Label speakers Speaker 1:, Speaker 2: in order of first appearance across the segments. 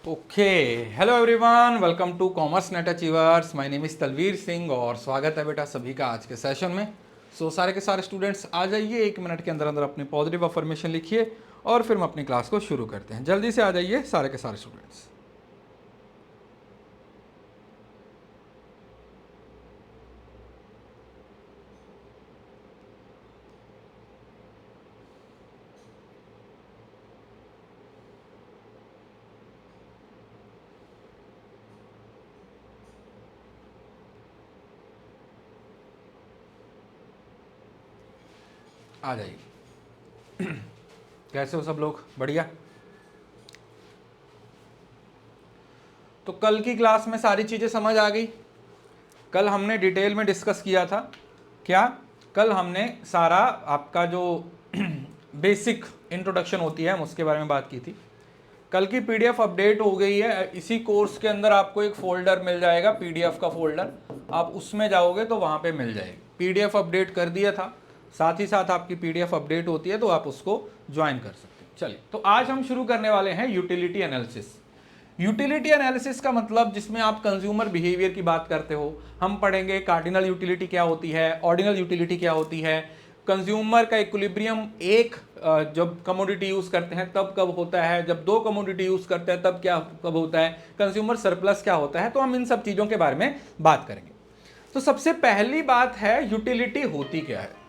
Speaker 1: Okay, hello everyone, welcome to commerce net achievers. My name is Talveer Singh और स्वागत है बेटा सभी का आज के सेशन में। सारे के सारे स्टूडेंट्स आ जाइए, 1 मिनट के अंदर अंदर अपनी पॉजिटिव अफर्मेशन लिखिए और फिर हम अपनी क्लास को शुरू करते हैं। जल्दी से आ जाइए सारे के सारे स्टूडेंट्स। आ जाइए। कैसे हो सब लोग? बढ़िया। तो कल की क्लास में सारी चीज़ें समझ आ गई। कल हमने डिटेल में डिस्कस किया था। क्या? कल हमने सारा आपका जो बेसिक इंट्रोडक्शन होती है हम उसके बारे में बात की थी। कल की पीडीएफ अपडेट हो गई है। इसी कोर्स के अंदर आपको एक फोल्डर मिल जाएगा, पीडीएफ का फोल्डर। आप उसमें जाओगे तो वहाँ पे मिल जाएगी। पीडीएफ अपडेट कर दिया था, साथ ही साथ आपकी पीडीएफ अपडेट होती है तो आप उसको ज्वाइन कर सकते हैं। चलिए, तो आज हम शुरू करने वाले हैं यूटिलिटी एनालिसिस। यूटिलिटी एनालिसिस का मतलब जिसमें आप कंज्यूमर बिहेवियर की बात करते हो। हम पढ़ेंगे कार्डिनल यूटिलिटी क्या होती है, ऑर्डिनल यूटिलिटी क्या होती है, कंज्यूमर का इक्विलिब्रियम एक जब कमोडिटी यूज करते हैं तब कब होता है, जब दो कमोडिटी यूज करते हैं तब क्या कब होता है, कंज्यूमर सरप्लस क्या होता है। तो हम इन सब चीजों के बारे में बात करेंगे। तो सबसे पहली बात है यूटिलिटी होती क्या है।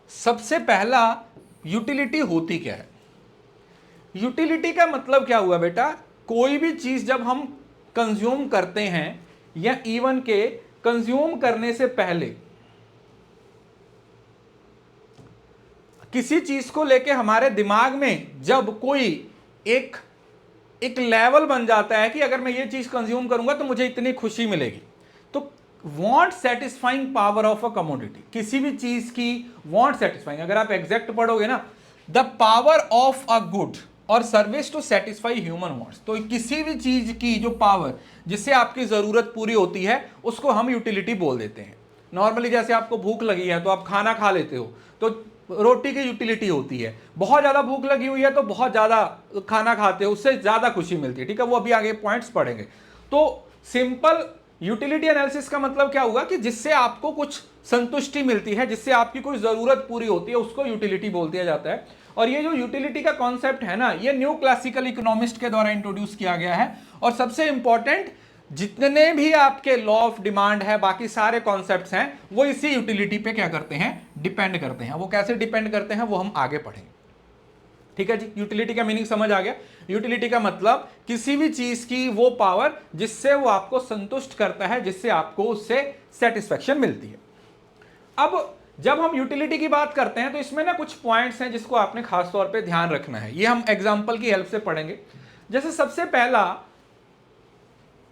Speaker 1: सबसे पहला, यूटिलिटी होती क्या है। यूटिलिटी का मतलब क्या हुआ बेटा? कोई भी चीज जब हम कंज्यूम करते हैं या इवन के कंज्यूम करने से पहले किसी चीज को लेके हमारे दिमाग में जब कोई एक लेवल बन जाता है कि अगर मैं ये चीज कंज्यूम करूंगा तो मुझे इतनी खुशी मिलेगी, तो want satisfying power of a commodity, किसी भी चीज की वांट सेटिस्फाइंग, अगर आप एग्जैक्ट पढ़ोगे ना, the power of a good or service to satisfy human wants, तो किसी भी चीज की जो पावर जिससे आपकी जरूरत पूरी होती है उसको हम यूटिलिटी बोल देते हैं। नॉर्मली जैसे आपको भूख लगी है तो आप खाना खा लेते हो, तो रोटी की यूटिलिटी होती है। बहुत ज्यादा भूख लगी हुई है तो बहुत ज्यादा खाना खाते हो, उससे ज्यादा खुशी मिलती है। ठीक है, वो अभी आगे पॉइंट्स पढ़ेंगे। तो सिंपल यूटिलिटी एनालिसिस का मतलब क्या हुआ कि जिससे आपको कुछ संतुष्टि मिलती है, जिससे आपकी कोई जरूरत पूरी होती है, उसको यूटिलिटी बोल दिया जाता है। और ये जो यूटिलिटी का कॉन्सेप्ट है ना, ये न्यू क्लासिकल इकोनॉमिस्ट के द्वारा इंट्रोड्यूस किया गया है। और सबसे इंपॉर्टेंट, जितने भी आपके लॉ ऑफ डिमांड है, बाकी सारे कॉन्सेप्ट्स हैं, वो इसी यूटिलिटी पे क्या करते हैं? डिपेंड करते हैं। वो कैसे डिपेंड करते हैं वो हम आगे पढ़ेंगे। ठीक है जी, यूटिलिटी का मीनिंग समझ आ गया। यूटिलिटी का मतलब किसी भी चीज की वो पावर जिससे वो आपको संतुष्ट करता है, जिससे आपको उससे सेटिस्फेक्शन मिलती है। अब जब हम यूटिलिटी की बात करते हैं तो इसमें ना कुछ पॉइंट्स हैं जिसको आपने खास तौर पे ध्यान रखना है। ये हम एग्जांपल की हेल्प से पढ़ेंगे। जैसे सबसे पहला,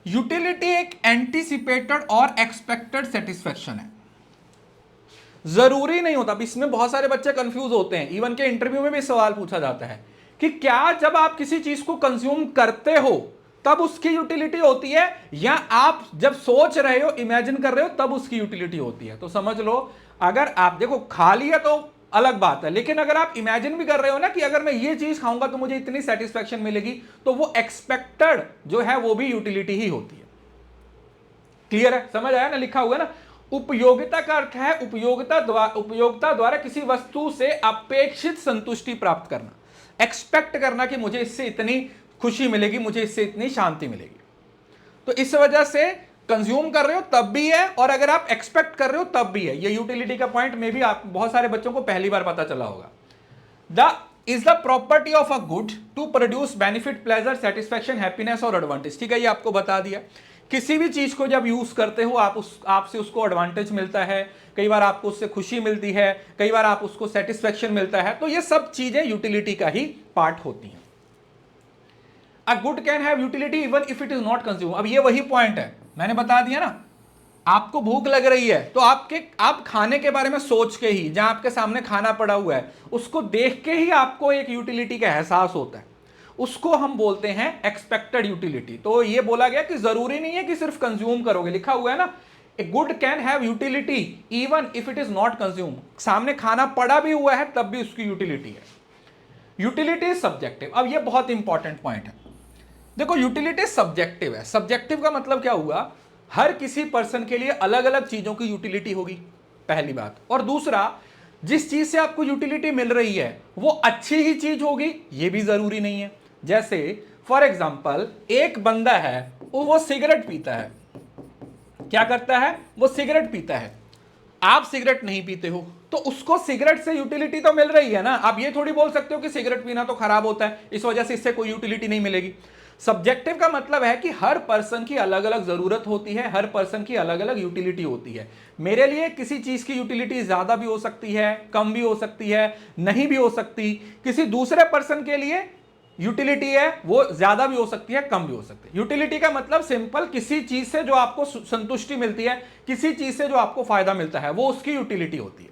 Speaker 1: यूटिलिटी एक एंटीसिपेटेड और एक्सपेक्टेड सेटिस्फेक्शन है। जरूरी नहीं होता, इसमें बहुत सारे बच्चे कंफ्यूज होते हैं। इवन के इंटरव्यू में भी सवाल पूछा जाता है कि क्या जब आप किसी चीज को कंज्यूम करते हो तब उसकी यूटिलिटी होती है, या आप जब सोच रहे हो, इमेजिन कर रहे हो, तब उसकी यूटिलिटी होती है। तो समझ लो, अगर आप देखो खा लिया तो अलग बात है, लेकिन अगर आप इमेजिन भी कर रहे हो ना कि अगर मैं ये चीज खाऊंगा तो मुझे इतनी सेटिस्फेक्शन मिलेगी, तो वो एक्सपेक्टेड जो है वो भी यूटिलिटी ही होती है। क्लियर है? समझ आया ना? लिखा हुआ है ना, उपयोगिता का अर्थ है उपयोगिता द्वारा किसी वस्तु से अपेक्षित संतुष्टि प्राप्त करना, एक्सपेक्ट करना कि मुझे इससे इतनी खुशी मिलेगी, मुझे इससे इतनी शांति मिलेगी। तो इस वजह से कंज्यूम कर रहे हो तब भी है, और अगर आप एक्सपेक्ट कर रहे हो तब भी है। ये यूटिलिटी का पॉइंट में भी आप बहुत सारे बच्चों को पहली बार पता चला होगा। The is the property of a good to produce benefit, pleasure, satisfaction, happiness और एडवांटेज। ठीक है, ये आपको बता दिया। किसी भी चीज को जब यूज करते हो आपसे उसको एडवांटेज मिलता है, कई बार आपको उससे खुशी मिलती है, कई बार आप उसको सेटिस्फेक्शन मिलता है। तो ये सब चीजें यूटिलिटी का ही पार्ट होती हैं। A good can have utility even if it is not consume. अब ये वही पॉइंट है, मैंने बता दिया ना, आपको भूख लग रही है तो आप खाने के बारे में सोच के ही, जहां आपके सामने खाना पड़ा हुआ है उसको देख के ही आपको एक यूटिलिटी का एहसास होता है, उसको हम बोलते हैं एक्सपेक्टेड यूटिलिटी। तो ये बोला गया कि जरूरी नहीं है कि सिर्फ कंज्यूम करोगे, लिखा हुआ है ना, a good can have utility even if it is not consume. सामने खाना पड़ा भी हुआ है तब भी उसकी यूटिलिटी है। Utility is subjective. अब ये बहुत इंपॉर्टेंट पॉइंट है। देखो यूटिलिटी सब्जेक्टिव है। सब्जेक्टिव का मतलब क्या हुआ, हर किसी पर्सन के लिए अलग अलग चीजों की यूटिलिटी होगी, पहली बात। और दूसरा, जिस चीज से आपको यूटिलिटी मिल रही है वो अच्छी ही चीज होगी ये भी जरूरी नहीं है। जैसे फॉर एग्जांपल एक बंदा है वो सिगरेट पीता है, क्या करता है, वो सिगरेट पीता है, आप सिगरेट नहीं पीते हो, तो उसको सिगरेट से यूटिलिटी तो मिल रही है ना। आप ये थोड़ी बोल सकते हो कि सिगरेट पीना तो खराब होता है, इस वजह से इससे कोई यूटिलिटी नहीं मिलेगी। सब्जेक्टिव का मतलब है कि हर पर्सन की अलग अलग जरूरत होती है, हर पर्सन की अलग अलग यूटिलिटी होती है। मेरे लिए किसी चीज की यूटिलिटी ज्यादा भी हो सकती है, कम भी हो सकती है, नहीं भी हो सकती। किसी दूसरे पर्सन के लिए यूटिलिटी है वो ज्यादा भी हो सकती है, कम भी हो सकती है। यूटिलिटी का मतलब सिंपल, किसी चीज से जो आपको संतुष्टि मिलती है, किसी चीज से जो आपको फायदा मिलता है, वो उसकी यूटिलिटी होती है।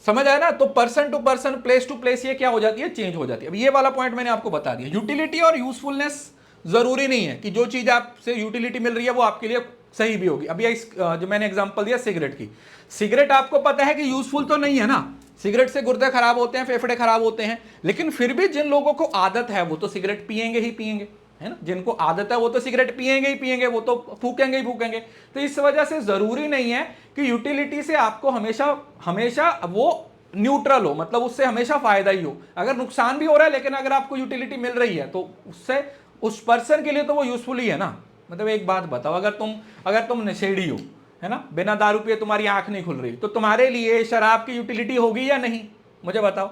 Speaker 1: समझ आया ना। तो person to person, place to place ये क्या हो जाती है, चेंज हो जाती है। अब ये वाला पॉइंट मैंने आपको बता दिया। यूटिलिटी और यूजफुलनेस जरूरी नहीं है कि जो चीज आपसे यूटिलिटी मिल रही है वो आपके लिए सही भी होगी। अभी जो मैंने एग्जांपल दिया सिगरेट की, सिगरेट आपको पता है कि यूजफुल तो नहीं है ना, सिगरेट से गुर्दे खराब होते हैं, फेफड़े खराब होते हैं, लेकिन फिर भी जिन लोगों को आदत है वो तो सिगरेट पिएंगे ही पिएंगे, है ना। जिनको आदत है वो तो सिगरेट पिएंगे ही पिएंगे, वो तो फूकेंगे ही फूकेंगे। तो इस वजह से जरूरी नहीं है कि यूटिलिटी से आपको हमेशा हमेशा वो न्यूट्रल हो, मतलब उससे हमेशा फायदा ही हो। अगर नुकसान भी हो रहा है लेकिन अगर आपको यूटिलिटी मिल रही है तो उससे उस पर्सन के लिए तो वो यूजफुल ही है ना। मतलब एक बात बताओ, अगर तुम नशेड़ी हो, है ना, बिना दारू पिए तुम्हारी आंख नहीं खुल रही, तो तुम्हारे लिए शराब की यूटिलिटी होगी या नहीं, मुझे बताओ।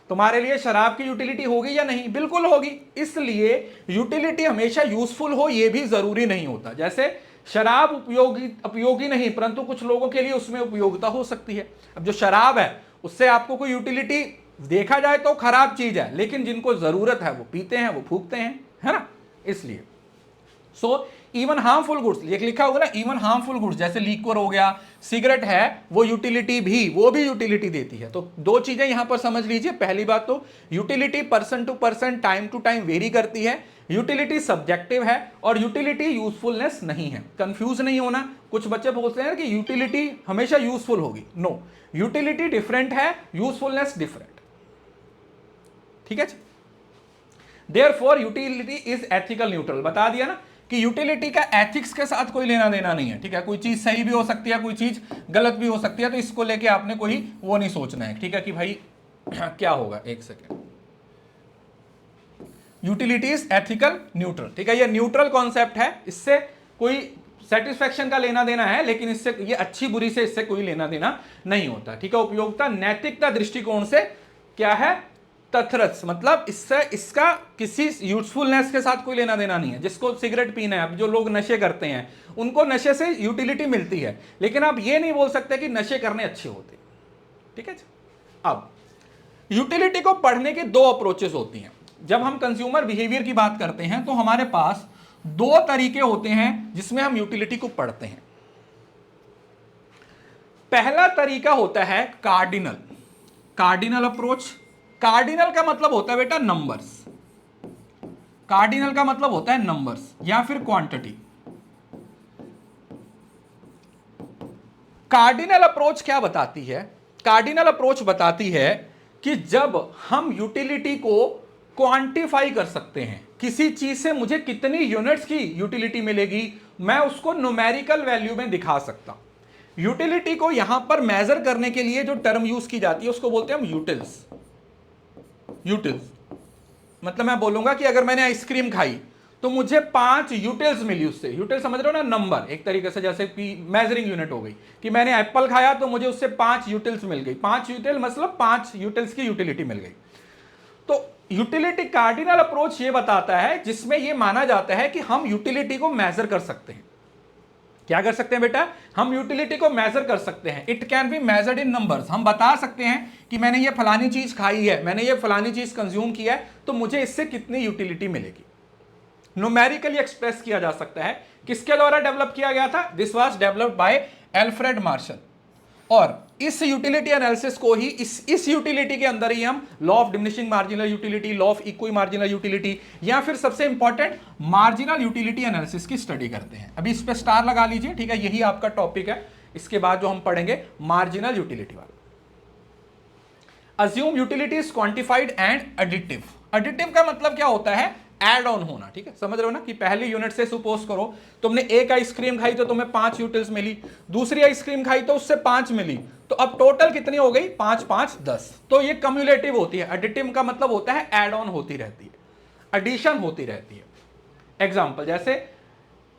Speaker 1: तुम्हारे लिए शराब की यूटिलिटी होगी या नहीं, बिल्कुल होगी। इसलिए यूटिलिटी हमेशा यूजफुल हो ये भी जरूरी नहीं होता। जैसे शराब उपयोगी नहीं, परंतु कुछ लोगों के लिए उसमें उपयोगिता हो सकती है। अब जो शराब है उससे आपको कोई यूटिलिटी देखा जाए तो खराब चीज है, लेकिन जिनको जरूरत है वो पीते हैं, वो फूकते हैं, है ना। इसलिए सो इवन हार्मफुल गुड्स, ये लिखा होगा ना, इवन हार्मफुल गुड्स, जैसे लीक्वर हो गया, सिगरेट है, वो यूटिलिटी भी, वो भी यूटिलिटी देती है। तो दो चीजें यहां पर समझ लीजिए। पहली बात तो utility person to person, time to time vary करती है, यूटिलिटी सब्जेक्टिव है, और यूटिलिटी यूजफुलनेस नहीं है। कंफ्यूज नहीं होना। कुछ बच्चे बोलते हैं कि यूटिलिटी हमेशा यूजफुल होगी, नो, यूटिलिटी डिफरेंट है, यूजफुलनेस डिफरेंट, ठीक है। Therefore utility is ethical neutral, बता दिया ना कि यूटिलिटी का एथिक्स के साथ कोई लेना देना नहीं है, ठीक है। कोई चीज सही भी हो सकती है, कोई चीज गलत भी हो सकती है, तो इसको लेके आपने कोई वो नहीं सोचना है, ठीक है, कि भाई क्या होगा। एक second, utility is ethical neutral, ठीक है। ये न्यूट्रल कॉन्सेप्ट है, इससे कोई सेटिस्फैक्शन का लेना देना है, लेकिन इससे ये अच्छी बुरी से इससे कोई लेना देना नहीं होता, ठीक है। उपयोगिता नैतिकता दृष्टिकोण से क्या है, तथरस, मतलब इससे इसका किसी यूजफुलनेस के साथ कोई लेना देना नहीं है। जिसको सिगरेट पीना है, अब जो लोग नशे करते हैं उनको नशे से यूटिलिटी मिलती है, लेकिन आप ये नहीं बोल सकते कि नशे करने अच्छे होते, ठीक है। अब यूटिलिटी को पढ़ने की दो अप्रोचेस होती हैं। जब हम कंज्यूमर बिहेवियर की बात करते हैं तो हमारे पास दो तरीके होते हैं जिसमें हम यूटिलिटी को पढ़ते हैं। पहला तरीका होता है कार्डिनल अप्रोच। कार्डिनल का मतलब होता है बेटा नंबर्स, कार्डिनल का मतलब होता है नंबर्स या फिर क्वांटिटी। कार्डिनल अप्रोच क्या बताती है, कार्डिनल अप्रोच बताती है कि जब हम यूटिलिटी को क्वांटिफाई कर सकते हैं, किसी चीज से मुझे कितनी यूनिट्स की यूटिलिटी मिलेगी, मैं उसको न्यूमेरिकल वैल्यू में दिखा सकता हूं। यूटिलिटी को यहां पर मेजर करने के लिए जो टर्म यूज की जाती है उसको बोलते हैं हम यूटिल्स। मतलब मैं बोलूंगा कि अगर मैंने आइसक्रीम खाई तो मुझे 5 यूटिल्स मिली उससे। यूटिल समझ रहे हो ना, नंबर एक तरीके से, जैसे कि मेजरिंग यूनिट हो गई कि मैंने एप्पल खाया तो मुझे उससे 5 यूटिल्स मिल गई। 5 यूटिल मतलब 5 यूटिल्स की यूटिलिटी मिल गई। तो यूटिलिटी कार्डिनल अप्रोच ये बताता है, जिसमें ये माना जाता है कि हम यूटिलिटी को मेजर कर सकते हैं। क्या कर सकते हैं बेटा, हम यूटिलिटी को मेजर कर सकते हैं। It can be measured in numbers. हम बता सकते हैं कि मैंने ये फलानी चीज खाई है, मैंने ये फलानी चीज कंज्यूम किया है, तो मुझे इससे कितनी यूटिलिटी मिलेगी। न्यूमेरिकली एक्सप्रेस किया जा सकता है। किसके द्वारा डेवलप किया गया था, this was developed by Alfred martial. और इस यूटिलिटी एनालिसिस को ही इस यूटिलिटी के अंदर ही हम law of diminishing marginal utility, law of equi marginal utility, या फिर सबसे इंपॉर्टेंट मार्जिनल यूटिलिटी एनालिसिस की स्टडी करते हैं। अभी इस पे स्टार लगा लीजिए, ठीक है, यही आपका टॉपिक है। इसके बाद जो हम पढ़ेंगे मार्जिनल यूटिलिटी वाला। Assume utility is quantified and additive. Additive का मतलब क्या होता है, एड ऑन होना, ठीक है, समझ रहे हो ना, कि पहली यूनिट से सपोज करो तुमने एक आइसक्रीम खाई तो तुम्हें 5 यूटिल्स मिली, दूसरी आइसक्रीम खाई तो उससे 5 मिली, तो अब टोटल कितनी हो गई, 5 5 10। तो ये कम्युलेटिव होती है। एडिटिव का मतलब होता है एड ऑन होती रहती है, एडिशन होती रहती है। एग्जाम्पल जैसे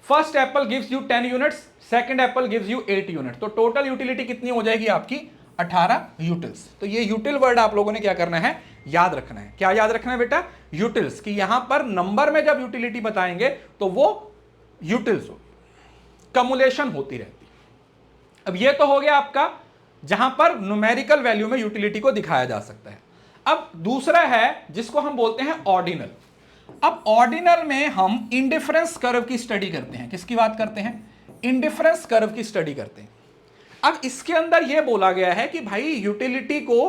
Speaker 1: first Apple gives you 10 units, second Apple gives you 8 unit, तो टोटल यूटिलिटी कितनी हो जाएगी आपकी, 18 यूटिल्स। तो ये यूटिल वर्ड आप लोगों ने क्या करना है, याद रखना है। क्या याद रखना है बेटा, यूटिल्स, कि यहां पर नंबर में जब यूटिलिटी बताएंगे तो वो यूटिल्स होगी, कम्युलेशन होती रहती है। अब ये तो हो गया आपका जहां पर न्यूमेरिकल वैल्यू में यूटिलिटी को दिखाया जा सकता है। अब दूसरा है जिसको हम बोलते हैं ऑर्डिनल। अब ऑर्डिनल में हम इंडिफरेंस कर्व की स्टडी करते हैं। किसकी बात करते हैं, इंडिफरेंस कर्व की स्टडी करते हैं। अब इसके अंदर यह बोला गया है कि भाई यूटिलिटी को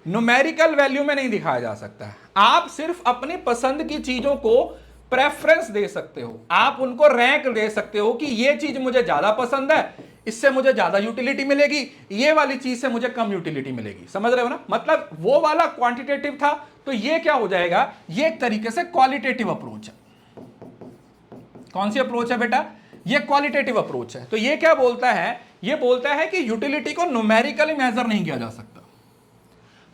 Speaker 1: न्यूमेरिकल वैल्यू में नहीं दिखाया जा सकता है, आप सिर्फ अपनी पसंद की चीजों को प्रेफरेंस दे सकते हो, आप उनको रैंक दे सकते हो कि ये चीज मुझे ज्यादा पसंद है, इससे मुझे ज्यादा यूटिलिटी मिलेगी, ये वाली चीज से मुझे कम यूटिलिटी मिलेगी। समझ रहे हो ना, मतलब वो वाला क्वांटिटेटिव था, तो ये क्या हो जाएगा, ये एक तरीके से क्वालिटेटिव अप्रोच है। कौन सी अप्रोच है बेटा, ये क्वालिटेटिव अप्रोच है। तो ये क्या बोलता है, ये बोलता है कि यूटिलिटी को न्यूमेरिकली मेजर नहीं किया जा सकता,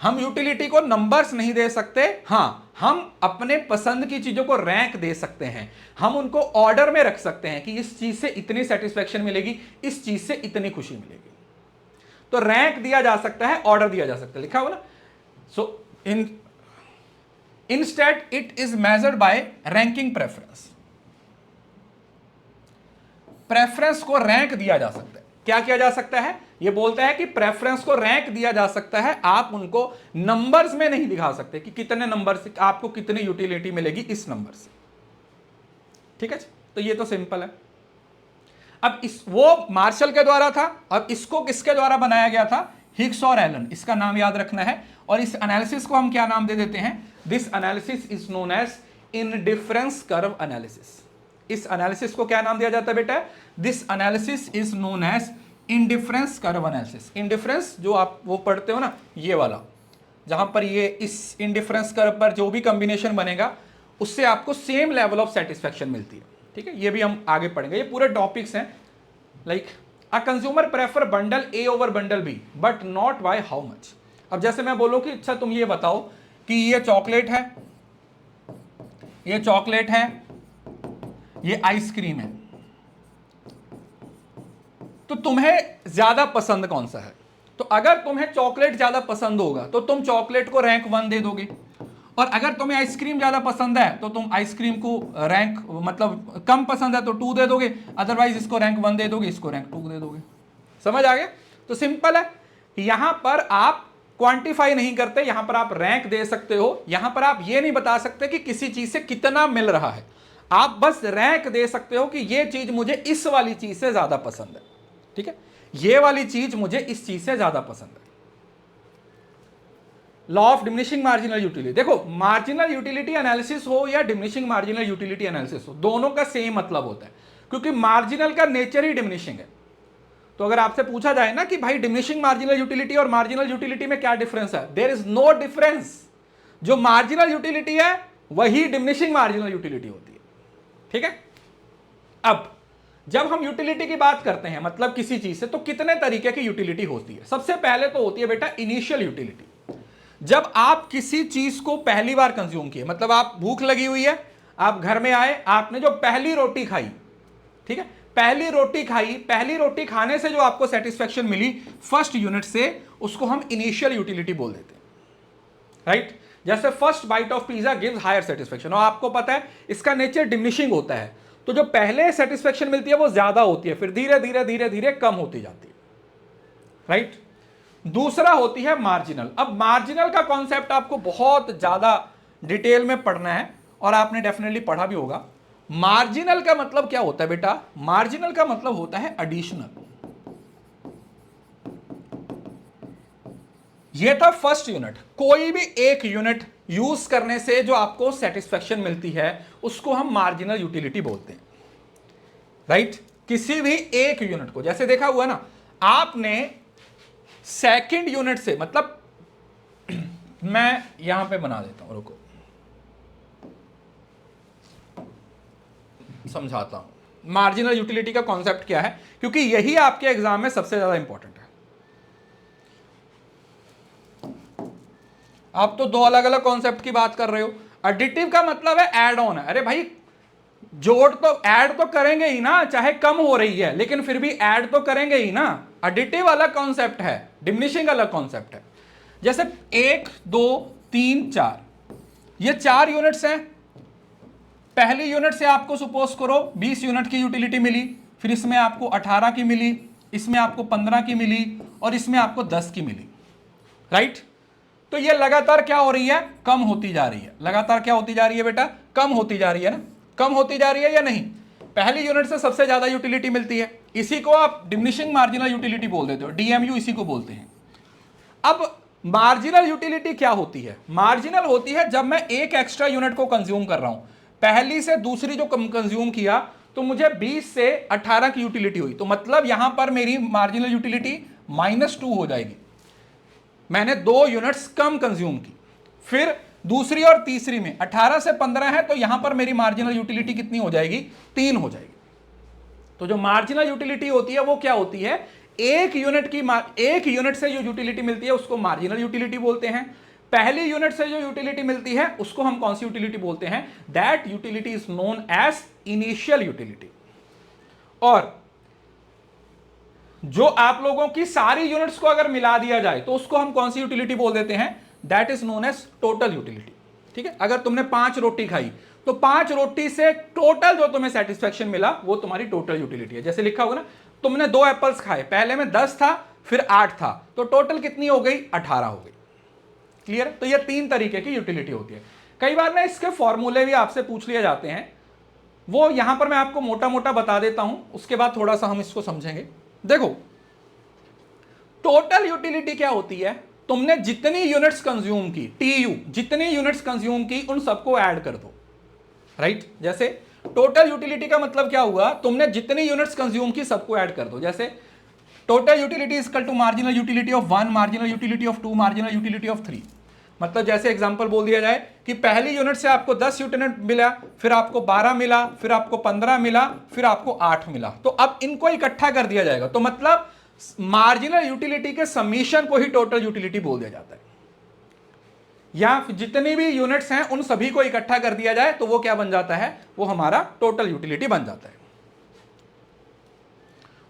Speaker 1: हम यूटिलिटी को नंबर्स नहीं दे सकते, हां हम अपने पसंद की चीजों को रैंक दे सकते हैं, हम उनको ऑर्डर में रख सकते हैं कि इस चीज से इतनी सेटिस्फेक्शन मिलेगी, इस चीज से इतनी खुशी मिलेगी। तो रैंक दिया जा सकता है, ऑर्डर दिया जा सकता है, लिखा हुआ ना। So instead it is measured bye ranking preference, preference को रैंक दिया जा सकता है। क्या किया जा सकता है, ये बोलता है कि प्रेफरेंस को रैंक दिया जा सकता है, आप उनको नंबर्स में नहीं दिखा सकते कि कितने नंबर से आपको कितनी यूटिलिटी मिलेगी इस नंबर से, ठीक है। तो ये तो सिंपल है। अब इस वो मार्शल के द्वारा था, अब इसको किसके द्वारा बनाया गया था, हिग्स और एलन, इसका नाम याद रखना है। और इस एनालिसिस को हम क्या नाम दे देते हैं, this analysis is known as indifference curve analysis. इस एनालिसिस को क्या नाम दिया जाता है बेटा, this analysis is known as indifference curve analysis. Indifference जो आप वो पढ़ते हो ना, ये वाला, जहां पर ये इस इंडिफरेंस कर्व पर जो भी कॉम्बिनेशन बनेगा उससे आपको सेम लेवल ऑफ सेटिस्फेक्शन मिलती है, ठीक है। ये भी हम आगे पढ़ेंगे, ये पूरे टॉपिक्स हैं। Like a consumer prefer bundle A over bundle B but not by how much. अब जैसे मैं बोलूं कि अच्छा तुम ये बताओ कि ये चॉकलेट है, ये चॉकलेट है, ये आइसक्रीम है, तो तुम्हें ज्यादा पसंद कौन सा है। तो अगर तुम्हें चॉकलेट ज्यादा पसंद होगा तो तुम चॉकलेट को रैंक 1 दे दोगे, और अगर तुम्हें आइसक्रीम ज्यादा पसंद है तो तुम आइसक्रीम को रैंक मतलब कम पसंद है तो 2 दे दोगे, अदरवाइज इसको रैंक 1 दे दोगे, इसको रैंक 2 दे दोगे। समझ आ गया। तो सिंपल है, यहां पर आप क्वांटिफाई नहीं करते, यहां पर आप रैंक दे सकते हो, यहां पर आप ये नहीं बता सकते कि किसी चीज से कितना मिल रहा है, आप बस रैंक दे सकते हो कि ये चीज मुझे इस वाली चीज से ज्यादा पसंद है, ठीक है, ये वाली चीज मुझे इस चीज से ज्यादा पसंद है। Law of diminishing marginal utility, देखो मार्जिनल यूटिलिटी एनालिसिस हो या डिमिनिशिंग मार्जिनल यूटिलिटी एनालिसिस हो, दोनों का सेम मतलब होता है, क्योंकि मार्जिनल का नेचर ही डिमिनिशिंग है। तो अगर आपसे पूछा जाए ना कि भाई डिमिनिशिंग मार्जिनल यूटिलिटी और मार्जिनल यूटिलिटी में क्या डिफरेंस है, देयर इज नो डिफरेंस। जो मार्जिनल यूटिलिटी है वही डिमिनिशिंग मार्जिनल यूटिलिटी होती है, ठीक है। अब जब हम यूटिलिटी की बात करते हैं मतलब किसी चीज से, तो कितने तरीके की यूटिलिटी होती है। सबसे पहले तो होती है बेटा इनिशियल यूटिलिटी, जब आप किसी चीज को पहली बार कंज्यूम किए, मतलब आप भूख लगी हुई है, आप घर में आए, आपने जो पहली रोटी खाई, ठीक है, पहली रोटी खाई, पहली रोटी खाने से जो आपको सेटिस्फेक्शन मिली फर्स्ट यूनिट से, उसको हम इनिशियल यूटिलिटी बोल देते हैं, राइट। जैसे first bite of pizza gives higher satisfaction, और आपको पता है इसका नेचर डिमिनिशिंग होता है, तो जो पहले सेटिस्फेक्शन मिलती है वो ज्यादा होती है, फिर धीरे धीरे धीरे धीरे कम होती जाती है, राइट। दूसरा होती है मार्जिनल। अब मार्जिनल का कॉन्सेप्ट आपको बहुत ज्यादा डिटेल में पढ़ना है, और आपने डेफिनेटली पढ़ा भी होगा। मार्जिनल का मतलब क्या होता है बेटा, मार्जिनल का मतलब होता है एडिशनल। ये था फर्स्ट यूनिट, कोई भी एक यूनिट यूज करने से जो आपको सेटिस्फेक्शन मिलती है उसको हम मार्जिनल यूटिलिटी बोलते हैं, राइट। किसी भी एक यूनिट को, जैसे देखा हुआ ना आपने सेकंड यूनिट से, मतलब मैं यहां पे बना देता हूं, रुको, समझाता हूं मार्जिनल यूटिलिटी का कॉन्सेप्ट क्या है, क्योंकि यही आपके एग्जाम में सबसे ज्यादा इंपॉर्टेंट है। आप तो दो अलग अलग कॉन्सेप्ट की बात कर रहे हो। एडिटिव का मतलब है ऐड ऑन है। अरे भाई जोड़ तो ऐड तो करेंगे ही ना, चाहे कम हो रही है लेकिन फिर भी ऐड तो करेंगे ही ना। एडिटिव अलग कॉन्सेप्ट है, डिमिनिशिंग अलग कॉन्सेप्ट है। जैसे 1 2 3 4 ये 4 यूनिट्स हैं। पहली यूनिट से आपको सपोज करो 20 यूनिट की यूटिलिटी मिली, फिर इसमें आपको 18 की मिली, इसमें आपको 15 की मिली और इसमें आपको 10 की मिली, राइट। तो ये लगातार क्या हो रही है, कम होती जा रही है। लगातार क्या होती जा रही है बेटा, कम होती जा रही है ना, कम होती जा रही है या नहीं। पहली यूनिट से सबसे ज्यादा यूटिलिटी मिलती है, इसी को आप डिमिनिशिंग मार्जिनल यूटिलिटी बोल देते हो, डीएमयू इसी को बोलते हैं। अब मार्जिनल यूटिलिटी क्या होती है, मार्जिनल होती है जब मैं एक एक्स्ट्रा यूनिट को कंज्यूम कर रहा हूं। पहली से दूसरी जो कंज्यूम किया तो मुझे 20 से 18 की यूटिलिटी हुई, तो मतलब यहां पर मेरी मार्जिनल यूटिलिटी -2 हो जाएगी। मैंने 2 यूनिट्स कम कंज्यूम की। फिर दूसरी और तीसरी में 18 से 15 है, तो यहां पर मेरी मार्जिनल यूटिलिटी कितनी हो जाएगी, 3 हो जाएगी। तो जो मार्जिनल यूटिलिटी होती है वो क्या होती है, एक यूनिट से जो यूटिलिटी मिलती है उसको मार्जिनल यूटिलिटी बोलते हैं। पहली यूनिट से जो यूटिलिटी मिलती है उसको हम कौन सी यूटिलिटी बोलते हैं, that utility is known as initial utility. और जो आप लोगों की सारी यूनिट्स को अगर मिला दिया जाए तो उसको हम कौन सी यूटिलिटी बोल देते हैं, that is known as total utility. ठीक है, अगर तुमने 5 रोटी खाई तो 5 रोटी से टोटल जो तुम्हें सेटिस्फेक्शन मिला वो तुम्हारी टोटल यूटिलिटी है। जैसे लिखा होगा ना, तुमने 2 एप्पल्स खाए, पहले में 10 था फिर 8 था, तो टोटल कितनी हो गई, 18 हो गई। क्लियर। तो ये 3 तरीके की यूटिलिटी होती है। कई बार ना इसके फॉर्मूले भी आपसे पूछ लिए जाते हैं, वो यहां पर मैं आपको मोटा मोटा बता देता हूं, उसके बाद थोड़ा सा हम इसको समझेंगे। देखो टोटल यूटिलिटी क्या होती है, तुमने जितनी यूनिट्स कंज्यूम की, टीयू जितनी यूनिट्स कंज्यूम की उन सबको ऐड कर दो, राइट। जैसे टोटल यूटिलिटी का मतलब क्या हुआ, तुमने जितनी यूनिट्स कंज्यूम की सबको ऐड कर दो। जैसे total utility is equal to marginal utility of 1, marginal utility of 2, marginal utility of 3। मतलब जैसे एग्जांपल बोल दिया जाए कि पहली यूनिट से आपको 10 यूनिट मिला, फिर आपको 12 मिला, फिर आपको 15 मिला, फिर आपको 8 मिला, तो अब इनको इकट्ठा कर दिया जाएगा। तो मतलब मार्जिनल यूटिलिटी के समीशन को ही टोटल यूटिलिटी बोल दिया जाता है। या जितनी भी यूनिट्स हैं उन सभी को इकट्ठा कर दिया जाए तो वो क्या बन जाता है, वो हमारा टोटल यूटिलिटी बन जाता है।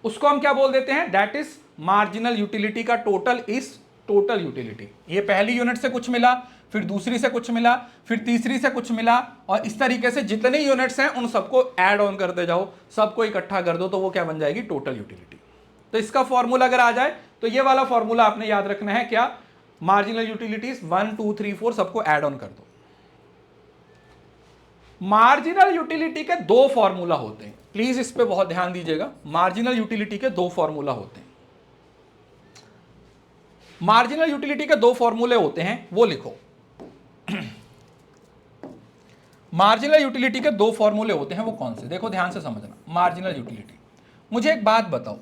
Speaker 1: उसको हम क्या बोल देते हैं, दैट इज मार्जिनल यूटिलिटी का टोटल इज टोटल यूटिलिटी। ये पहली यूनिट से कुछ मिला, फिर दूसरी से कुछ मिला, फिर तीसरी से कुछ मिला, और इस तरीके से जितनी यूनिट्स हैं उन सबको ऐड ऑन करते जाओ, सबको इकट्ठा कर दो, तो वो क्या बन जाएगी, टोटल यूटिलिटी। तो इसका फॉर्मूला अगर आ जाए तो ये वाला फॉर्मूला आपने याद रखना है, क्या, मार्जिनल यूटिलिटीज 1 2 3 4 सबको ऐड ऑन कर दो। मार्जिनल यूटिलिटी के 2 फॉर्मूला होते हैं, प्लीज इस पे बहुत ध्यान दीजिएगा। मार्जिनल यूटिलिटी के 2 फॉर्मूला होते हैं। मार्जिनल यूटिलिटी के 2 फॉर्मूले होते हैं, वो लिखो। मार्जिनल यूटिलिटी के 2 फॉर्मूले होते हैं, वो कौन से, देखो ध्यान से समझना। मार्जिनल यूटिलिटी, मुझे एक बात बताओ,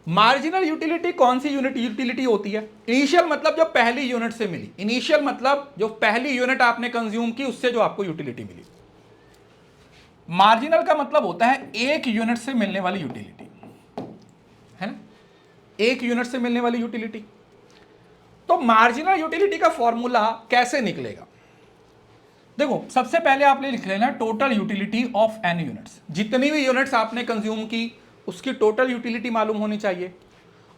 Speaker 1: मार्जिनल यूटिलिटी कौन सी यूनिट यूटिलिटी होती है, इनिशियल मतलब जो पहली यूनिट से मिली, इनिशियल मतलब जो पहली यूनिट आपने कंज्यूम की उससे जो आपको यूटिलिटी मिली। मार्जिनल का मतलब होता है एक यूनिट से मिलने वाली यूटिलिटी, है ना, एक यूनिट से मिलने वाली यूटिलिटी। तो मार्जिनल यूटिलिटी का फॉर्मूला कैसे निकलेगा, देखो सबसे पहले आपने लिख लेना total utility of N units. जितनी भी यूनिट्स आपने कंज्यूम की उसकी टोटल यूटिलिटी मालूम होनी चाहिए,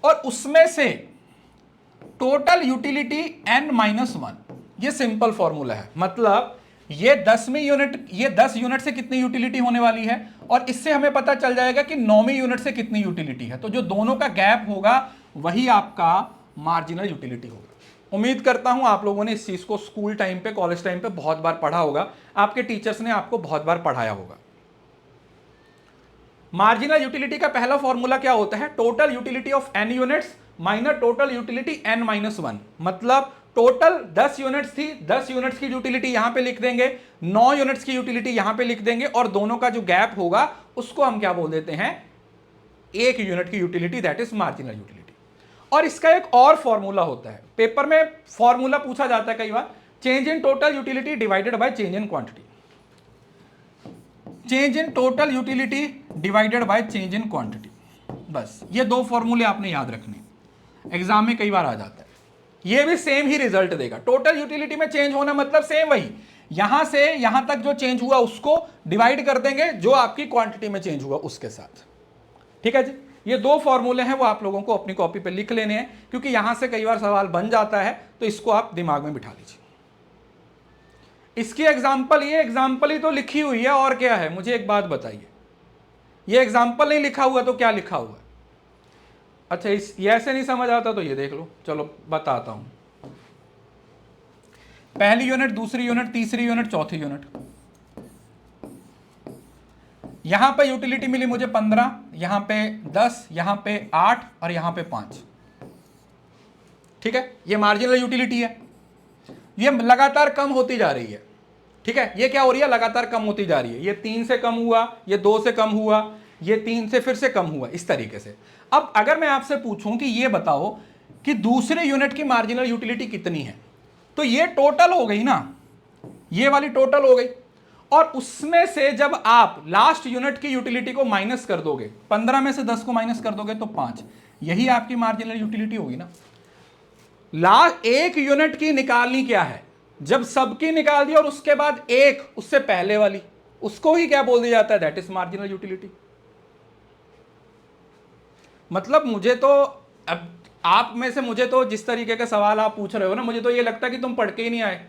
Speaker 1: और उसमें से टोटल यूटिलिटी n-1, ये सिंपल फॉर्मूला है। मतलब ये 10वीं यूनिट, ये 10 यूनिट से कितनी यूटिलिटी होने वाली है, और इससे हमें पता चल जाएगा कि 9वीं यूनिट से कितनी यूटिलिटी है। तो जो दोनों का गैप होगा वही आपका मार्जिनल यूटिलिटी होगा। उम्मीद करता हूं आप लोगों ने इस चीज को स्कूल टाइम पे, कॉलेज टाइम पे बहुत बार पढ़ा होगा, आपके टीचर्स ने आपको बहुत बार पढ़ाया होगा। मार्जिनल यूटिलिटी का पहला फॉर्मूला क्या होता है, total utility of n units minus total utility n-1। मतलब टोटल 10 यूनिट्स थी, 10 यूनिट्स की यूटिलिटी यहां पे लिख देंगे, 9 यूनिट्स की यूटिलिटी यहां पे लिख देंगे, और दोनों का जो गैप होगा उसको हम क्या बोल देते हैं, एक यूनिट की utility, that is marginal utility. और इसका एक और फॉर्मूला होता है, पेपर में फॉर्मूला पूछा जाता है कई बार, change in total utility divided by change in quantity. Change in total utility divided by change in quantity. बस ये दो फॉर्मूले आपने याद रखने, एग्जाम में कई बार आ जाता है। ये भी सेम ही रिजल्ट देगा। टोटल यूटिलिटी में चेंज होना मतलब सेम वही, यहां से यहां तक जो चेंज हुआ उसको डिवाइड कर देंगे जो आपकी क्वांटिटी में चेंज हुआ उसके साथ। ठीक है जी, ये दो फॉर्मूले हैं, वो आप लोगों को अपनी कॉपी पे लिख लेने हैं, क्योंकि यहां से कई बार सवाल बन जाता है, तो इसको आप दिमाग में बिठा लीजिए। इसकी एग्जाम्पल, ये एग्जाम्पल ही तो लिखी हुई है, और क्या है? मुझे एक बात बताइए, ये एग्जाम्पल नहीं लिखा हुआ तो क्या लिखा हुआ है? अच्छा, ये ऐसे नहीं समझ आता तो ये देख लो, चलो बताता हूं। पहली यूनिट, दूसरी यूनिट, तीसरी यूनिट, चौथी यूनिट। यहां पे यूटिलिटी मिली मुझे 15, यहां पे 10, यहां पे 8 और यहां पे 5। ठीक है, ये मार्जिनल यूटिलिटी है, ये लगातार कम होती जा रही है। ठीक है, ये क्या हो रही है? लगातार कम होती जा रही है। ये 3 से कम हुआ, ये 2 से कम हुआ, ये 3 से फिर से कम हुआ, इस तरीके से। अब अगर मैं आपसे पूछूं कि ये बताओ कि दूसरे यूनिट की मार्जिनल यूटिलिटी कितनी है, तो ये टोटल हो गई ना, ये वाली टोटल हो गई, और उसमें से जब आप लास्ट यूनिट की यूटिलिटी को माइनस कर दोगे, 15 में से 10 को माइनस कर दोगे तो 5, यही आपकी मार्जिनल यूटिलिटी होगी ना। लास्ट एक यूनिट की निकालनी क्या है? जब सबकी निकाल दी और उसके बाद एक उससे पहले वाली, उसको ही क्या बोल दिया जाता है? That is marginal utility. मतलब मुझे तो, अब आप में से मुझे तो जिस तरीके के सवाल आप पूछ रहे हो ना, मुझे तो ये लगता है कि तुम पढ़ के ही नहीं आए।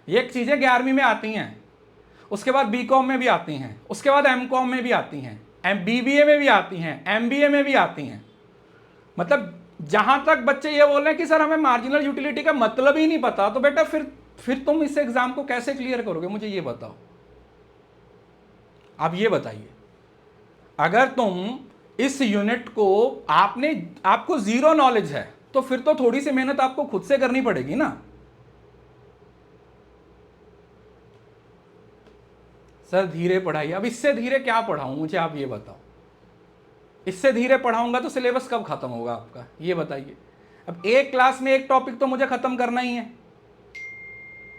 Speaker 1: ये चीजें 11वीं में आती हैं, उसके बाद बीकॉम में भी आती हैं, उसके बाद एमकॉम में भी आती हैं, बीबीए में भी आती हैं, एमबीए में भी आती हैं। मतलब जहां तक बच्चे ये बोल रहे हैं कि सर हमें मार्जिनल यूटिलिटी का मतलब ही नहीं पता, तो बेटा फिर तुम इस एग्जाम को कैसे क्लियर करोगे? मुझे ये बताओ, आप ये बताइए। अगर तुम इस यूनिट को आपको जीरो नॉलेज है, तो फिर तो थोड़ी सी मेहनत आपको खुद से करनी पड़ेगी ना। सर धीरे पढ़ाइए। अब इससे धीरे क्या पढ़ाऊं, मुझे आप ये बताओ। इससे धीरे पढ़ाऊंगा तो सिलेबस कब खत्म होगा आपका, ये बताइए। अब एक क्लास में एक टॉपिक तो मुझे खत्म करना ही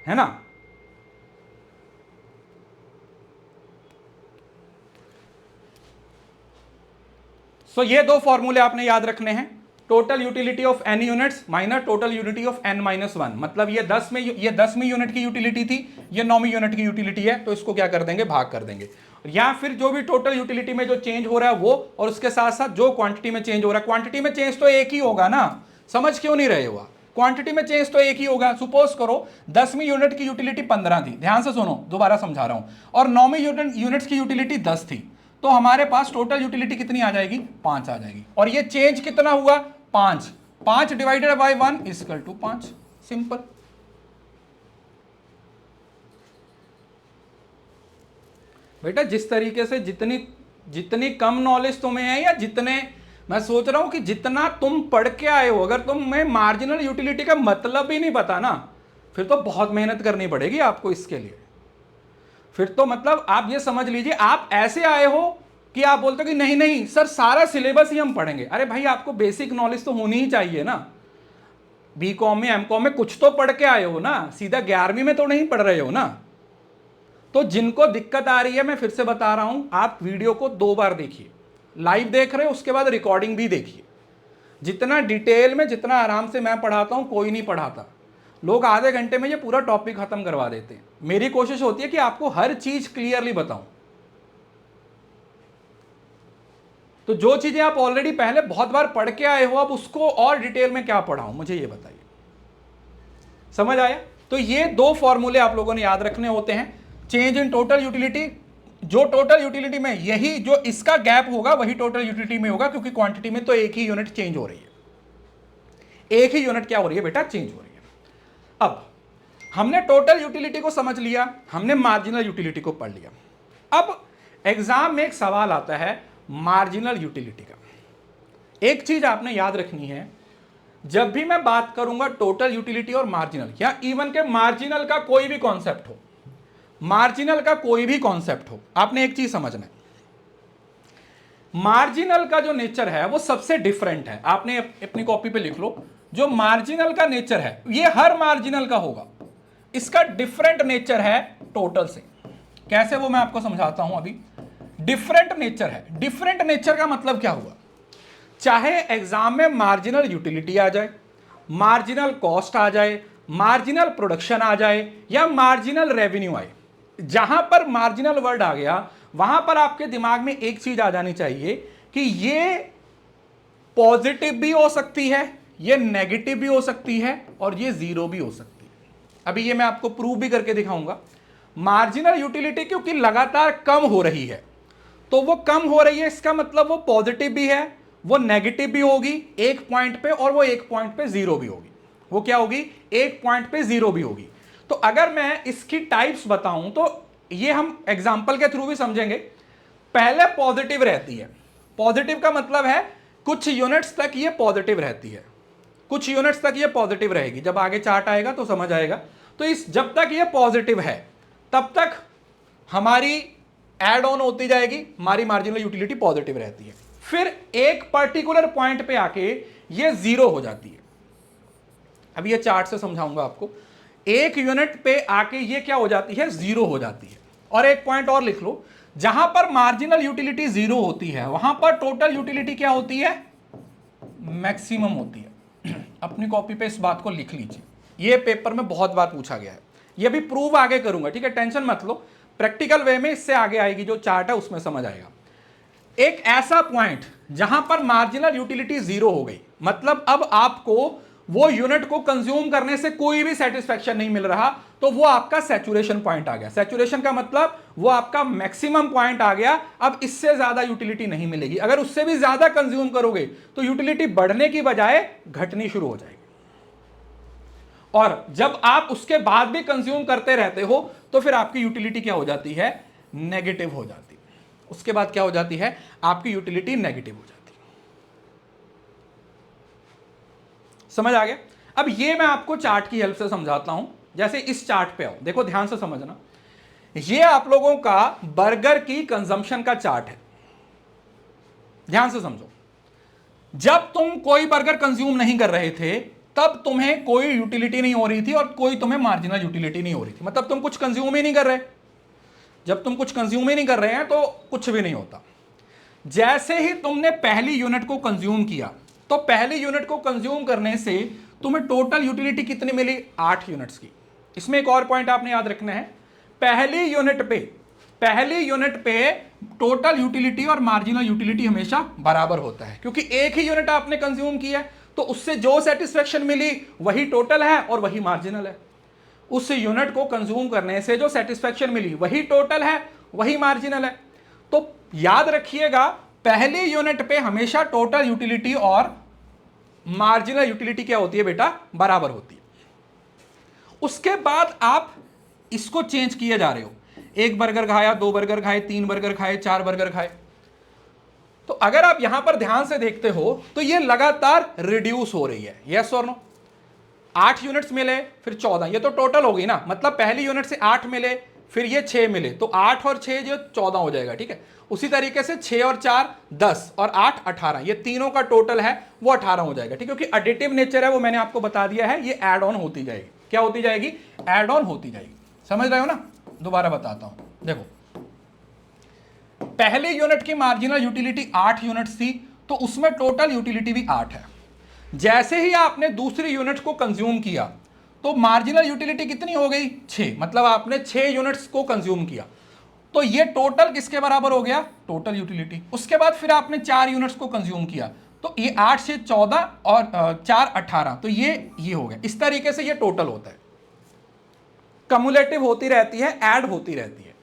Speaker 1: है ना। सो ये दो फॉर्मूले आपने याद रखने हैं, total utility of N units minus total utility of n minus 1। मतलब ये 10वीं यूनिट की यूटिलिटी थी, ये 9वीं यूनिट की यूटिलिटी है, तो इसको क्या कर देंगे? भाग कर देंगे। या फिर जो भी टोटल यूटिलिटी में जो चेंज हो रहा है वो, और उसके साथ साथ जो क्वांटिटी में चेंज हो रहा है। क्वांटिटी में चेंज तो एक ही होगा ना, समझ क्यों नहीं रहे हो? क्वांटिटी में चेंज तो एक ही होगा। सुपोज करो 10वीं यूनिट की यूटिलिटी 15 थी, ध्यान से सुनो, दोबारा समझा रहा हूं, और 9वीं यूनिट्स की यूटिलिटी 10 थी, तो हमारे पास टोटल यूटिलिटी कितनी आ जाएगी? 5 आ जाएगी। और ये चेंज कितना हुआ? 5 divided by 1 equal to 5। Simple. बेटा जिस तरीके से जितनी कम नॉलेज तुम्हें है, या जितने, मैं सोच रहा हूं कि जितना तुम पढ़ के आए हो, अगर तुम्हें मार्जिनल यूटिलिटी का मतलब ही नहीं पता ना, फिर तो बहुत मेहनत करनी पड़ेगी आपको इसके लिए। फिर तो मतलब आप ये समझ लीजिए, आप ऐसे आए हो कि आप बोलते हो कि नहीं नहीं सर सारा सिलेबस ही हम पढ़ेंगे। अरे भाई आपको बेसिक नॉलेज तो होनी ही चाहिए ना। बीकॉम में, एमकॉम में कुछ तो पढ़ के आए हो ना, सीधा 11वीं में तो नहीं पढ़ रहे हो ना। तो जिनको दिक्कत आ रही है, मैं फिर से बता रहा हूं, आप वीडियो को 2 बार देखिए। लाइव देख रहे हो, उसके बाद रिकॉर्डिंग भी देखिए। जितना डिटेल में, जितना आराम से मैं पढ़ाता हूं, कोई नहीं पढ़ाता। लोग आधे घंटे में ये पूरा टॉपिक खत्म करवा देते हैं। मेरी कोशिश होती है कि आपको हर चीज क्लियरली बताऊं। तो जो चीजें आप ऑलरेडी पहले बहुत बार पढ़ के आए हो, अब उसको और डिटेल में क्या पढ़ाऊं, मुझे ये बताइए। समझ आया? तो ये दो फॉर्मूले आप लोगों ने याद रखने होते हैं। चेंज इन टोटल यूटिलिटी, जो टोटल यूटिलिटी में यही जो इसका गैप होगा वही टोटल यूटिलिटी में होगा, क्योंकि क्वांटिटी में तो एक ही यूनिट चेंज हो रही है। एक ही यूनिट क्या हो रही है बेटा? चेंज हो रही है। अब हमने टोटल यूटिलिटी को समझ लिया, हमने मार्जिनल यूटिलिटी को पढ़ लिया। अब एग्जाम में एक सवाल आता है मार्जिनल यूटिलिटी का। एक चीज आपने याद रखनी है, जब भी मैं बात करूंगा टोटल यूटिलिटी और मार्जिनल, या इवन के मार्जिनल का कोई भी कॉन्सेप्ट हो, मार्जिनल का कोई भी कॉन्सेप्ट हो, आपने एक चीज समझना है, मार्जिनल का जो नेचर है वो सबसे डिफरेंट है। आपने अपनी कॉपी पे लिख लो, जो मार्जिनल का नेचर है, ये हर मार्जिनल का होगा, इसका डिफरेंट नेचर है टोटल से। कैसे वो मैं आपको समझाता हूं अभी। डिफरेंट नेचर है। डिफरेंट नेचर का मतलब क्या हुआ, चाहे एग्जाम में मार्जिनल यूटिलिटी आ जाए, मार्जिनल कॉस्ट आ जाए, मार्जिनल प्रोडक्शन आ जाए, या मार्जिनल रेवेन्यू आए, जहां पर मार्जिनल वर्ड आ गया वहां पर आपके दिमाग में एक चीज आ जानी चाहिए कि ये पॉजिटिव भी हो सकती है, ये नेगेटिव भी हो सकती है, और ये जीरो भी हो सकती है। अभी ये मैं आपको प्रूव भी करके दिखाऊंगा। मार्जिनल यूटिलिटी क्योंकि लगातार कम हो रही है, तो वो कम हो रही है, इसका मतलब वो पॉजिटिव भी है, वो नेगेटिव भी होगी एक पॉइंट पे, और वो एक पॉइंट पे जीरो भी होगी। वो क्या होगी, एक पॉइंट पे जीरो भी होगी। तो अगर मैं इसकी टाइप्स बताऊं तो ये हम एग्जांपल के थ्रू भी समझेंगे। पहले पॉजिटिव रहती है। पॉजिटिव का मतलब है कुछ यूनिट्स तक ये पॉजिटिव रहती है, कुछ यूनिट्स तक ये पॉजिटिव रहेगी। जब आगे चार्ट आएगा तो समझ आएगा। तो इस जब तक ये पॉजिटिव है तब तक हमारी ऐड ऑन होती जाएगी, हमारी मार्जिनल यूटिलिटी पॉजिटिव रहती है। फिर एक पर्टिकुलर पॉइंट पे आके ये जीरो हो जाती है। अब ये चार्ट से समझाऊंगा आपको। एक यूनिट पे आके ये क्या हो जाती है, जीरो हो जाती है। और एक पॉइंट और लिख लो, जहां पर मार्जिनल यूटिलिटी जीरो होती है वहां पर टोटल यूटिलिटी क्या होती है, मैक्सिमम होती है। अपनी कॉपी पे इस बात को लिख लीजिए, ये पेपर में बहुत बार पूछा गया है। ये भी प्रूव आगे करूंगा, ठीक है, टेंशन मत लो। प्रैक्टिकल वे में इससे आगे आएगी, जो चार्ट है उसमें समझ आएगा। एक ऐसा पॉइंट जहां पर मार्जिनल यूटिलिटी जीरो हो गई, मतलब अब आपको वो यूनिट को कंज्यूम करने से कोई भी सेटिस्फेक्शन नहीं मिल रहा, तो वो आपका सैचुरेशन पॉइंट आ गया। सैचुरेशन का मतलब वो आपका मैक्सिमम पॉइंट आ गया। अब इससे ज्यादा यूटिलिटी नहीं मिलेगी। अगर उससे भी ज्यादा कंज्यूम करोगे तो यूटिलिटी बढ़ने की बजाय घटनी शुरू हो जाएगी। और जब आप उसके बाद भी कंज्यूम करते रहते हो तो फिर आपकी यूटिलिटी क्या हो जाती है, नेगेटिव हो जाती है। उसके बाद क्या हो जाती है, आपकी यूटिलिटी नेगेटिव हो जाती है। समझ आ गया। अब ये मैं आपको चार्ट की हेल्प से समझाता हूं। जैसे इस चार्ट पे आओ, देखो ध्यान से समझना। ये आप लोगों का बर्गर की कंजम्पशन का चार्ट है। ध्यान से समझो। जब तुम कोई बर्गर कंज्यूम नहीं कर रहे थे तब तुम्हें कोई यूटिलिटी नहीं हो रही थी और कोई तुम्हें मार्जिनल यूटिलिटी नहीं हो रही थी, मतलब तुम कुछ कंज्यूम ही नहीं कर रहे। जब तुम कुछ कंज्यूम ही नहीं कर रहे हैं तो कुछ भी नहीं होता। जैसे ही तुमने पहली यूनिट को कंज्यूम किया, तो पहली यूनिट को कंज्यूम करने से तुम्हें टोटल यूटिलिटी कितनी मिली, 8 यूनिट्स की। इसमें एक और पॉइंट आपने याद रखना है, पहली यूनिट पे टोटल यूटिलिटी और मार्जिनल यूटिलिटी हमेशा बराबर होता है, क्योंकि एक ही यूनिट आपने कंज्यूम किया है, तो उससे जो सेटिस्फेक्शन मिली वही टोटल है और वही मार्जिनल है। उस यूनिट को कंज्यूम करने से जो सेटिस्फेक्शन मिली वही टोटल है, वही मार्जिनल है। तो याद रखिएगा, पहली यूनिट पे हमेशा टोटल यूटिलिटी और मार्जिनल यूटिलिटी क्या होती है बेटा, बराबर होती है। उसके बाद आप इसको चेंज किए जा रहे हो, एक बर्गर खाया, 2 बर्गर खाए, 3 बर्गर खाए, 4 बर्गर खाए। तो अगर आप यहां पर ध्यान से देखते हो तो ये लगातार रिड्यूस हो रही है, यस और नो। 8 यूनिट्स मिले, फिर 14, ये तो टोटल हो गई ना, मतलब पहली यूनिट से 8 मिले, फिर ये 6 मिले, तो 8 और 6 जो 14 हो जाएगा, ठीक है। उसी तरीके से 6 और 4 10 और 8 18, ये तीनों का टोटल है वो 18 हो जाएगा, ठीक है। क्योंकि एडिटिव नेचर है वो मैंने आपको बता दिया है, ये ऐड ऑन होती जाएगी। क्या होती जाएगी, ऐड ऑन होती जाएगी। समझ रहे हो ना, दोबारा बताता हूं। देखो, पहली यूनिट की मार्जिनल यूटिलिटी 8 यूनिट्स थी, तो उसमें टोटल यूटिलिटी भी 8 है। जैसे ही आपने दूसरी यूनिट को कंज्यूम किया तो मार्जिनल यूटिलिटी कितनी हो गई, 6, मतलब आपने 6 यूनिट्स को कंज्यूम किया, तो ये टोटल किसके बराबर हो गया, टोटल यूटिलिटी। उसके बाद फिर आपने 4 यूनिट्स को कंज्यूम किया, तो ये 8 से 14 और 4 18, तो ये हो गया। इस तरीके से ये टोटल होता है, कम्युलेटिव होती रहती है, ऐड होती रहती है।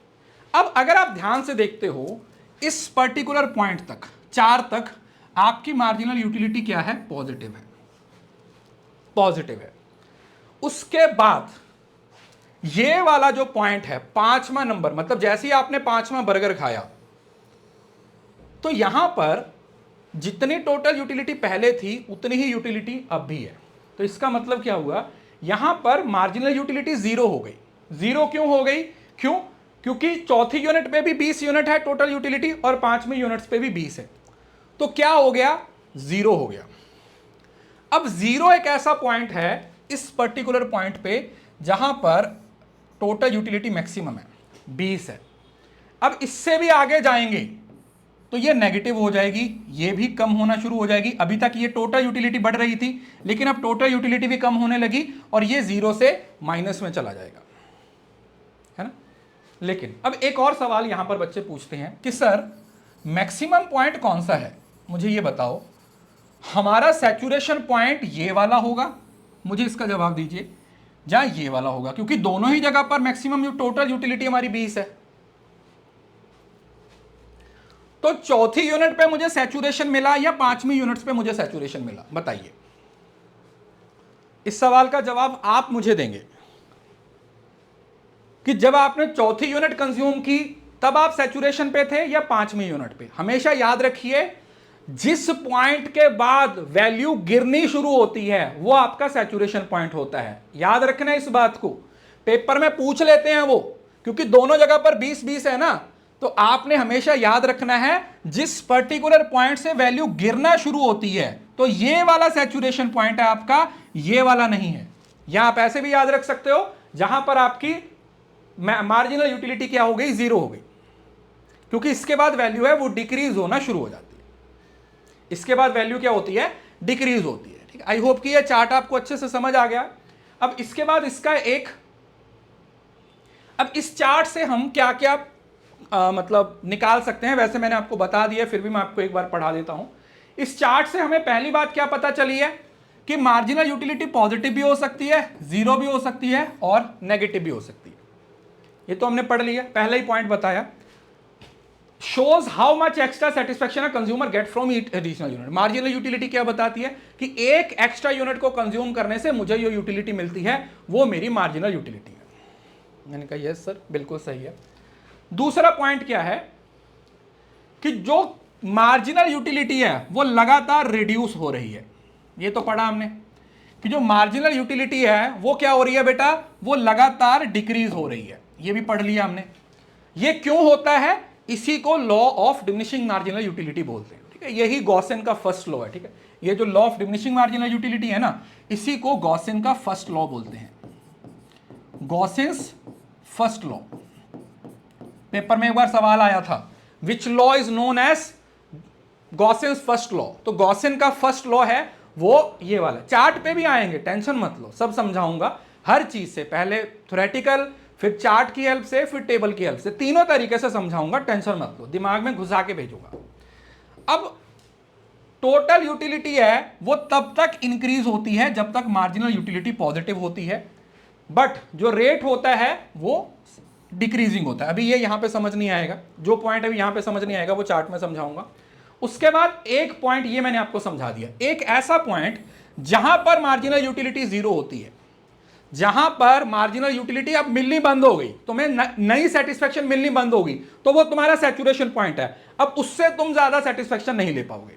Speaker 1: अब अगर आप ध्यान से देखते हो, इस पर्टिकुलर पॉइंट तक 4 तक आपकी मार्जिनल यूटिलिटी क्या है, पॉजिटिव है, पॉजिटिव है। उसके बाद ये वाला जो पॉइंट है 5वां नंबर, मतलब जैसे ही आपने 5वां बर्गर खाया तो यहां पर जितनी टोटल यूटिलिटी पहले थी उतनी ही यूटिलिटी अब भी है। तो इसका मतलब क्या हुआ, यहां पर मार्जिनल यूटिलिटी 0 हो गई। 0 क्यों हो गई, क्योंकि चौथी यूनिट पे भी 20 यूनिट है टोटल यूटिलिटी और 5वीं यूनिट्स पे भी 20 है, तो क्या हो गया, 0 हो गया। अब 0 एक ऐसा पॉइंट है इस पर्टिकुलर पॉइंट पे जहां पर टोटल यूटिलिटी मैक्सिमम है, 20 है। अब इससे भी आगे जाएंगे तो ये नेगेटिव हो जाएगी, ये भी कम होना शुरू हो जाएगी। अभी तक ये टोटल यूटिलिटी बढ़ रही थी, लेकिन अब टोटल यूटिलिटी भी कम होने लगी और ये 0 से माइनस में चला जाएगा, है ना। लेकिन अब एक और सवाल यहां पर बच्चे पूछते हैं कि सर मैक्सिमम पॉइंट कौन सा है, मुझे ये बताओ। हमारा सैचुरेशन पॉइंट ये वाला होगा, मुझे इसका जवाब दीजिए, या ये वाला होगा, क्योंकि दोनों ही जगह पर मैक्सिमम टोटल यूटिलिटी हमारी 20 है। तो चौथी यूनिट पे मुझे सैचुरेशन मिला या पांचवी यूनिट पे मुझे सैचुरेशन मिला, बताइए। इस सवाल का जवाब आप मुझे देंगे कि जब आपने चौथी यूनिट कंज्यूम की तब आप सैचुरेशन पे थे या पांचवी यूनिट पे। हमेशा याद रखिए, जिस पॉइंट के बाद वैल्यू गिरनी शुरू होती है वो आपका सैचुरेशन पॉइंट होता है। याद रखना इस बात को, पेपर में पूछ लेते हैं वो, क्योंकि दोनों जगह पर 20-20 है ना। तो आपने हमेशा याद रखना है जिस पर्टिकुलर पॉइंट से वैल्यू गिरना शुरू होती है तो ये वाला सैचुरेशन पॉइंट है आपका, ये वाला नहीं है। या आप ऐसे भी याद रख सकते हो, जहां पर आपकी मार्जिनल यूटिलिटी क्या हो गई, 0 हो गई, क्योंकि इसके बाद वैल्यू है वो डिक्रीज होना शुरू हो जाती है। इसके बाद वैल्यू क्या होती है, डिक्रीज होती है। ठीक है, आई होप कि ये चार्ट आपको अच्छे से समझ आ गया। अब इसके बाद इसका अब इस चार्ट से हम क्या क्या मतलब निकाल सकते हैं, वैसे मैंने आपको बता दिया, फिर भी मैं आपको एक बार पढ़ा देता हूं। इस चार्ट से हमें पहली बात क्या पता चली है कि मार्जिनल यूटिलिटी पॉजिटिव भी हो सकती है, 0 भी हो सकती है और नेगेटिव भी हो सकती है। ये तो हमने पढ़ लिया, पहला ही पॉइंट बताया। Shows how much extra satisfaction a consumer get from each additional unit. Marginal utility क्या बताती है कि एक एक्स्ट्रा यूनिट को कंज्यूम करने से मुझे जो यूटिलिटी मिलती है वो मेरी मार्जिनल यूटिलिटी है। मैंने कहा यस सर, बिल्कुल सही है। दूसरा पॉइंट क्या है कि जो मार्जिनल यूटिलिटी है वो लगातार रिड्यूस हो रही है। ये तो पढ़ा हमने कि जो मार्जिनल यूटिलिटी है वो क्या हो रही है बेटा, वो लगातार डिक्रीज हो रही है। ये भी पढ़ लिया हमने। ये क्यों होता है, इसी को law of diminishing marginal utility बोलते हैं। ठीक है, यही गॉसेन का फर्स्ट लॉ है। ठीक है, ये जो law of diminishing marginal utility है ना, इसी को गॉसेन का फर्स्ट लॉ बोलते हैं, गॉसेन्स फर्स्ट लॉ। पेपर में एक बार सवाल आया था, which law is known as Gossen's first law. तो गॉसेन का फर्स्ट लॉ है वो ये वाला। चार्ट पे भी आएंगे, टेंशन मत लो, सब समझाऊंगा हर चीज से, पहले थ्योरेटिकल, फिर चार्ट की हेल्प से, फिर टेबल की हेल्प से, तीनों तरीके से समझाऊंगा, टेंशन मत लो, दिमाग में घुसा के भेजूंगा। अब टोटल यूटिलिटी है वो तब तक इंक्रीज होती है जब तक मार्जिनल यूटिलिटी पॉजिटिव होती है, बट जो रेट होता है वो डिक्रीजिंग होता है। अभी ये यहां पे समझ नहीं आएगा, जो पॉइंट अभी यहां पे समझ नहीं आएगा वो चार्ट में समझाऊंगा। उसके बाद एक पॉइंट ये मैंने आपको समझा दिया, एक ऐसा पॉइंट जहां पर मार्जिनल यूटिलिटी 0 होती है, जहां पर मार्जिनल यूटिलिटी अब मिलनी बंद हो गई, तुम्हें नई सेटिस्फेक्शन मिलनी बंद होगी, तो वो तुम्हारा सैचुरेशन पॉइंट है। अब उससे तुम ज्यादा सेटिस्फेक्शन नहीं ले पाओगे,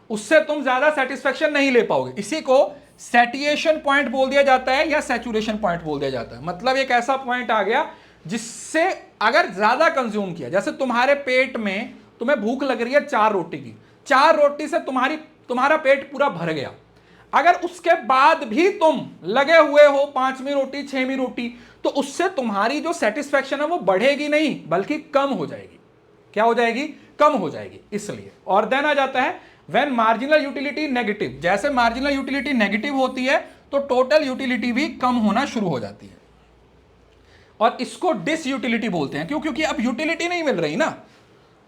Speaker 1: उससे तुम ज्यादा सेटिस्फेक्शन नहीं ले पाओगे। इसी को सैचुरेशन पॉइंट बोल दिया जाता है या सैचुरेशन पॉइंट बोल दिया जाता है। मतलब एक ऐसा पॉइंट आ गया जिससे अगर ज्यादा कंज्यूम किया, जैसे तुम्हारे पेट में तुम्हें भूख लग रही है 4 रोटी की, 4 रोटी से तुम्हारा पेट पूरा भर गया, अगर उसके बाद भी तुम लगे हुए हो 5वीं रोटी 6वीं रोटी, तो उससे तुम्हारी जो सेटिस्फेक्शन है वो बढ़ेगी नहीं बल्कि कम हो जाएगी। क्या हो जाएगी, कम हो जाएगी। इसलिए और देन आ जाता है व्हेन मार्जिनल यूटिलिटी नेगेटिव। जैसे मार्जिनल यूटिलिटी नेगेटिव होती है तो टोटल यूटिलिटी भी कम होना शुरू हो जाती है, और इसको डिस यूटिलिटी बोलते हैं। क्यों, क्योंकि अब यूटिलिटी नहीं मिल रही ना,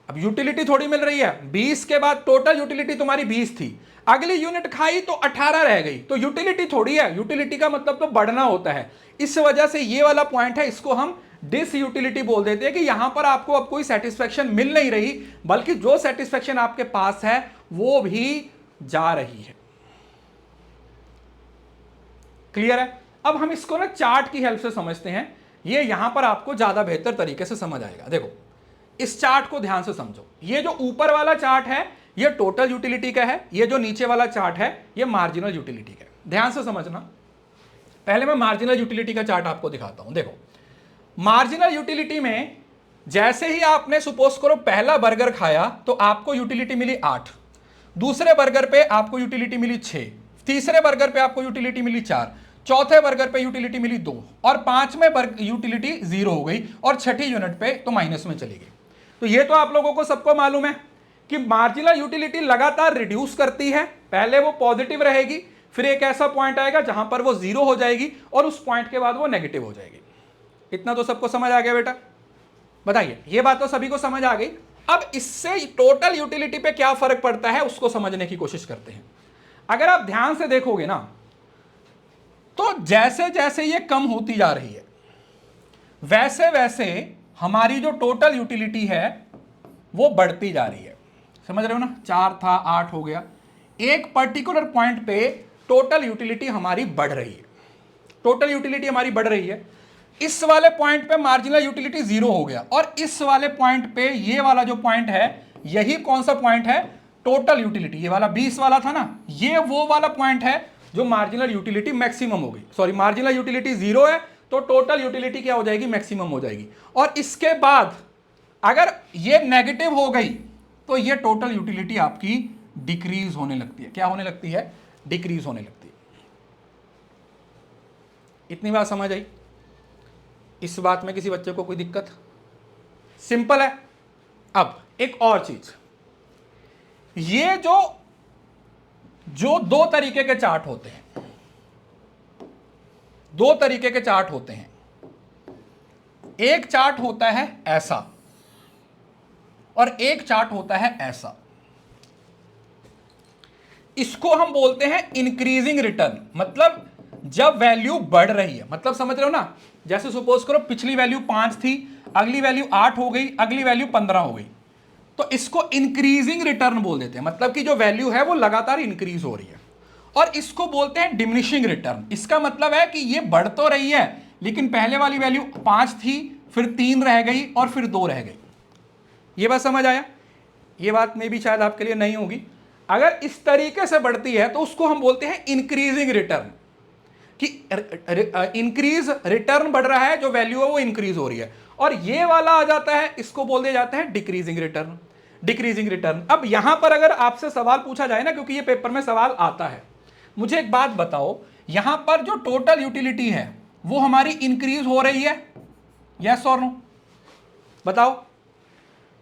Speaker 1: अब यूटिलिटी थोड़ी मिल रही है। 20 के बाद टोटल यूटिलिटी तुम्हारी 20 थी, अगली यूनिट खाई तो 18 रह गई, तो यूटिलिटी थोड़ी है, यूटिलिटी का मतलब तो बढ़ना होता है। इस वजह से ये वाला पॉइंट है, इसको हम डिस यूटिलिटी बोल देते हैं कि यहां पर आपको अब कोई सेटिस्फेक्शन मिल नहीं रही, बल्कि जो सेटिस्फेक्शन आपके पास है वो भी जा रही है। क्लियर है? अब हम इसको ना चार्ट की हेल्प से समझते हैं, ये यहां पर आपको ज्यादा बेहतर तरीके से समझ आएगा। देखो इस चार्ट को ध्यान से समझो, ये जो ऊपर वाला चार्ट है ये टोटल यूटिलिटी का है, ये जो नीचे वाला चार्ट है ये मार्जिनल यूटिलिटी का है। ध्यान से समझना, पहले मैं मार्जिनल यूटिलिटी का चार्ट आपको दिखाता हूं। देखो मार्जिनल यूटिलिटी में जैसे ही आपने सपोज करो पहला बर्गर खाया तो आपको यूटिलिटी मिली 8, दूसरे बर्गर पे आपको यूटिलिटी मिली 6, तीसरे बर्गर पे आपको यूटिलिटी मिली 4, चौथे बर्गर पे यूटिलिटी मिली 2 और पांचवें यूटिलिटी 0 हो गई और छठी यूनिट पे तो माइनस में चली गई। तो ये तो आप लोगों को सबको मालूम है कि मार्जिनल यूटिलिटी लगातार रिड्यूस करती है, पहले वो पॉजिटिव रहेगी, फिर एक ऐसा पॉइंट आएगा जहां पर वो 0 हो जाएगी और उस पॉइंट के बाद वो नेगेटिव हो जाएगी। इतना तो सबको समझ आ गया बेटा? बताइए, ये बात तो सभी को समझ आ गई। अब इससे टोटल यूटिलिटी पे क्या फर्क पड़ता है उसको समझने की कोशिश करते हैं। अगर आप ध्यान से देखोगे ना, तो जैसे जैसे ये कम होती जा रही है वैसे वैसे हमारी जो टोटल यूटिलिटी है वो बढ़ती जा रही है। समझ रहे हो ना? 4 था 8 हो गया, एक पर्टिकुलर पॉइंट पे टोटल यूटिलिटी हमारी बढ़ रही है, टोटल यूटिलिटी हमारी बढ़ रही है। इस वाले पॉइंट पे मार्जिनल यूटिलिटी 0 हो गया और इस वाले पॉइंट पे ये वाला जो पॉइंट है, यही कौन सा पॉइंट है? Total utility. ये वाला 20 वाला था ना, ये वो वाला पॉइंट है जो मार्जिनल यूटिलिटी मैक्सिमम हो गई। सॉरी, मार्जिनल यूटिलिटी 0 है तो टोटल यूटिलिटी क्या हो जाएगी? मैक्सिमम हो जाएगी। और इसके बाद अगर ये नेगेटिव हो गई तो ये टोटल यूटिलिटी आपकी डिक्रीज होने लगती है। क्या होने लगती है? डिक्रीज होने लगती है। इतनी बात समझ आई? इस बात में किसी बच्चे को कोई दिक्कत? सिंपल है। अब एक और चीज, ये जो दो तरीके के चार्ट होते हैं, दो तरीके के चार्ट होते हैं। एक चार्ट होता है ऐसा और एक चार्ट होता है ऐसा। इसको हम बोलते हैं इंक्रीजिंग रिटर्न। मतलब जब वैल्यू बढ़ रही है, मतलब समझ रहे हो ना? जैसे सपोज करो पिछली वैल्यू 5 थी, अगली वैल्यू 8 हो गई, अगली वैल्यू 15 हो गई, तो इसको इंक्रीजिंग रिटर्न बोल देते हैं। मतलब कि जो वैल्यू है वो लगातार इंक्रीज हो रही है। और इसको बोलते हैं डिमिनिशिंग रिटर्न। इसका मतलब है कि ये बढ़ तो रही है लेकिन पहले वाली वैल्यू 5 थी, फिर 3 रह गई और फिर 2 रह गई। ये बात समझ आया? ये बात में भी शायद आपके लिए नहीं होगी। अगर इस तरीके से बढ़ती है तो उसको हम बोलते हैं इंक्रीजिंग रिटर्न, कि इंक्रीज रिटर्न बढ़ रहा है, जो वैल्यू है वो इंक्रीज हो रही है। और ये वाला आ जाता है, इसको बोल दिया जाता है डिक्रीजिंग रिटर्न। Decreasing return. अब यहां पर अगर आपसे सवाल पूछा जाए ना, क्योंकि ये पेपर में सवाल आता है, मुझे एक बात बताओ, यहां पर जो टोटल यूटिलिटी है वो हमारी इंक्रीज हो रही है? यस और नो? बताओ।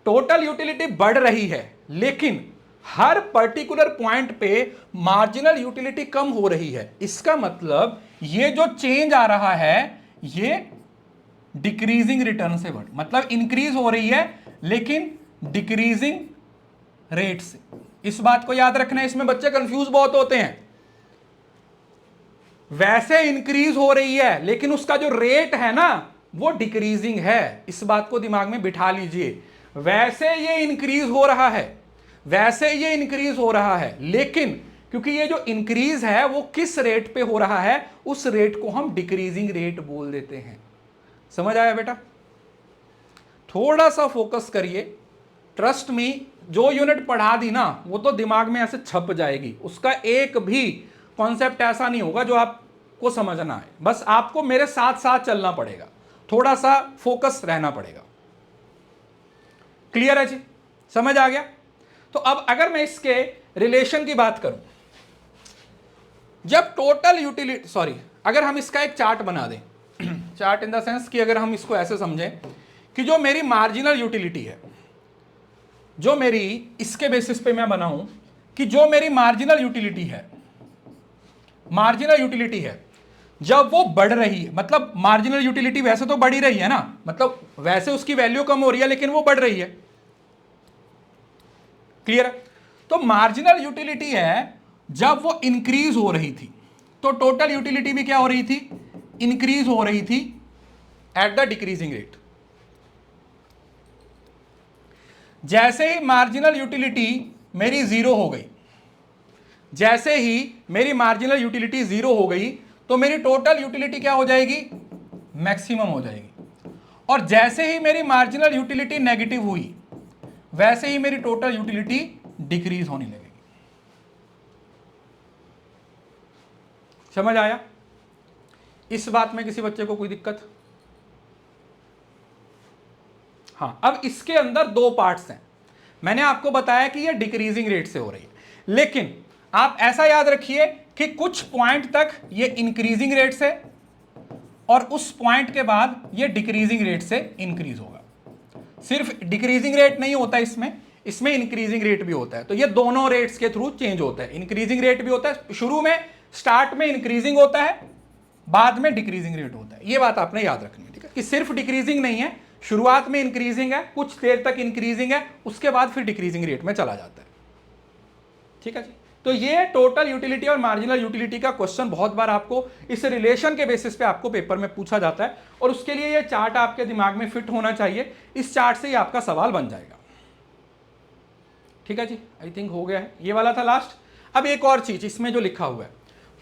Speaker 1: टोटल यूटिलिटी बढ़ रही है लेकिन हर पर्टिकुलर पॉइंट पे मार्जिनल यूटिलिटी कम हो रही है। इसका मतलब ये जो चेंज आ रहा है ये डिक्रीजिंग रिटर्न से बढ़, मतलब इंक्रीज हो रही है लेकिन डिक्रीजिंग रेट से। इस बात को याद रखना है, इसमें बच्चे कंफ्यूज बहुत होते हैं। वैसे इंक्रीज हो रही है लेकिन उसका जो रेट है ना वो डिक्रीजिंग है। इस बात को दिमाग में बिठा लीजिए। वैसे ये इंक्रीज हो रहा है, वैसे ये इंक्रीज हो रहा है, लेकिन क्योंकि ये जो इंक्रीज है वो किस रेट पे हो रहा है, उस रेट को हम डिक्रीजिंग रेट बोल देते हैं। समझ आया बेटा? थोड़ा सा फोकस करिए। ट्रस्ट मी, जो यूनिट पढ़ा दी ना वो तो दिमाग में ऐसे छप जाएगी। उसका एक भी कॉन्सेप्ट ऐसा नहीं होगा जो आपको समझना है। बस आपको मेरे साथ साथ चलना पड़ेगा, थोड़ा सा फोकस रहना पड़ेगा। क्लियर है जी? समझ आ गया? तो अब अगर मैं इसके रिलेशन की बात करूं, जब टोटल यूटिलिटी, सॉरी, अगर हम इसका एक चार्ट बना दें, चार्ट इन द सेंस कि अगर हम इसको ऐसे समझें कि जो मेरी मार्जिनल यूटिलिटी है, जो मेरी इसके बेसिस पे मैं बनाऊं कि जो मेरी मार्जिनल यूटिलिटी है, मार्जिनल यूटिलिटी है जब वो बढ़ रही है, मतलब मार्जिनल यूटिलिटी वैसे तो बढ़ ही रही है ना, मतलब वैसे उसकी वैल्यू कम हो रही है लेकिन वो बढ़ रही है। क्लियर है? तो मार्जिनल यूटिलिटी है जब वो इंक्रीज हो रही थी, तो टोटल यूटिलिटी भी क्या हो रही थी? इंक्रीज हो रही थी एट द डिक्रीजिंग रेट। जैसे ही मार्जिनल यूटिलिटी मेरी 0 हो गई, जैसे ही मेरी मार्जिनल यूटिलिटी 0 हो गई तो मेरी टोटल यूटिलिटी क्या हो जाएगी? मैक्सिमम हो जाएगी। और जैसे ही मेरी मार्जिनल यूटिलिटी नेगेटिव हुई वैसे ही मेरी टोटल यूटिलिटी डिक्रीज होने लगेगी। समझ आया? इस बात में किसी बच्चे को कोई दिक्कत? हां, अब इसके अंदर दो पार्ट्स हैं। मैंने आपको बताया कि ये डिक्रीजिंग रेट से हो रही है, लेकिन आप ऐसा याद रखिए कि कुछ पॉइंट तक ये इंक्रीजिंग रेट से और उस पॉइंट के बाद ये डिक्रीजिंग रेट से इंक्रीज होगा। सिर्फ डिक्रीजिंग रेट नहीं होता इसमें इंक्रीजिंग रेट भी होता है। तो ये दोनों रेट्स के थ्रू चेंज होता है। इंक्रीजिंग रेट भी होता है, शुरू में स्टार्ट में इंक्रीजिंग होता है, बाद में डिक्रीजिंग रेट होता है। ये बात आपने याद रखनी है, ठीक है, कि सिर्फ डिक्रीजिंग नहीं है, शुरुआत में इंक्रीजिंग है, कुछ देर तक इंक्रीजिंग है, उसके बाद फिर डिक्रीजिंग रेट में चला जाता है। ठीक है जी। तो ये टोटल यूटिलिटी और मार्जिनल यूटिलिटी का क्वेश्चन बहुत बार आपको इस रिलेशन के बेसिस पे आपको पेपर में पूछा जाता है, और उसके लिए ये चार्ट आपके दिमाग में फिट होना चाहिए। इस चार्ट से ही आपका सवाल बन जाएगा। ठीक है जी, आई थिंक हो गया है। ये वाला था लास्ट। अब एक और चीज इसमें जो लिखा हुआ है,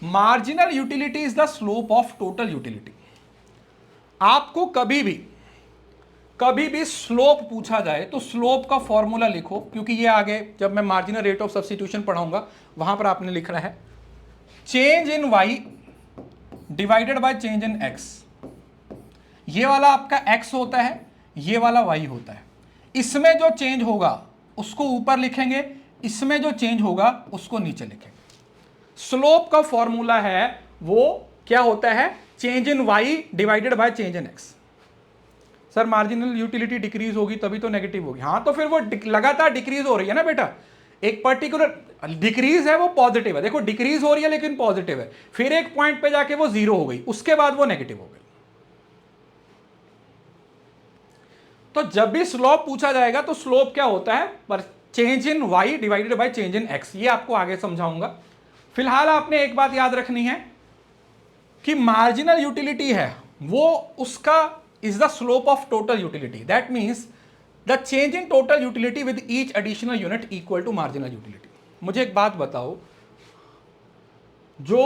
Speaker 1: marginal utility is the slope of total utility. आपको कभी भी स्लोप पूछा जाए तो स्लोप का फॉर्मूला लिखो, क्योंकि ये आगे जब मैं मार्जिनल रेट ऑफ सब्स्टिट्यूशन पढ़ाऊंगा वहां पर आपने लिखना है change in y divided by change in x. ये वाला आपका एक्स होता है, ये वाला वाई होता है। इसमें जो चेंज होगा उसको ऊपर लिखेंगे, इसमें जो चेंज होगा उसको नीचे लिखेंगे। स्लोप का फॉर्मूला है वो क्या होता है, change in y divided by change in x. Sir marginal utility decrease होगी तभी तो नेगेटिव होगी। हाँ, तो फिर वो लगातार डिक्रीज हो रही है ना बेटा। एक पर्टिकुलर डिक्रीज है वो पॉजिटिव है, देखो डिक्रीज हो रही है लेकिन पॉजिटिव है, फिर एक पॉइंट पे जाके वो जीरो हो गई, उसके बाद वो नेगेटिव हो गई। तो जब भी स्लोप पूछा जाएगा तो स्लोप क्या होता है, पर change in y divided by change in x. ये आपको आगे समझाऊंगा। फिलहाल आपने एक बात याद रखनी है कि मार्जिनल यूटिलिटी है वो उसका is the slope of total utility. That means the change in total utility with each additional unit equal to marginal utility. मुझे एक बात बताओ, जो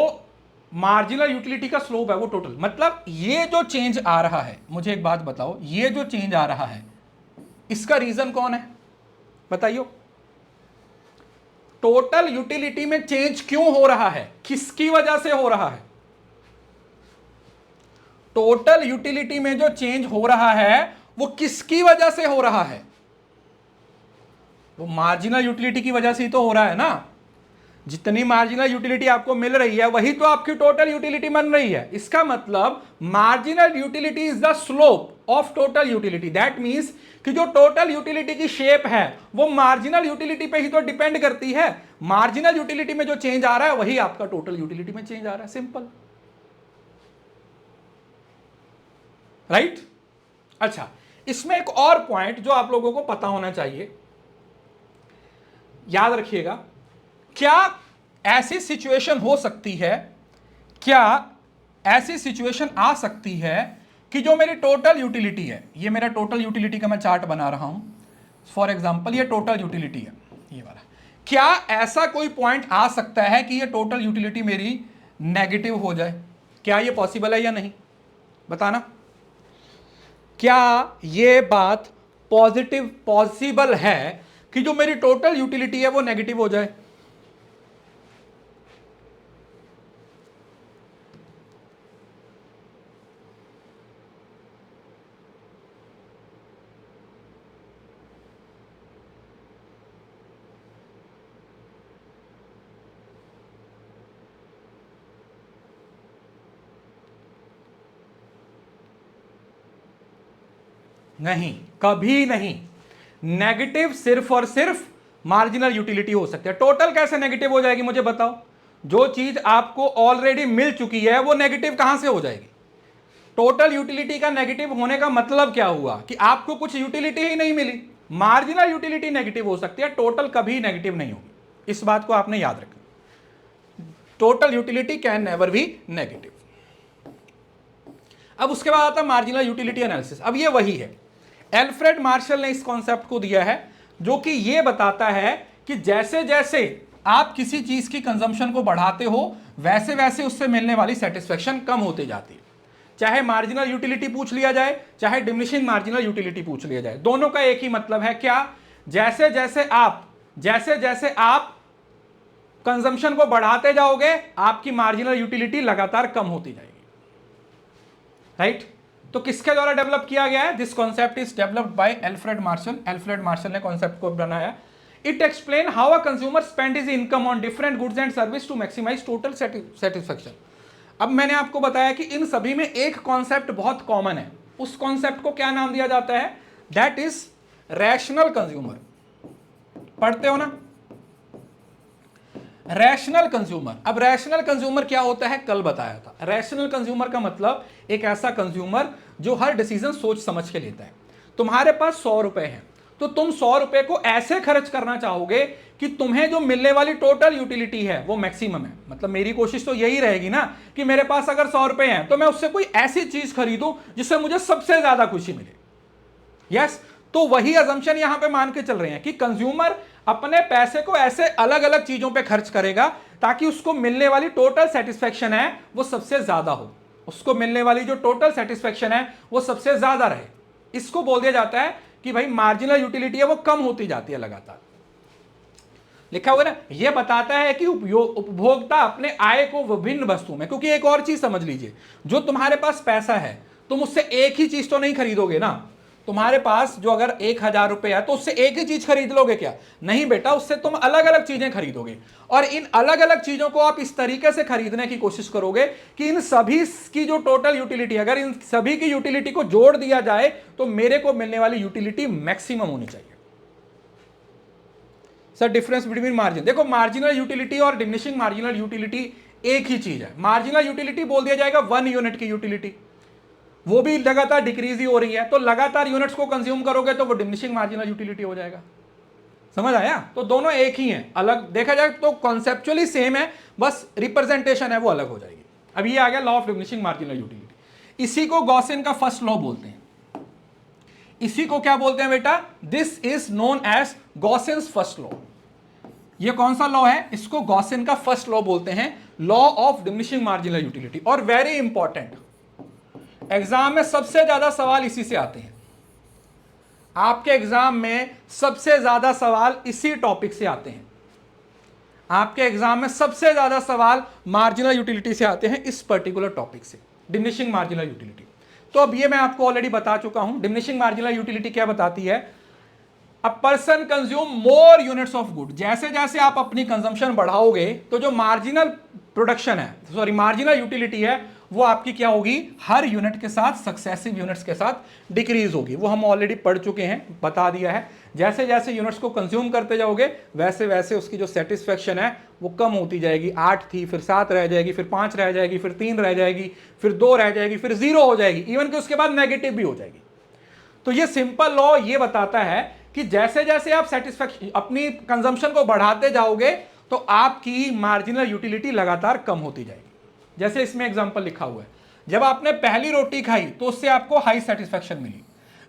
Speaker 1: मार्जिनल यूटिलिटी का स्लोप है वो टोटल, मतलब ये जो चेंज आ रहा है, मुझे एक बात बताओ, ये जो चेंज आ रहा है इसका रीजन कौन है बताइए। टोटल यूटिलिटी में चेंज क्यों हो रहा है, किसकी वजह से हो रहा है। टोटल यूटिलिटी में जो चेंज हो रहा है वो किसकी वजह से हो रहा है, वो मार्जिनल यूटिलिटी की वजह से ही तो हो रहा है ना। जितनी मार्जिनल यूटिलिटी आपको मिल रही है वही तो आपकी टोटल यूटिलिटी बन रही है। इसका मतलब marginal utility is the slope of total utility. That means कि जो टोटल यूटिलिटी की शेप है वो मार्जिनल यूटिलिटी पे ही तो डिपेंड करती है। मार्जिनल यूटिलिटी में जो चेंज आ रहा है वही आपका टोटल यूटिलिटी में चेंज आ रहा है, सिंपल, राइट। अच्छा, इसमें एक और पॉइंट जो आप लोगों को पता होना चाहिए, याद रखिएगा, क्या ऐसी सिचुएशन हो सकती है, क्या ऐसी सिचुएशन आ सकती है कि जो मेरी टोटल यूटिलिटी है, ये मेरा टोटल यूटिलिटी का मैं चार्ट बना रहा हूं, फॉर एग्जांपल ये टोटल यूटिलिटी है ये वाला, क्या ऐसा कोई पॉइंट आ सकता है कि ये टोटल यूटिलिटी मेरी नेगेटिव हो जाए। क्या ये पॉसिबल है या नहीं, बताना। क्या ये बात पॉसिबल है कि जो मेरी टोटल यूटिलिटी है वो नेगेटिव हो जाए। नहीं, कभी नहीं। नेगेटिव सिर्फ और सिर्फ मार्जिनल यूटिलिटी हो सकती है। टोटल कैसे नेगेटिव हो जाएगी मुझे बताओ। जो चीज आपको ऑलरेडी मिल चुकी है वो नेगेटिव कहां से हो जाएगी। टोटल यूटिलिटी का नेगेटिव होने का मतलब क्या हुआ कि आपको कुछ यूटिलिटी ही नहीं मिली। मार्जिनल यूटिलिटी नेगेटिव हो सकती है, टोटल कभी नेगेटिव नहीं होगी। इस बात को आपने याद रखना। Total utility can never be negative. अब उसके बाद आता है मार्जिनल यूटिलिटी एनालिसिस। अब ये वही है, एल्फ्रेड मार्शल ने इस कॉन्सेप्ट को दिया है जो कि ये बताता है कि जैसे जैसे आप किसी चीज की कंजम्पशन को बढ़ाते हो वैसे वैसे उससे मिलने वाली सेटिस्फेक्शन कम होती जाती है। चाहे मार्जिनल यूटिलिटी पूछ लिया जाए, चाहे डिमिनिशिंग मार्जिनल यूटिलिटी पूछ लिया जाए, दोनों का एक ही मतलब है, क्या, जैसे जैसे आप कंजम्पशन को बढ़ाते जाओगे आपकी मार्जिनल यूटिलिटी लगातार कम होती जाएगी, राइट। तो किसके द्वारा डेवलप किया गया है, this concept is developed by Alfred Marshall. Alfred Marshall ने कॉन्सेप्ट को बनाया। It explain how a consumer spend his income on different goods and service to maximise total satisfaction. अब मैंने आपको बताया कि इन सभी में एक कॉन्सेप्ट बहुत कॉमन है, उस कॉन्सेप्ट को क्या नाम दिया जाता है? That is rational consumer. पढ़ते हो ना, रैशनल कंज्यूमर। अब रैशनल कंज्यूमर क्या होता है, कल बताया था। रैशनल कंज्यूमर का मतलब एक ऐसा कंज्यूमर जो हर डिसीजन सोच समझ के लेता है। तुम्हारे पास 100 रुपए हैं, तो तुम 100 रुपए को ऐसे खर्च करना चाहोगे कि तुम्हें जो मिलने वाली टोटल यूटिलिटी है वो मैक्सिमम है। मतलब मेरी कोशिश तो यही रहेगी ना कि मेरे पास अगर 100 रुपए हैं तो मैं उससे कोई ऐसी चीज खरीदूं जिससे मुझे सबसे ज्यादा खुशी मिले। यस, तो वही अजम्पशन यहां पे मान के चल रहे हैं कि कंज्यूमर अपने पैसे को ऐसे अलग अलग चीजों पे खर्च करेगा ताकि उसको मिलने वाली टोटल सेटिस्फेक्शन है वो सबसे ज्यादा हो, उसको मिलने वाली जो टोटल सेटिस्फेक्शन है वो सबसे ज्यादा रहे। इसको बोल दिया जाता है कि भाई मार्जिनल यूटिलिटी है वो कम होती जाती है लगातार। लिखा हुआ ना, ये बताता है कि उपभोक्ता अपने आय को विभिन्न वस्तुओं में, क्योंकि एक और चीज समझ लीजिए, जो तुम्हारे पास पैसा है तुम उससे एक ही चीज तो नहीं खरीदोगे ना। तुम्हारे पास जो अगर 1000 रुपए है तो उससे एक ही चीज खरीद लोगे क्या? नहीं बेटा, उससे तुम अलग अलग चीजें खरीदोगे, और इन अलग अलग चीजों को आप इस तरीके से खरीदने की कोशिश करोगे कि इन सभी की जो टोटल यूटिलिटी, अगर इन सभी की यूटिलिटी को जोड़ दिया जाए तो मेरे को मिलने वाली यूटिलिटी मैक्सिमम होनी चाहिए। सर डिफरेंस बिटवीन मार्जिन, देखो मार्जिनल यूटिलिटी और डिमिनिशिंग मार्जिनल यूटिलिटी एक ही चीज है। मार्जिनल यूटिलिटी बोल दिया जाएगा 1 यूनिट की यूटिलिटी, वो भी लगातार डिक्रीज ही हो रही है, तो लगातार यूनिट्स को कंज्यूम करोगे तो वो डिमिनिशिंग मार्जिनल यूटिलिटी हो जाएगा। समझ आया? तो दोनों एक ही हैं, अलग देखा जाए तो कॉन्सेप्चुअली सेम है, बस रिप्रेजेंटेशन है वो अलग हो जाएगी। अब ये आ गया law of diminishing marginal utility. इसी को गॉसिन का फर्स्ट लॉ बोलते हैं। इसी को क्या बोलते हैं बेटा? This is known as Gossen's first law. ये कौन सा लॉ है? इसको गॉसिन का फर्स्ट लॉ बोलते हैं, law of diminishing marginal utility. और वेरी इंपॉर्टेंट, एग्जाम में सबसे ज्यादा सवाल इसी से आते हैं। आपके एग्जाम में सबसे ज्यादा सवाल इसी टॉपिक से आते हैं। आपके एग्जाम में सबसे ज्यादा सवाल मार्जिनल यूटिलिटी से आते हैं, इस पर्टिकुलर टॉपिक से, डिमिनिशिंग मार्जिनल यूटिलिटी। तो अब ये मैं आपको ऑलरेडी बता चुका हूं। डिमिनिशिंग मार्जिनल यूटिलिटी क्या बताती है? A person consume more units of good. जैसे जैसे आप अपनी कंजम्पशन बढ़ाओगे तो जो मार्जिनल प्रोडक्शन है, सॉरी मार्जिनल यूटिलिटी है, वो आपकी क्या होगी? हर यूनिट के साथ, सक्सेसिव यूनिट्स के साथ डिक्रीज होगी। वो हम ऑलरेडी पढ़ चुके हैं, बता दिया है। जैसे जैसे यूनिट्स को कंज्यूम करते जाओगे वैसे वैसे उसकी जो सेटिस्फेक्शन है वो कम होती जाएगी। 8 थी, फिर 7 रह जाएगी, फिर 5 रह जाएगी, फिर 3 रह जाएगी, फिर 2 रह जाएगी, फिर 0 हो जाएगी, इवन कि उसके बाद नेगेटिव भी हो जाएगी। तो ये सिंपल लॉ ये बताता है कि जैसे जैसे आप सेटिस्फेक्शन, अपनी कंजम्पशन को बढ़ाते जाओगे तो आपकी मार्जिनल यूटिलिटी लगातार कम होती जाएगी। जैसे इसमें एग्जांपल लिखा हुआ है, जब आपने पहली रोटी खाई तो उससे आपको हाई सेटिस्फेक्शन मिली,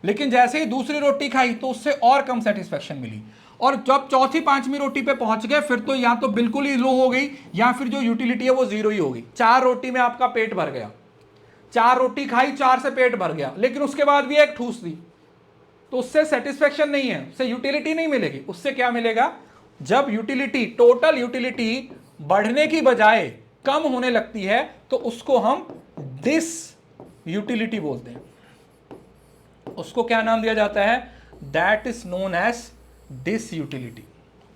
Speaker 1: लेकिन जैसे ही दूसरी रोटी खाई तो उससे और कम सेटिस्फेक्शन मिली, और जब चौथी पांचवी रोटी पे पहुंच गए फिर तो या तो बिल्कुल ही लो हो गई या फिर जो यूटिलिटी है वो 0 ही होगी। 4 रोटी में आपका पेट भर गया, 4 रोटी खाई, 4 से पेट भर गया, लेकिन उसके बाद भी एक ठूस दी, तो उससे सेटिस्फेक्शन नहीं है, उससे यूटिलिटी नहीं मिलेगी। उससे क्या मिलेगा? जब यूटिलिटी, टोटल यूटिलिटी बढ़ने की बजाय कम होने लगती है तो उसको हम डिस यूटिलिटी बोलते हैं। उसको क्या नाम दिया जाता है? That is known as disutility.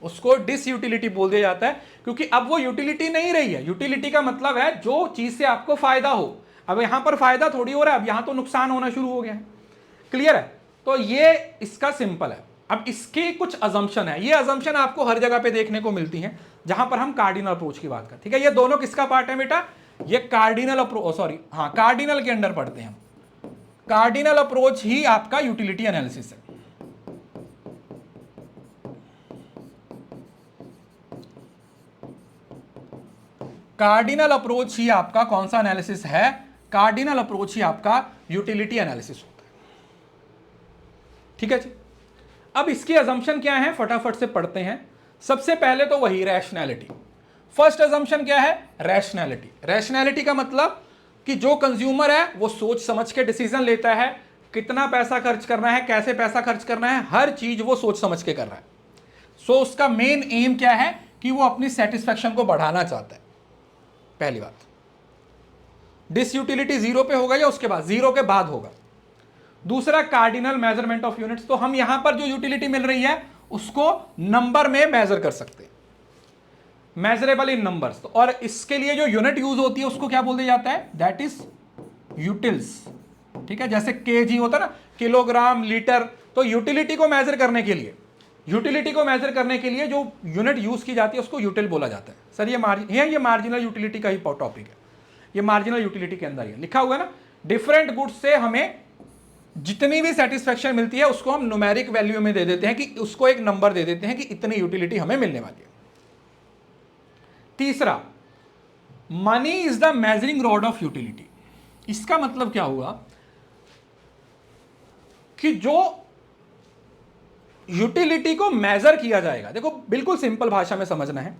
Speaker 1: उसको डिस यूटिलिटी बोल दिया जाता है क्योंकि अब वो यूटिलिटी नहीं रही है। यूटिलिटी का मतलब है जो चीज से आपको फायदा हो। अब यहां पर फायदा थोड़ी हो रहा है, अब यहां तो नुकसान होना शुरू हो गया है। क्लियर है? तो ये इसका सिंपल है। अब इसके कुछ अजम्पशन है, ये अजम्पशन आपको हर जगह पे देखने को मिलती हैं जहां पर हम कार्डिनल अप्रोच की बात करते हैं। ठीक है, ये दोनों किसका पार्ट है बेटा? ये कार्डिनल अप्रोच, सॉरी हाँ, कार्डिनल के अंडर पढ़ते हैं हम। कार्डिनल अप्रोच ही आपका यूटिलिटी एनालिसिस है। कार्डिनल अप्रोच ही आपका कौन सा एनालिसिस है? कार्डिनल अप्रोच ही आपका यूटिलिटी एनालिसिस होता है। ठीक है जी। अब इसकी अजम्पशन क्या है, फटाफट से पढ़ते हैं। सबसे पहले तो वही रैशनैलिटी। फर्स्ट अजम्पशन क्या है? रैशनैलिटी। रैशनैलिटी का मतलब कि जो कंज्यूमर है वो सोच समझ के डिसीजन लेता है, कितना पैसा खर्च करना है, कैसे पैसा खर्च करना है, हर चीज वो सोच समझ के कर रहा है। सो उसका मेन एम क्या है कि वो अपनी सेटिस्फेक्शन को बढ़ाना चाहता है। पहली बात, डिसयूटिलिटी 0 पे होगा या उसके बाद? 0 के बाद होगा। दूसरा, कार्डिनल मेजरमेंट ऑफ यूनिट्स। तो हम यहां पर जो यूटिलिटी मिल रही है उसको नंबर में मेजर कर सकते हैं, मेजरेबल इन नंबर्स। और इसके लिए जो यूनिट यूज होती है उसको क्या बोल दिया जाता है, दैट इज यूटिल्स। ठीक है, जैसे केजी होता है ना, किलोग्राम, लीटर। तो यूटिलिटी को मेजर करने के लिए, यूटिलिटी को मेजर करने के लिए जो यूनिट यूज की जाती है उसको यूटिल बोला जाता है। सर ये मार्जिनल यूटिलिटी का ही टॉपिक है, ये मार्जिनल यूटिलिटी के अंदर ही लिखा हुआ है ना। डिफरेंट गुड्स से हमें जितनी भी सेटिस्फेक्शन मिलती है उसको हम न्यूमेरिक वैल्यू में दे देते हैं, कि उसको एक नंबर दे देते हैं कि इतनी यूटिलिटी हमें मिलने वाली है। तीसरा, money is the measuring rod of utility. इसका मतलब क्या हुआ कि जो यूटिलिटी को मेजर किया जाएगा, देखो बिल्कुल सिंपल भाषा में समझना है।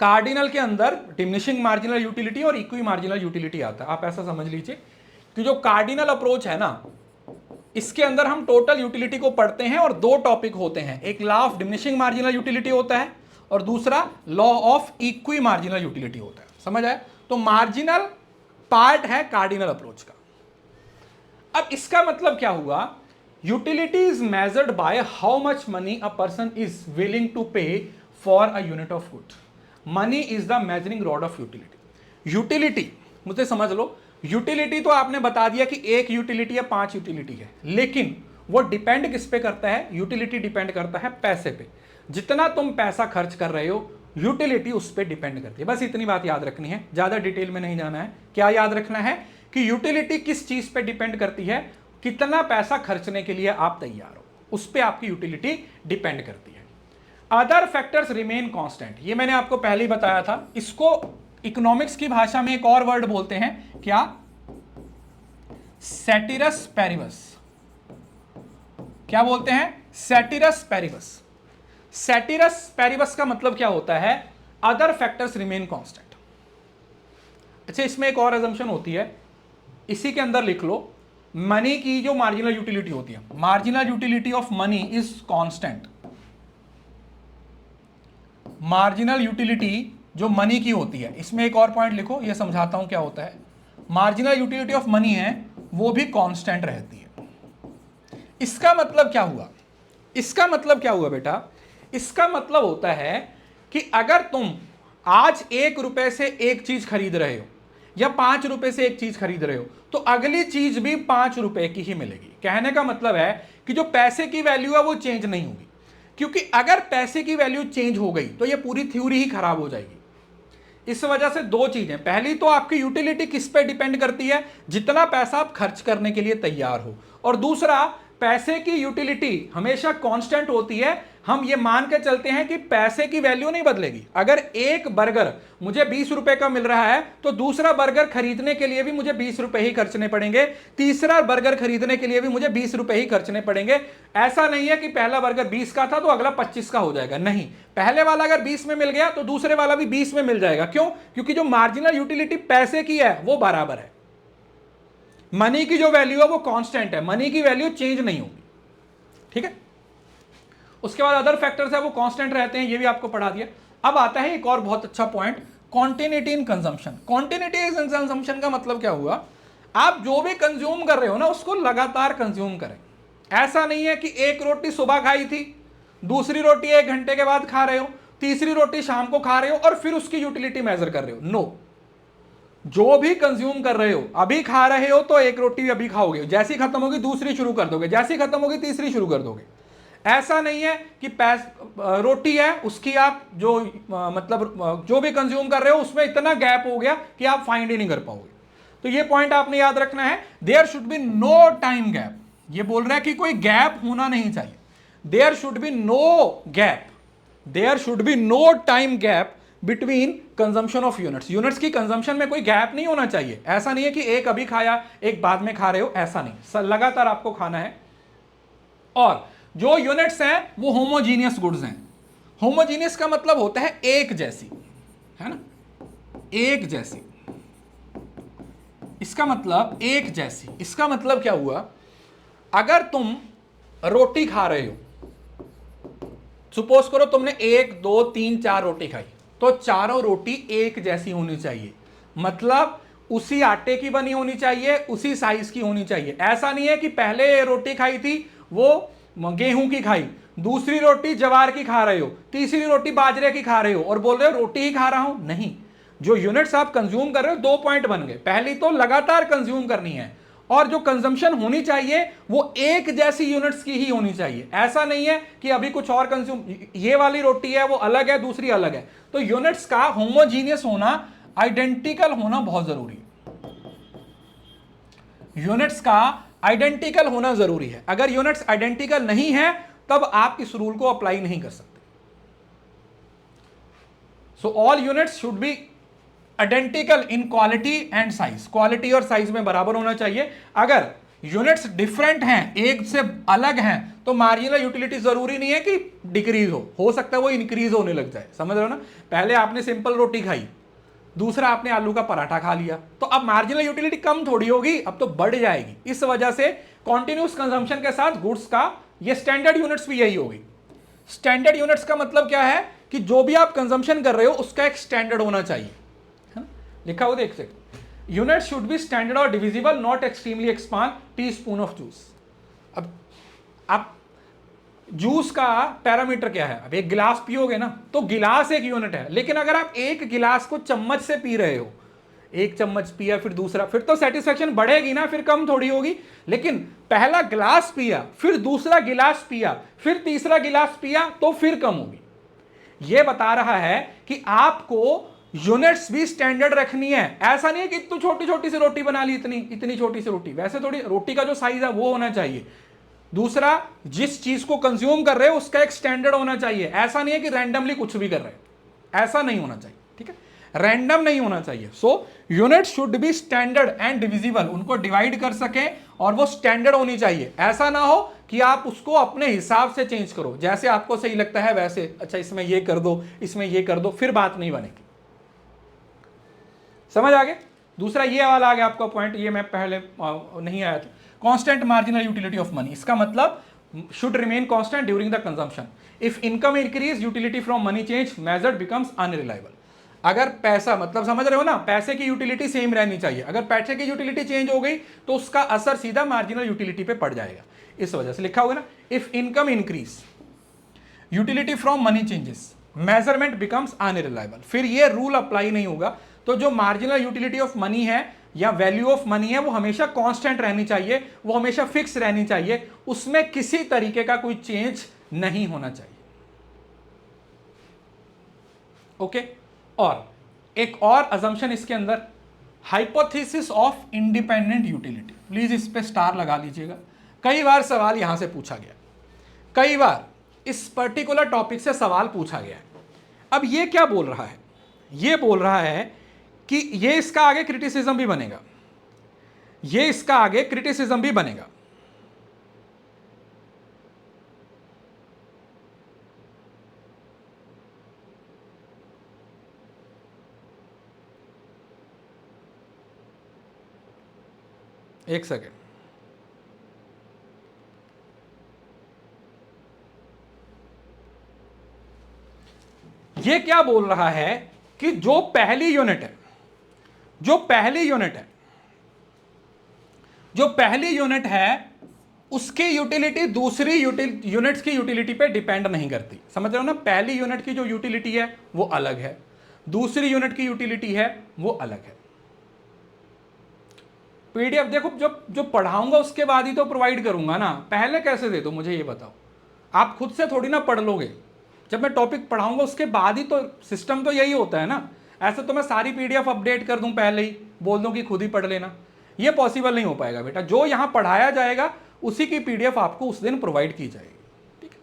Speaker 1: कार्डिनल के अंदर डिमिनिशिंग मार्जिनल यूटिलिटी और इक्वी मार्जिनल यूटिलिटी आता है। आप ऐसा समझ लीजिए कि जो कार्डिनल अप्रोच है ना, इसके अंदर हम टोटल यूटिलिटी को पढ़ते हैं और दो टॉपिक होते हैं, एक law of diminishing marginal utility होता है और दूसरा law of equi marginal utility होता है। समझ आया? तो मार्जिनल पार्ट है कार्डिनल अप्रोच का। अब इसका मतलब क्या हुआ, utility is measured by how much money a person is willing to pay for a unit of good. Money is the measuring rod of utility. Utility मुझे समझ लो, यूटिलिटी तो आपने बता दिया कि एक यूटिलिटी है, 5 यूटिलिटी है, लेकिन वो डिपेंड किस पे करता है, यूटिलिटी डिपेंड करता है पैसे पे। जितना तुम पैसा खर्च कर रहे हो यूटिलिटी उस पर डिपेंड करती है। बस इतनी बात याद रखनी है, ज्यादा डिटेल में नहीं जाना है। क्या याद रखना है कि यूटिलिटी किस चीज पे डिपेंड करती है, कितना पैसा खर्चने के लिए आप तैयार हो, उस पर आपकी यूटिलिटी डिपेंड करती है। अदर फैक्टर्स रिमेन कांस्टेंट, ये मैंने आपको पहले ही बताया था। इसको इकोनॉमिक्स की भाषा में एक और वर्ड बोलते हैं, क्या, सेटिरस पैरिबस। क्या बोलते हैं, सेटिरस पैरिबस। सेटिरस पैरिबस का मतलब क्या होता है, अदर फैक्टर्स रिमेन कांस्टेंट। अच्छा, इसमें एक और अजम्पशन होती है, इसी के अंदर लिख लो, मनी की जो मार्जिनल यूटिलिटी होती है, marginal utility of money is constant. Marginal utility जो मनी की होती है, इसमें एक और पॉइंट लिखो, ये समझाता हूं क्या होता है। मार्जिनल यूटिलिटी ऑफ मनी है वो भी कांस्टेंट रहती है। इसका मतलब क्या हुआ, इसका मतलब क्या हुआ बेटा, इसका मतलब होता है कि अगर तुम आज 1 रुपए से एक चीज खरीद रहे हो या 5 रुपए से एक चीज खरीद रहे हो, तो अगली चीज भी 5 रुपए की ही मिलेगी। कहने का मतलब है कि जो पैसे की वैल्यू है वो चेंज नहीं होगी, क्योंकि अगर पैसे की वैल्यू चेंज हो गई तो ये पूरी थ्योरी ही खराब हो जाएगी। इस वजह से दो चीजें, पहली तो आपकी यूटिलिटी किस पे डिपेंड करती है, जितना पैसा आप खर्च करने के लिए तैयार हो, और दूसरा पैसे की यूटिलिटी हमेशा कांस्टेंट होती है। हम ये मान के चलते हैं कि पैसे की वैल्यू नहीं बदलेगी। अगर एक बर्गर मुझे 20 रुपए का मिल रहा है तो दूसरा बर्गर खरीदने के लिए भी मुझे 20 रुपए ही खर्चने पड़ेंगे, तीसरा बर्गर खरीदने के लिए भी मुझे 20 रुपए ही खर्चने पड़ेंगे। ऐसा नहीं है कि पहला बर्गर 20 का था तो अगला 25 का हो जाएगा, नहीं, पहले वाला अगर 20 में मिल गया तो दूसरे वाला भी 20 में मिल जाएगा। क्यों? क्योंकि जो मार्जिनल यूटिलिटी पैसे की है वो बराबर है, मनी की जो वैल्यू है वो कांस्टेंट है, मनी की वैल्यू चेंज नहीं होगी। ठीक है, उसके बाद अदर फैक्टर्स है वो कांस्टेंट रहते हैं, ये भी आपको पढ़ा दिया। अब आता है एक और बहुत अच्छा point, continuity in consumption. Continuity in consumption का मतलब क्या हुआ, आप जो भी कंज्यूम कर रहे हो ना उसको लगातार कंज्यूम करें। ऐसा नहीं है कि एक रोटी सुबह खाई थी, दूसरी रोटी 1 घंटे के बाद खा रहे हो, तीसरी रोटी शाम को खा रहे हो और फिर उसकी यूटिलिटी मेजर कर रहे हो। नो, जो भी कंज्यूम कर रहे हो, अभी खा रहे हो तो एक रोटी अभी खाओगे, जैसी खत्म होगी दूसरी शुरू कर दोगे, जैसी खत्म होगी तीसरी शुरू कर दोगे। ऐसा नहीं है कि रोटी है उसकी आप जो मतलब जो भी कंज्यूम कर रहे हो उसमें इतना गैप हो गया कि आप फाइंड ही नहीं कर पाओगे। तो ये पॉइंट आपने याद रखना है, there should be no time gap. ये बोल रहा है कि कोई गैप होना नहीं चाहिए, there should be no gap, there should be no time gap between consumption of units. Units की कंजम्पशन में कोई गैप नहीं होना चाहिए। ऐसा नहीं है कि एक अभी खाया एक बाद में खा रहे हो, ऐसा नहीं, लगातार आपको खाना है। और जो यूनिट्स हैं वो होमोजीनियस गुड्स हैं। होमोजीनियस का मतलब होता है एक जैसी, है ना, एक जैसी। इसका मतलब एक जैसी, इसका मतलब क्या हुआ, अगर तुम रोटी खा रहे हो, सपोज करो तुमने 1 2 3 4 रोटी खाई, तो चारों रोटी एक जैसी होनी चाहिए, मतलब उसी आटे की बनी होनी चाहिए, उसी साइज की होनी चाहिए। ऐसा नहीं है कि पहले रोटी खाई थी वो गेहूं की खाई, दूसरी रोटी जवार की खा रहे हो, तीसरी रोटी बाजरे की खा रहे हो और बोल रहे हो रोटी ही खा रहा हूं। नहीं, जो यूनिट्स आप कंज्यूम कर रहे हो, 2 पॉइंट बन गए। पहली तो लगातार कंज्यूम करनी है, और जो कंजम्पशन होनी चाहिए वो एक जैसी यूनिट्स की ही होनी चाहिए। ऐसा नहीं है कि अभी कुछ और कंज्यूम, ये वाली रोटी है वो अलग है, दूसरी अलग है। तो यूनिट्स का होमोजीनियस होना, आइडेंटिकल होना बहुत जरूरी है। यूनिट्स का आइडेंटिकल होना जरूरी है। अगर यूनिट्स आइडेंटिकल नहीं है तब आप इस रूल को अप्लाई नहीं कर सकते। So all units should be identical in quality and size. Quality और साइज में बराबर होना चाहिए। अगर यूनिट्स डिफरेंट हैं, एक से अलग हैं, तो मार्जिनल यूटिलिटी जरूरी नहीं है कि डिक्रीज हो सकता है वो इंक्रीज होने लग जाए। समझ रहे हो ना? पहले आपने सिंपल रोटी खाई, दूसरा आपने आलू का पराठा खा लिया, तो अब मार्जिनल यूटिलिटी कम थोड़ी होगी, अब तो बढ़ जाएगी। इस वजह से कॉन्टिन्यूस कंजम्पशन के साथ गुड्स का ये स्टैंडर्ड यूनिट्स भी यही होगी। स्टैंडर्ड यूनिट्स का मतलब क्या है कि जो भी आप कंजम्पशन कर रहे हो उसका एक स्टैंडर्ड होना चाहिए, है ना? लिखा हुआ देख सकते। यूनिट शुड बी स्टैंडर्ड और divisible, not extremely expand tea spoon of juice. अब आप जूस का पैरामीटर क्या है? अब एक गिलास पियोगे ना तो गिलास एक यूनिट है, लेकिन अगर आप एक गिलास को चम्मच से पी रहे हो, एक चम्मच पिया फिर दूसरा, फिर तो सेटिस्फेक्शन बढ़ेगी ना, फिर कम थोड़ी होगी। लेकिन पहला गिलास पिया, फिर दूसरा गिलास पिया, फिर तीसरा गिलास पिया, तो फिर कम होगी। यह बता रहा है कि आपको यूनिट्स भी स्टैंडर्ड रखनी है। ऐसा नहीं है कि इतनी छोटी छोटी सी रोटी बना ली, इतनी छोटी सी रोटी, वैसे थोड़ी रोटी का जो साइज है वो होना चाहिए। दूसरा, जिस चीज को कंज्यूम कर रहे हो उसका एक स्टैंडर्ड होना चाहिए। ऐसा नहीं है कि रैंडमली कुछ भी कर रहे हो, ऐसा नहीं होना चाहिए, ठीक है? रैंडम नहीं होना चाहिए। So unit should be standard and divisible, उनको डिवाइड कर सके और वो स्टैंडर्ड होनी चाहिए। ऐसा ना हो कि आप उसको अपने हिसाब से चेंज करो, जैसे आपको सही लगता है वैसे, अच्छा इसमें ये कर दो, इसमें ये कर दो, फिर बात नहीं बनेगी। समझ आ गया? दूसरा ये वाला आ गया आपका पॉइंट, ये मैं पहले नहीं आया था। Constant marginal utility of money, इसका मतलब should remain constant during the consumption. If income increase, utility from money change, measured becomes unreliable. अगर पैसा, मतलब समझ रहे हो ना, पैसे की यूटिलिटी सेम रहनी चाहिए। अगर पैसे की यूटिलिटी चेंज हो गई तो उसका असर सीधा मार्जिनल यूटिलिटी पे पड़ जाएगा। इस वजह से लिखा होगा ना, if income increase, utility from money changes, measurement becomes unreliable. फिर ये रूल अप्लाई नहीं होगा। तो जो मार्जिनल यूटिलिटी ऑफ मनी है या वैल्यू ऑफ मनी है वो हमेशा कांस्टेंट रहनी चाहिए, वो हमेशा फिक्स रहनी चाहिए, उसमें किसी तरीके का कोई चेंज नहीं होना चाहिए। ओके? और एक और अजम्पशन इसके अंदर, hypothesis of independent utility. Please इस पे स्टार लगा लीजिएगा। कई बार सवाल यहां से पूछा गया, कई बार इस पर्टिकुलर टॉपिक से सवाल पूछा गया। अब ये क्या बोल रहा है? ये बोल रहा है कि ये इसका आगे क्रिटिसिज्म भी बनेगा, ये इसका आगे क्रिटिसिज्म भी बनेगा। एक सेकेंड, ये क्या बोल रहा है कि जो पहली यूनिट है, जो पहली यूनिट है उसकी यूटिलिटी दूसरी यूनिट्स की यूटिलिटी पे डिपेंड नहीं करती। समझ रहे हो ना? पहली यूनिट की जो यूटिलिटी है वो अलग है, दूसरी यूनिट की यूटिलिटी है वो अलग है। पीडीएफ देखो, जो पढ़ाऊंगा उसके बाद ही तो प्रोवाइड करूंगा ना, पहले कैसे दे दो मुझे ये बताओ। आप खुद से थोड़ी ना पढ़ लोगे, जब मैं टॉपिक पढ़ाऊंगा उसके बाद ही तो। सिस्टम तो यही होता है ना। ऐसे तो मैं सारी पीडीएफ अपडेट कर दूं पहले ही, बोल दूं कि खुद ही पढ़ लेना, ये पॉसिबल नहीं हो पाएगा बेटा। जो यहां पढ़ाया जाएगा उसी की पीडीएफ आपको उस दिन प्रोवाइड की जाएगी, ठीक है?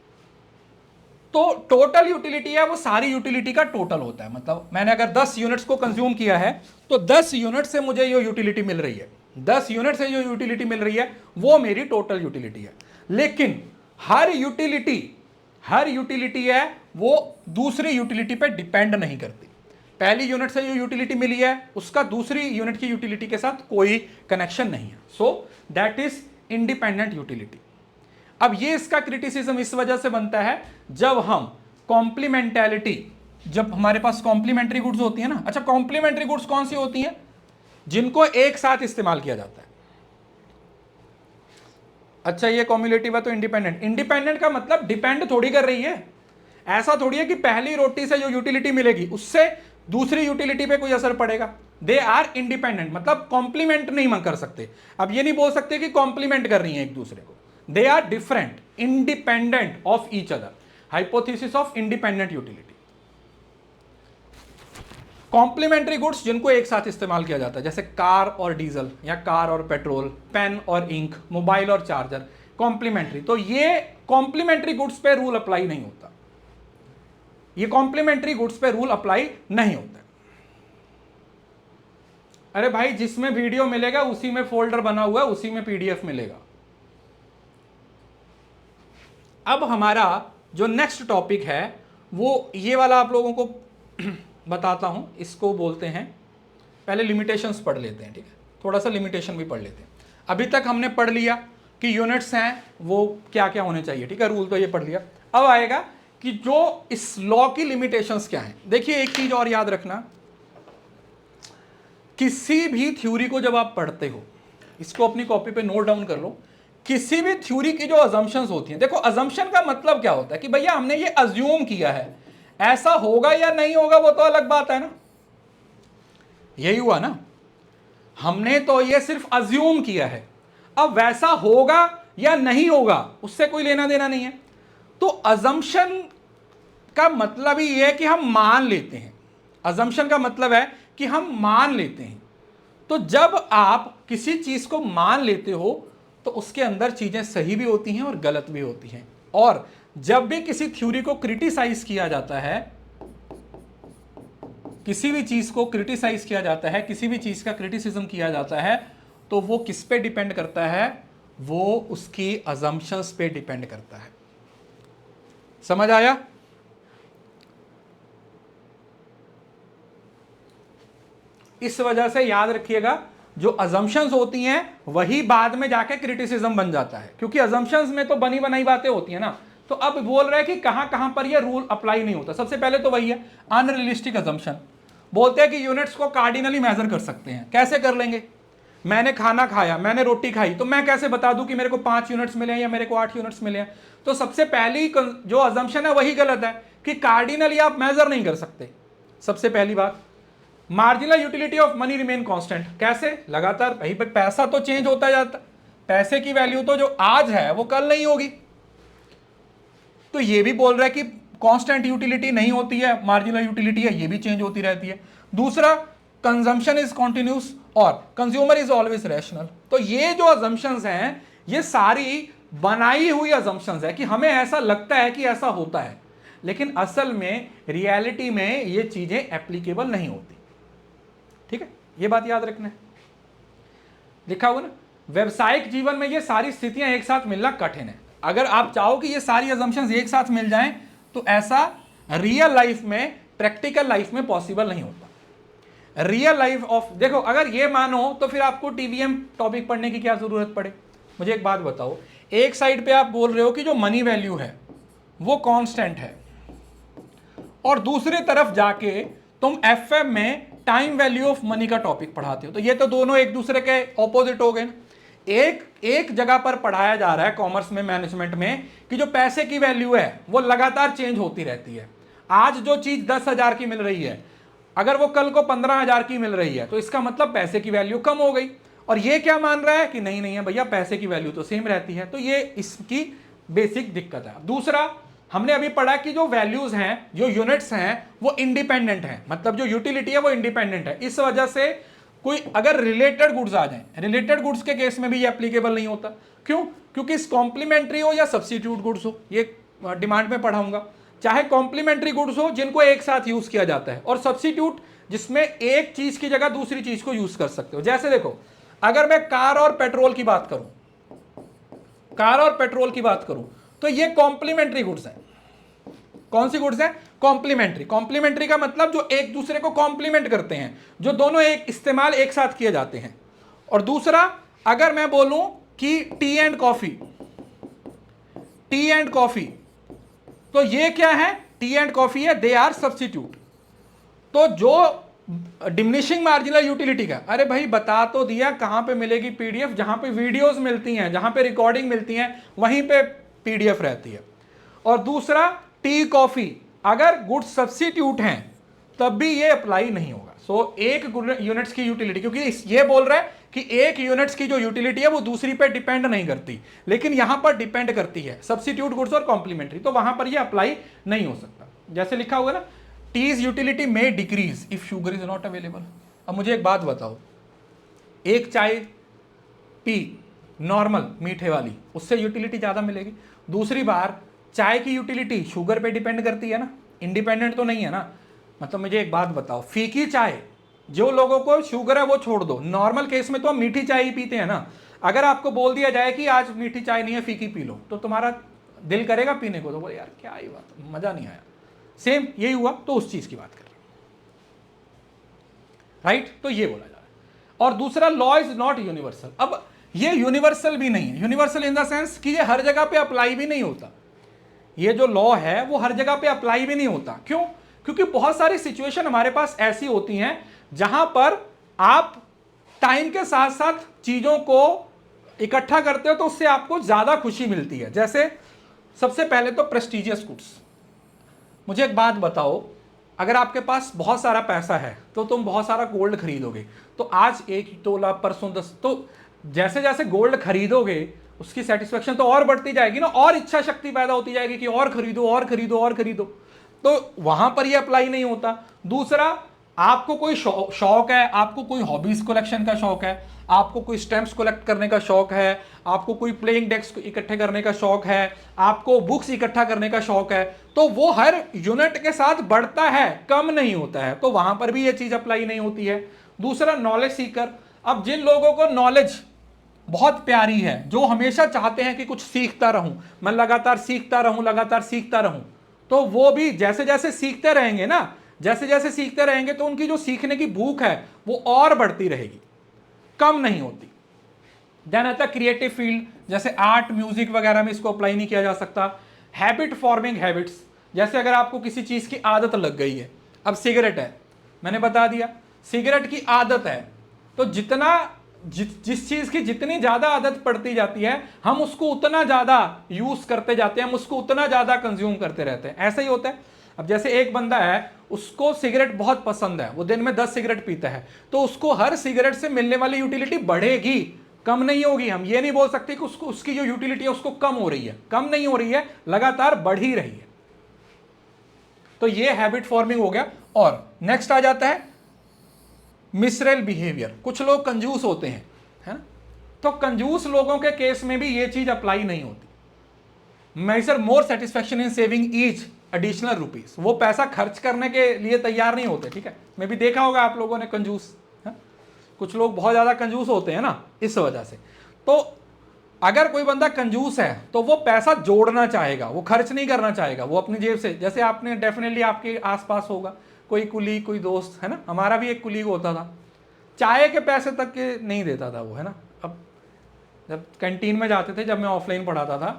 Speaker 1: तो टोटल यूटिलिटी है वो सारी यूटिलिटी का टोटल होता है। मतलब मैंने अगर 10 यूनिट्स को कंज्यूम किया है तो 10 यूनिट से मुझे ये यूटिलिटी मिल रही है, 10 यूनिट से जो यूटिलिटी मिल रही है वो मेरी टोटल यूटिलिटी है। लेकिन हर यूटिलिटी है वो दूसरी यूटिलिटी पे डिपेंड नहीं करती। पहली यूनिट से जो यूटिलिटी मिली है उसका दूसरी यूनिट की यूटिलिटी के साथ कोई कनेक्शन नहीं है। So that is independent utility. अब ये इसका क्रिटिसिज्म इस वजह से बनता है जब हम कॉम्प्लीमेंटैलिटी, जब हमारे पास कॉम्प्लीमेंट्री गुड्स होती है ना। अच्छा, कॉम्प्लीमेंट्री गुड्स कौन सी होती हैं? जिनको एक साथ इस्तेमाल किया जाता है। अच्छा ये कॉम्युलेटिव है तो इंडिपेंडेंट, इंडिपेंडेंट का मतलब डिपेंड थोड़ी कर रही है। ऐसा थोड़ी है कि पहली रोटी से जो यूटिलिटी मिलेगी उससे दूसरी यूटिलिटी पे कोई असर पड़ेगा। दे आर इंडिपेंडेंट, मतलब कॉम्प्लीमेंट नहीं कर सकते। अब ये नहीं बोल सकते कि कॉम्प्लीमेंट कर रही हैं एक दूसरे को, they are different, independent of each other. Hypothesis of independent utility. Complementary goods जिनको एक साथ इस्तेमाल किया जाता है, जैसे कार और डीजल या कार और पेट्रोल, पेन और इंक, मोबाइल और चार्जर, कॉम्प्लीमेंट्री। तो ये कॉम्प्लीमेंट्री गुड्स पे रूल अप्लाई नहीं होता, ये कॉम्प्लीमेंट्री गुड्स पे रूल अप्लाई नहीं होता। अरे भाई जिसमें वीडियो मिलेगा उसी में फोल्डर बना हुआ है, उसी में पीडीएफ मिलेगा। अब हमारा जो नेक्स्ट टॉपिक है वो ये वाला आप लोगों को बताता हूं, इसको बोलते हैं, पहले लिमिटेशंस पढ़ लेते हैं, ठीक है, थोड़ा सा लिमिटेशन भी पढ़ लेते हैं। अभी तक हमने पढ़ लिया कि यूनिट्स हैं वो क्या क्या होने चाहिए, ठीक है, रूल तो ये पढ़ लिया। अब आएगा कि जो इस लॉ की लिमिटेशंस क्या हैं। देखिए एक चीज और याद रखना, किसी भी थ्योरी को जब आप पढ़ते हो, इसको अपनी कॉपी पे नोट डाउन कर लो, किसी भी थ्योरी की जो अजम्पशंस होती हैं, देखो अजम्पशन का मतलब क्या होता है कि भैया हमने ये अज्यूम किया है, ऐसा होगा या नहीं होगा वो तो अलग बात है ना, यही हुआ ना, हमने तो ये सिर्फ अज्यूम किया है, अब वैसा होगा या नहीं होगा उससे कोई लेना देना नहीं है। तो अजम्पशन का मतलब ही ये है कि हम मान लेते हैं, अजम्पशन का मतलब है कि हम मान लेते हैं। तो जब आप किसी चीज को मान लेते हो तो उसके अंदर चीजें सही भी होती हैं और गलत भी होती हैं। और जब भी किसी थ्योरी को क्रिटिसाइज किया जाता है, किसी भी चीज को क्रिटिसाइज किया जाता है, किसी भी चीज का क्रिटिसिज्म किया जाता है, तो वो किस पे डिपेंड करता है, वो उसकी अजम्पशंस पे डिपेंड करता है। समझ आया? इस वजह से याद रखिएगा जो अजम्पशंस होती हैं वही बाद में जाके क्रिटिसिज्म बन जाता है, क्योंकि अजम्पशंस में तो बनी बनाई बातें होती है ना। तो अब बोल रहे हैं कि कहां कहां पर ये रूल अप्लाई नहीं होता। सबसे पहले तो वही है अनरियलिस्टिक अजम्पशन। बोलते हैं कि यूनिट्स को कार्डिनली मेजर कर सकते हैं। कैसे कर लेंगे? मैंने खाना खाया, मैंने रोटी खाई, तो मैं कैसे बता दूं कि मेरे को 5 यूनिट्स मिले हैं या मेरे को 8 यूनिट्स मिले हैं? तो सबसे पहली जो अजम्पशन है वही गलत है कि कार्डिनली आप मेजर नहीं कर सकते। सबसे पहली बात, marginal utility of money remain constant. कैसे? लगातार भाई पैसा तो चेंज होता जाता, पैसे की वैल्यू तो जो आज है वो कल नहीं होगी। तो ये भी बोल रहा है कि कांस्टेंट यूटिलिटी नहीं होती है, मार्जिनल यूटिलिटी है, ये भी चेंज होती रहती है। दूसरा, कंजम्पशन इज कॉन्टिन्यूस और कंज्यूमर इज ऑलवेज रैशनल। तो ये जो अजम्पशंस हैं ये सारी बनाई हुई अजम्पशंस है कि हमें ऐसा लगता है कि ऐसा होता है, लेकिन असल में रियलिटी में ये चीजें एप्लीकेबल नहीं होती। ठीक है, ये बात याद रखना है। लिखा हुआ ना, व्यवसायिक जीवन में ये सारी स्थितियां एक साथ मिलना कठिन है। अगर आप चाहो कि ये सारी अजम्पशंस एक साथ मिल जाएं तो ऐसा रियल लाइफ में, प्रैक्टिकल लाइफ में पॉसिबल नहीं होता। रियल लाइफ ऑफ, देखो अगर ये मानो तो फिर आपको टीवीएम टॉपिक पढ़ने की क्या जरूरत पड़े। मुझे एक बात बताओ, एक साइड पे आप बोल रहे हो कि जो मनी वैल्यू है वो कांस्टेंट है, और दूसरी तरफ जाके तुम एफएम में टाइम वैल्यू ऑफ मनी का टॉपिक पढ़ाते हो, तो ये तो दोनों एक दूसरे के ऑपोजिट हो गए ना। एक जगह पर पढ़ाया जा रहा है कॉमर्स में, मैनेजमेंट में, कि जो पैसे की वैल्यू है वो लगातार चेंज होती रहती है। आज जो चीज 10,000 की मिल रही है, अगर वो कल को 15,000 की मिल रही है तो इसका मतलब पैसे की वैल्यू कम हो गई। और ये क्या मान रहा है कि नहीं नहीं है भैया, पैसे की वैल्यू तो सेम रहती है। तो ये इसकी बेसिक दिक्कत है। दूसरा, हमने अभी पढ़ा कि जो वैल्यूज हैं, जो यूनिट्स हैं, वो इंडिपेंडेंट हैं, मतलब जो यूटिलिटी है वो इंडिपेंडेंट है। इस वजह से कोई अगर रिलेटेड गुड्स आ जाएं, रिलेटेड गुड्स के केस में भी ये एप्लीकेबल नहीं होता। क्यों? क्योंकि कॉम्प्लीमेंट्री हो या सब्स्टिट्यूट गुड्स हो, ये डिमांड में पढ़ाऊंगा, चाहे कॉम्प्लीमेंट्री गुड्स हो जिनको एक साथ यूज किया जाता है, और सब्स्टिट्यूट जिसमें एक चीज की जगह दूसरी चीज को यूज कर सकते हो। जैसे देखो, अगर मैं कार और पेट्रोल की बात करूं, कार और पेट्रोल की बात करूं, तो ये कॉम्प्लीमेंट्री गुड्स हैं। कौन सी गुड्स हैं? कॉम्प्लीमेंट्री। कॉम्प्लीमेंट्री का मतलब जो एक दूसरे को कॉम्प्लीमेंट करते हैं, जो दोनों एक इस्तेमाल एक साथ किए जाते हैं। और दूसरा, अगर मैं बोलूं कि T and coffee, T and coffee, तो ये क्या है? टी एंड कॉफी है, दे आर सब्स्टिट्यूट। तो जो डिमिनिशिंग मार्जिनल यूटिलिटी का, अरे भाई बता तो दिया कहां पे मिलेगी पीडीएफ, जहां पे वीडियोस मिलती हैं, जहां पे रिकॉर्डिंग मिलती हैं वहीं पे पीडीएफ रहती है। और दूसरा, टी कॉफी अगर गुड सब्स्टिट्यूट हैं तब भी ये अप्लाई नहीं होगा। सो एक यूनिट्स की यूटिलिटी, क्योंकि ये बोल रहा है कि एक यूनिट्स की जो यूटिलिटी है वो दूसरी पे डिपेंड नहीं करती, लेकिन यहां पर डिपेंड करती है, सब्स्टिट्यूट गुड्स और कॉम्प्लीमेंट्री, तो वहां पर ये अप्लाई नहीं हो सकता। जैसे लिखा हुआ ना, टीज यूटिलिटी में decrease if sugar is not available. अब मुझे एक बात बताओ, एक चाय पी नॉर्मल मीठे वाली, उससे यूटिलिटी ज्यादा मिलेगी। दूसरी बार चाय की यूटिलिटी शुगर पे डिपेंड करती है ना, इंडिपेंडेंट तो नहीं है ना। मतलब मुझे एक बात बताओ, फीकी चाय, जो लोगों को शुगर है वो छोड़ दो, नॉर्मल केस में तो हम मीठी चाय ही पीते हैं ना। अगर आपको बोल दिया जाए कि आज मीठी चाय नहीं है, फीकी पी लो, तो तुम्हारा दिल करेगा पीने को, तो बोले यार क्या ही बात, मजा नहीं आया। सेम यही हुआ, तो उस चीज की बात कर रहे हैं, राइट। तो ये बोला जा रहा है। और दूसरा, लॉ इज नॉट यूनिवर्सल। अब ये यूनिवर्सल भी नहीं है, यूनिवर्सल इन द सेंस कि ये हर जगह पे अप्लाई भी नहीं होता। ये जो लॉ है वो हर जगह पे अप्लाई भी नहीं होता। क्यों? क्योंकि बहुत सारी सिचुएशन हमारे पास ऐसी होती हैं जहां पर आप टाइम के साथ साथ चीजों को इकट्ठा करते हो तो उससे आपको ज्यादा खुशी मिलती है। जैसे सबसे पहले तो प्रेस्टिजियस गुड्स। मुझे एक बात बताओ, अगर आपके पास बहुत सारा पैसा है तो तुम बहुत सारा गोल्ड खरीदोगे, तो आज 1 तोला, परसों 10, तो जैसे जैसे गोल्ड खरीदोगे उसकी सेटिस्फेक्शन तो और बढ़ती जाएगी ना, और इच्छा शक्ति पैदा होती जाएगी कि और खरीदो और खरीदो और खरीदो, तो वहां पर ये अप्लाई नहीं होता। दूसरा, आपको कोई शौक है, आपको कोई हॉबीज कलेक्शन का शौक है, आपको कोई स्टैम्प्स कलेक्ट करने का शौक है, आपको कोई प्लेइंग डेक्स इकट्ठे करने का शौक है, आपको बुक्स इकट्ठा करने का शौक है, तो वो हर यूनिट के साथ बढ़ता है, कम नहीं होता है, तो वहां पर भी ये चीज अप्लाई नहीं होती है। दूसरा, नॉलेज सीकर। अब जिन लोगों को नॉलेज बहुत प्यारी है, जो हमेशा चाहते हैं कि कुछ सीखता रहूं, मैं लगातार सीखता रहूं, लगातार सीखता रहूं, तो वो भी जैसे जैसे सीखते रहेंगे ना, जैसे जैसे सीखते रहेंगे तो उनकी जो सीखने की भूख है वो और बढ़ती रहेगी, कम नहीं होती। देन आता क्रिएटिव फील्ड, जैसे आर्ट, म्यूजिक वगैरह में इसको अप्लाई नहीं किया जा सकता। हैबिट फॉर्मिंग हैबिट्स, जैसे अगर आपको किसी चीज की आदत लग गई है, अब सिगरेट है, मैंने बता दिया सिगरेट की आदत है, तो जिस चीज की जितनी ज्यादा आदत पड़ती जाती है हम उसको उतना ज्यादा यूज करते जाते हैं, हम उसको उतना ज्यादा कंज्यूम करते रहते हैं। ऐसा ही होता है। अब जैसे एक बंदा है, उसको सिगरेट बहुत पसंद है, वो दिन में 10 सिगरेट पीता है, तो उसको हर सिगरेट से मिलने वाली यूटिलिटी बढ़ेगी, कम नहीं होगी। हम ये नहीं बोल सकते कि उसको उसकी जो यूटिलिटी है उसको कम हो रही है, कम नहीं हो रही है, लगातार बढ़ ही रही है। तो ये हैबिट फॉर्मिंग हो गया। और नेक्स्ट आ जाता है मिसरेल बिहेवियर। कुछ लोग कंजूस होते हैं, है ना, तो कंजूस लोगों के केस में भी ये चीज अप्लाई नहीं होती। Measure more satisfaction in saving each additional rupees, वो पैसा खर्च करने के लिए तैयार नहीं होते। ठीक है, मैं भी देखा होगा आप लोगों ने कंजूस, है? कुछ लोग बहुत ज्यादा कंजूस होते हैं ना, इस वजह से। तो अगर कोई बंदा कंजूस है तो वो पैसा जोड़ना चाहेगा, वो खर्च नहीं करना चाहेगा, वो अपनी जेब से। जैसे आपने डेफिनेटली आपके आसपास होगा कोई कुलीग, कोई दोस्त, है ना, हमारा भी एक कुलीग होता था, चाय के पैसे तक के नहीं देता था वो, है ना। अब जब कैंटीन में जाते थे, जब मैं ऑफलाइन पढ़ाता था,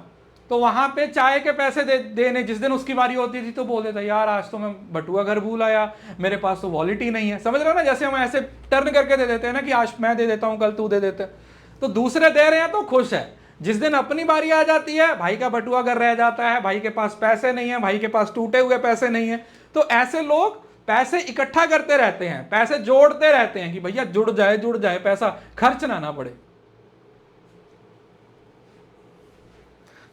Speaker 1: तो वहां पे चाय के पैसे देने जिस दिन उसकी बारी होती थी तो बोल देता, यार आज तो मैं बटुआ घर भूल आया, मेरे पास तो वॉलेट ही नहीं है। समझ रहे हो ना, जैसे हम ऐसे टर्न करके दे देते हैं ना कि आज मैं दे देता हूं, कल तू दे देते, तो दूसरे दे रहे हैं तो खुश है। जिस दिन अपनी बारी आ जाती है, भाई का बटुआ घर रह जाता है, भाई के पास पैसे नहीं है, भाई के पास टूटे हुए पैसे नहीं है। तो ऐसे लोग पैसे इकट्ठा करते रहते हैं, पैसे जोड़ते रहते हैं कि भैया जुड़ जाए पैसा, खर्च ना पड़े।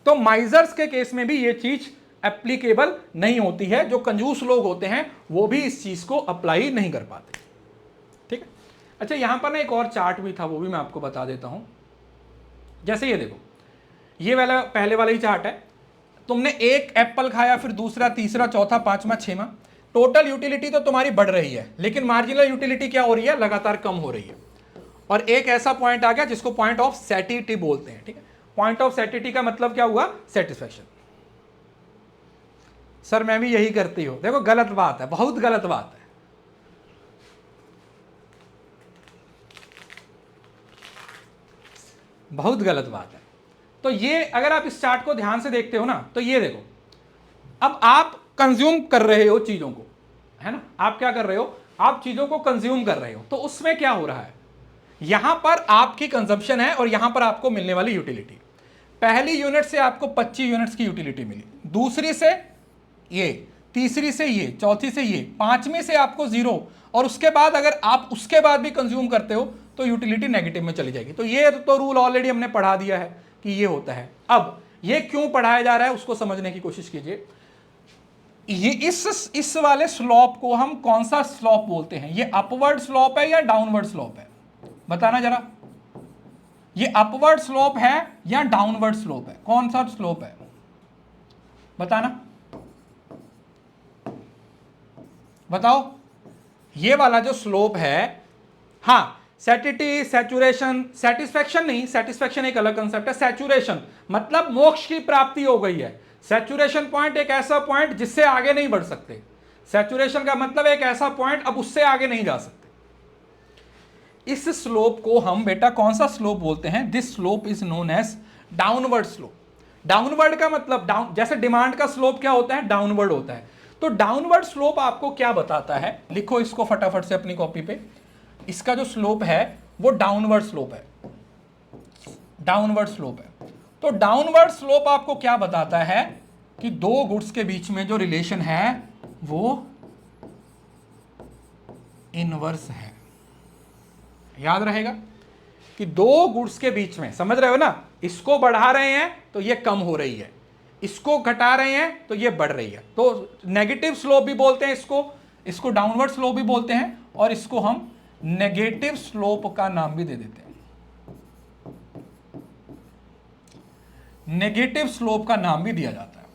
Speaker 1: तो माइजर्स के केस में भी ये चीज एप्लीकेबल नहीं होती है। जो कंजूस लोग होते हैं वो भी इस चीज को अप्लाई नहीं कर पाते। ठीक है। अच्छा, यहां पर ना एक और चार्ट भी था, वो भी मैं आपको बता देता हूं। जैसे ये देखो, ये वाला पहले वाला ही चार्ट है। तुमने एक एप्पल खाया, फिर दूसरा, तीसरा, चौथा, पांचवा, छठवां, टोटल यूटिलिटी तो तुम्हारी बढ़ रही है, लेकिन मार्जिनल यूटिलिटी क्या हो रही है, लगातार कम हो रही है। और एक ऐसा पॉइंट आ गया जिसको पॉइंट ऑफ सैटिटी बोलते हैं। ठीक है, पॉइंट ऑफ सैटिटी का मतलब क्या हुआ, सेटिस्फैक्शन। सर मैं भी यही करती हूं, देखो गलत बात है, बहुत गलत बात है। बहुत गलत बात है। तो ये अगर आप इस चार्ट को ध्यान से देखते हो ना, तो ये देखो, अब आप कंज्यूम कर रहे हो चीजों को, है ना, आप क्या कर रहे हो, आप चीजों को कंज्यूम कर रहे हो, तो उसमें क्या हो रहा है, यहां पर आपकी कंजम्पशन है और यहां पर आपको मिलने वाली यूटिलिटी। पहली यूनिट से आपको 25 यूनिट्स की यूटिलिटी मिली, दूसरी से ये, तीसरी से ये, चौथी से ये, पांचवी से आपको 0, और उसके बाद अगर आप उसके बाद भी कंज्यूम करते हो तो यूटिलिटी नेगेटिव में चली जाएगी। तो ये तो रूल ऑलरेडी हमने पढ़ा दिया है कि ये होता है। अब ये क्यों पढ़ाया जा रहा है उसको समझने की कोशिश कीजिए। ये इस वाले स्लोप को हम कौन सा स्लोप बोलते हैं, ये अपवर्ड स्लोप है या डाउनवर्ड स्लोप है, बताना जरा। ये अपवर्ड स्लोप है या डाउनवर्ड स्लोप है, कौन सा स्लोप है बताना, बताओ। ये वाला जो स्लोप है, हाँ, सैटिटी, सैचुरेशन, सेटिस्फैक्शन नहीं, सेटिस्फैक्शन एक अलग कंसेप्ट है। सैचुरेशन मतलब मोक्ष की प्राप्ति हो गई है। सैचुरेशन पॉइंट एक ऐसा पॉइंट जिससे आगे नहीं बढ़ सकते। सैचुरेशन का मतलब एक ऐसा पॉइंट अब उससे आगे नहीं जा सकते। इस स्लोप को हम बेटा कौन सा स्लोप बोलते हैं, this slope is known as downward slope. Downward का मतलब डाउन, जैसे डिमांड का स्लोप क्या होता है, डाउनवर्ड होता है। तो डाउनवर्ड स्लोप आपको क्या बताता है, लिखो इसको फटाफट से अपनी कॉपी पे। इसका जो स्लोप है वो डाउनवर्ड स्लोप है, डाउनवर्ड स्लोप है। तो डाउनवर्ड स्लोप आपको क्या बताता है कि दो गुड्स के बीच में जो रिलेशन है वो इनवर्स है। याद रहेगा कि दो गुड्स के बीच में, समझ रहे हो ना, इसको बढ़ा रहे हैं तो ये कम हो रही है, इसको घटा रहे हैं तो ये बढ़ रही है। तो नेगेटिव स्लोप भी बोलते हैं इसको डाउनवर्ड स्लोप भी बोलते हैं, और इसको हम नेगेटिव स्लोप का नाम भी दे देते हैं। नेगेटिव स्लोप का नाम भी दिया जाता है,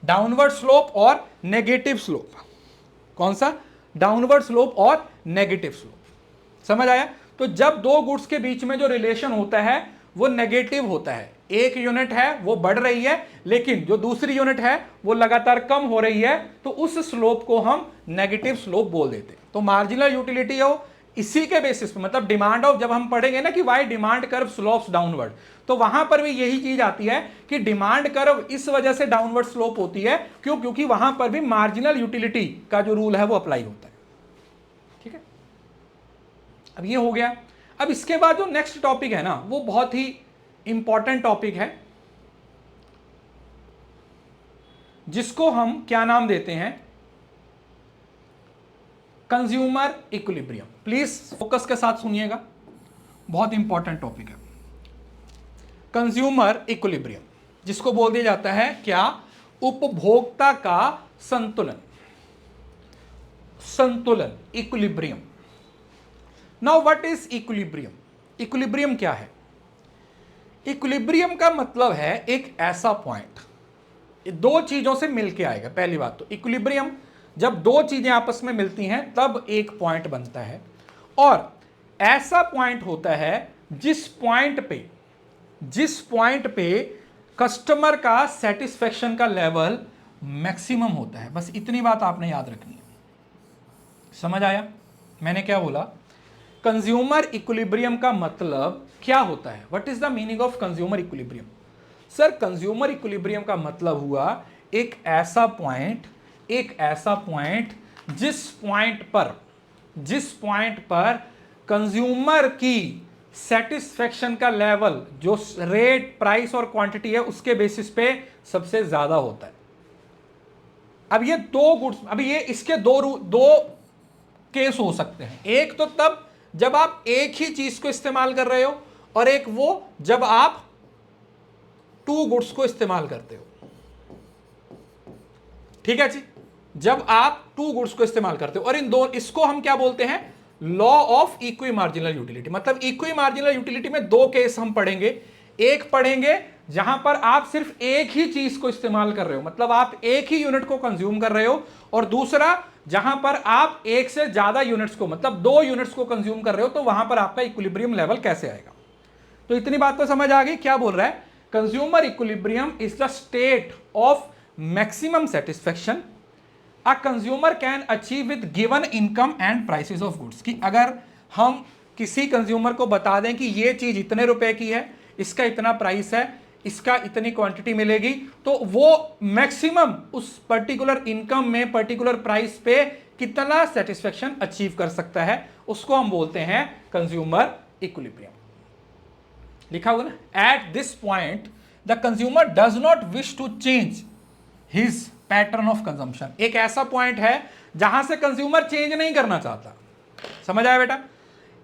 Speaker 1: डाउनवर्ड स्लोप और नेगेटिव स्लोप। कौन सा, डाउनवर्ड स्लोप और नेगेटिव स्लोप। समझ आया। तो जब दो गुड्स के बीच में जो रिलेशन होता है वो नेगेटिव होता है, एक यूनिट है वो बढ़ रही है लेकिन जो दूसरी यूनिट है वो लगातार कम हो रही है, तो उस स्लोप को हम नेगेटिव स्लोप बोल देते हैं। तो मार्जिनल यूटिलिटी हो इसी के बेसिस पे, मतलब डिमांड ऑफ, जब हम पढ़ेंगे ना कि why demand curve slopes downward, तो वहां पर भी यही चीज आती है कि डिमांड कर्व इस वजह से डाउनवर्ड स्लोप होती है। क्यों, क्योंकि वहां पर भी मार्जिनल यूटिलिटी का जो रूल है वो अप्लाई होता है। ठीक है, अब ये हो गया। अब इसके बाद जो नेक्स्ट टॉपिक है ना वो बहुत ही इंपॉर्टेंट टॉपिक है, जिसको हम क्या नाम देते हैं, कंज्यूमर इक्विलिब्रियम। प्लीज फोकस के साथ सुनिएगा, बहुत इंपॉर्टेंट टॉपिक है कंज्यूमर इक्विलिब्रियम, जिसको बोल दिया जाता है क्या, उपभोक्ता का संतुलन, संतुलन, equilibrium. Now what is equilibrium, equilibrium क्या है। इक्विलिब्रियम का मतलब है एक ऐसा पॉइंट, दो चीजों से मिलके आएगा। पहली बात तो इक्विलिब्रियम, जब दो चीजें आपस में मिलती हैं तब एक पॉइंट बनता है, और ऐसा पॉइंट होता है जिस पॉइंट पे कस्टमर का सेटिस्फेक्शन का लेवल मैक्सिमम होता है। बस इतनी बात आपने याद रखनी है। समझ आया मैंने क्या बोला। कंज्यूमर इक्विलिब्रियम का मतलब क्या होता है, what is the meaning of consumer equilibrium. Sir consumer equilibrium का मतलब हुआ एक ऐसा पॉइंट जिस पॉइंट पर कंज्यूमर की सेटिस्फेक्शन का लेवल, जो रेट, प्राइस और क्वांटिटी है उसके बेसिस पे सबसे ज्यादा होता है। अब ये दो गुड्स, अभी ये इसके दो केस हो सकते हैं। एक तो तब जब आप एक ही चीज को इस्तेमाल कर रहे हो, और एक वो जब आप टू गुड्स को इस्तेमाल करते हो। ठीक है जी, जब आप टू गुड्स को इस्तेमाल करते हो, और इन दो, इसको हम क्या बोलते हैं, law of equi marginal utility. मतलब इक्वी मार्जिनल यूटिलिटी में दो केस हम पढ़ेंगे। एक पढ़ेंगे जहां पर आप सिर्फ एक ही चीज को इस्तेमाल कर रहे हो, मतलब आप एक ही यूनिट को कंज्यूम कर रहे हो, और दूसरा जहां पर आप एक से ज्यादा यूनिट्स को, मतलब दो यूनिट्स को कंज्यूम कर रहे हो, तो वहां पर आपका इक्विलिब्रियम लेवल कैसे आएगा। तो इतनी बात तो समझ आ गई। क्या बोल रहा है, consumer equilibrium is the state of maximum satisfaction a consumer can achieve with given income and prices of goods. कि अगर हम किसी कंज्यूमर को बता दें कि ये चीज इतने रुपए की है, इसका इतना प्राइस है, इसका इतनी क्वांटिटी मिलेगी, तो वो मैक्सिमम उस पर्टिकुलर इनकम में, पर्टिकुलर प्राइस पे कितना सेटिस्फेक्शन अचीव कर सकता है, उसको हम बोलते हैं कंज्यूमर इक्विलिब्रियम। लिखा होगा ना, at this point the consumer does not wish to change his pattern of consumption. एक ऐसा पॉइंट है जहां से कंज्यूमर चेंज नहीं करना चाहता। समझ आया बेटा?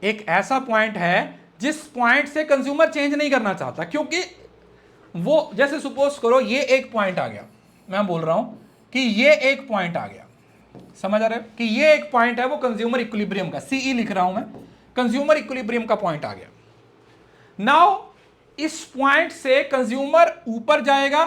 Speaker 1: एक ऐसा पॉइंट है जिस पॉइंट से कंज्यूमर चेंज नहीं करना चाहता, क्योंकि वो, जैसे सपोज करो ये एक पॉइंट आ गया, मैं बोल रहा हूं कि ये एक पॉइंट आ गया, समझ आ रहा है कि ये एक पॉइंट है वो कंज्यूमर इक्विलिब्रियम का, सीई लिख रहा हूं मैं, कंज्यूमर इक्विलिब्रियम का पॉइंट आ गया। नाउ इस पॉइंट से कंज्यूमर ऊपर जाएगा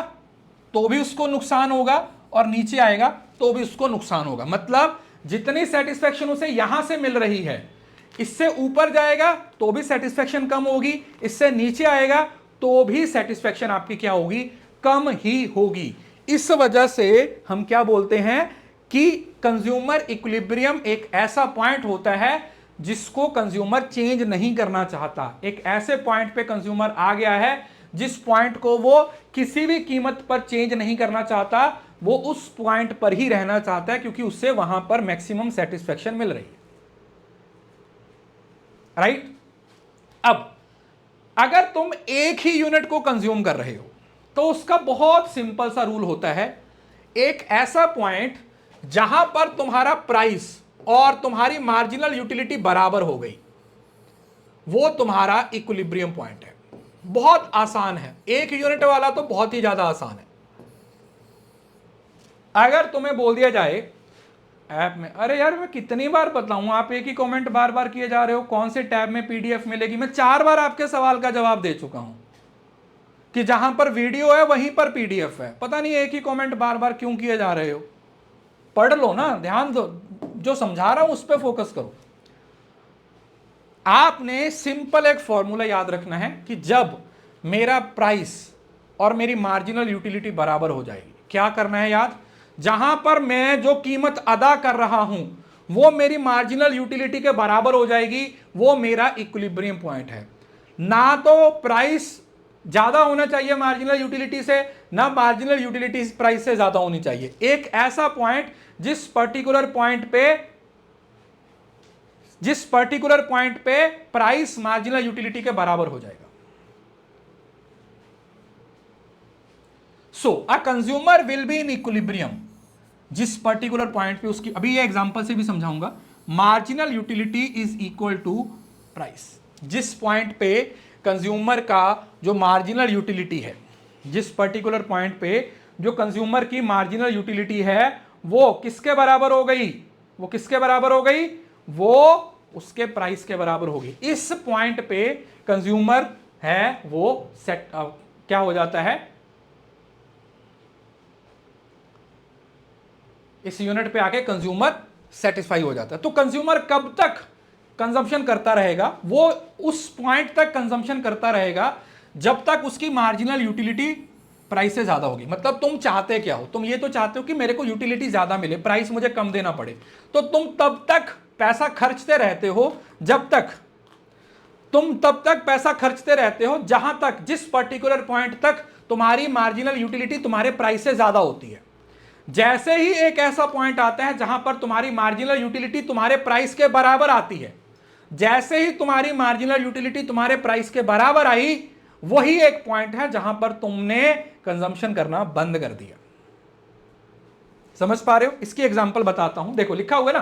Speaker 1: तो भी उसको नुकसान होगा और नीचे आएगा तो भी उसको नुकसान होगा। मतलब जितनी सेटिस्फेक्शन उसे यहां से मिल रही है, इससे ऊपर जाएगा तो भी सेटिस्फेक्शन कम होगी, इससे नीचे आएगा तो भी सेटिस्फेक्शन आपकी क्या होगी, कम ही होगी। इस वजह से हम क्या बोलते हैं कि कंज्यूमर इक्विलिब्रियम एक ऐसा पॉइंट होता है जिसको कंज्यूमर चेंज नहीं करना चाहता। एक ऐसे पॉइंट पे कंज्यूमर आ गया है जिस पॉइंट को वो किसी भी कीमत पर चेंज नहीं करना चाहता, वो उस पॉइंट पर ही रहना चाहता है क्योंकि उससे वहां पर मैक्सिमम सेटिस्फेक्शन मिल रही है। राइट? अब अगर तुम एक ही यूनिट को कंज्यूम कर रहे हो तो उसका बहुत सिंपल सा रूल होता है, एक ऐसा पॉइंट जहां पर तुम्हारा प्राइस और तुम्हारी मार्जिनल यूटिलिटी बराबर हो गई, वो तुम्हारा इक्विलिब्रियम पॉइंट है। बहुत आसान है, एक यूनिट वाला तो बहुत ही ज्यादा आसान है। अगर तुम्हें बोल दिया जाए ऐप में, अरे यार मैं कितनी बार बताऊं, आप एक ही कमेंट बार बार किए जा रहे हो, कौन से टैब में पीडीएफ मिलेगी। मैं 4 बार आपके सवाल का जवाब दे चुका हूं कि जहां पर वीडियो है वहीं पर पीडीएफ है। पता नहीं एक ही कमेंट बार बार क्यों किए जा रहे हो। पढ़ लो ना, ध्यान दो, जो समझा रहा हूं उस पर फोकस करो। आपने सिंपल एक फॉर्मूला याद रखना है कि जब मेरा प्राइस और मेरी मार्जिनल यूटिलिटी बराबर हो जाएगी, क्या करना है याद, जहां पर मैं जो कीमत अदा कर रहा हूं वो मेरी मार्जिनल यूटिलिटी के बराबर हो जाएगी, वो मेरा इक्विलिब्रियम पॉइंट है। ना तो प्राइस ज्यादा होना चाहिए मार्जिनल यूटिलिटी से, ना मार्जिनल यूटिलिटी प्राइस से ज्यादा होनी चाहिए। एक ऐसा पॉइंट जिस पर्टिकुलर पॉइंट पे प्राइस मार्जिनल यूटिलिटी के बराबर हो जाएगा। So a consumer will be in equilibrium, जिस पर्टिकुलर पॉइंट पे उसकी, अभी ये एग्जांपल से भी समझाऊंगा, marginal utility is equal to price. जिस पॉइंट पे कंज्यूमर का जो मार्जिनल यूटिलिटी है, जिस पर्टिकुलर पॉइंट पे जो कंज्यूमर की मार्जिनल यूटिलिटी है वो किसके बराबर हो गई, वो किसके बराबर हो गई, वो उसके प्राइस के बराबर होगी। इस पॉइंट पे कंज्यूमर है वो सेट क्या हो जाता है, इस यूनिट पे आके कंज्यूमर सेटिस्फाई हो जाता है। तो कंज्यूमर कब तक कंजम्पशन करता रहेगा, वो उस पॉइंट तक कंजम्पशन करता रहेगा जब तक उसकी मार्जिनल यूटिलिटी प्राइस से ज्यादा होगी। मतलब तुम चाहते क्या हो, तुम ये तो चाहते हो कि मेरे को यूटिलिटी ज्यादा मिले, प्राइस मुझे कम देना पड़े, तो तुम तब तक पैसा खर्चते रहते हो जब तक, तुम तब तक पैसा खर्चते रहते हो जहां तक, जिस पर्टिकुलर पॉइंट तक तुम्हारी मार्जिनल यूटिलिटी तुम्हारे प्राइस से ज्यादा होती है। जैसे ही एक ऐसा पॉइंट आता है जहां पर तुम्हारी मार्जिनल यूटिलिटी तुम्हारे प्राइस के बराबर आती है, जैसे ही तुम्हारी मार्जिनल यूटिलिटी तुम्हारे प्राइस के बराबर आई, वही एक पॉइंट है जहां पर तुमने कंजम्पशन करना बंद कर दिया। समझ पा रहे हो? इसकी एग्जांपल बताता हूं, देखो लिखा हुआ है ना,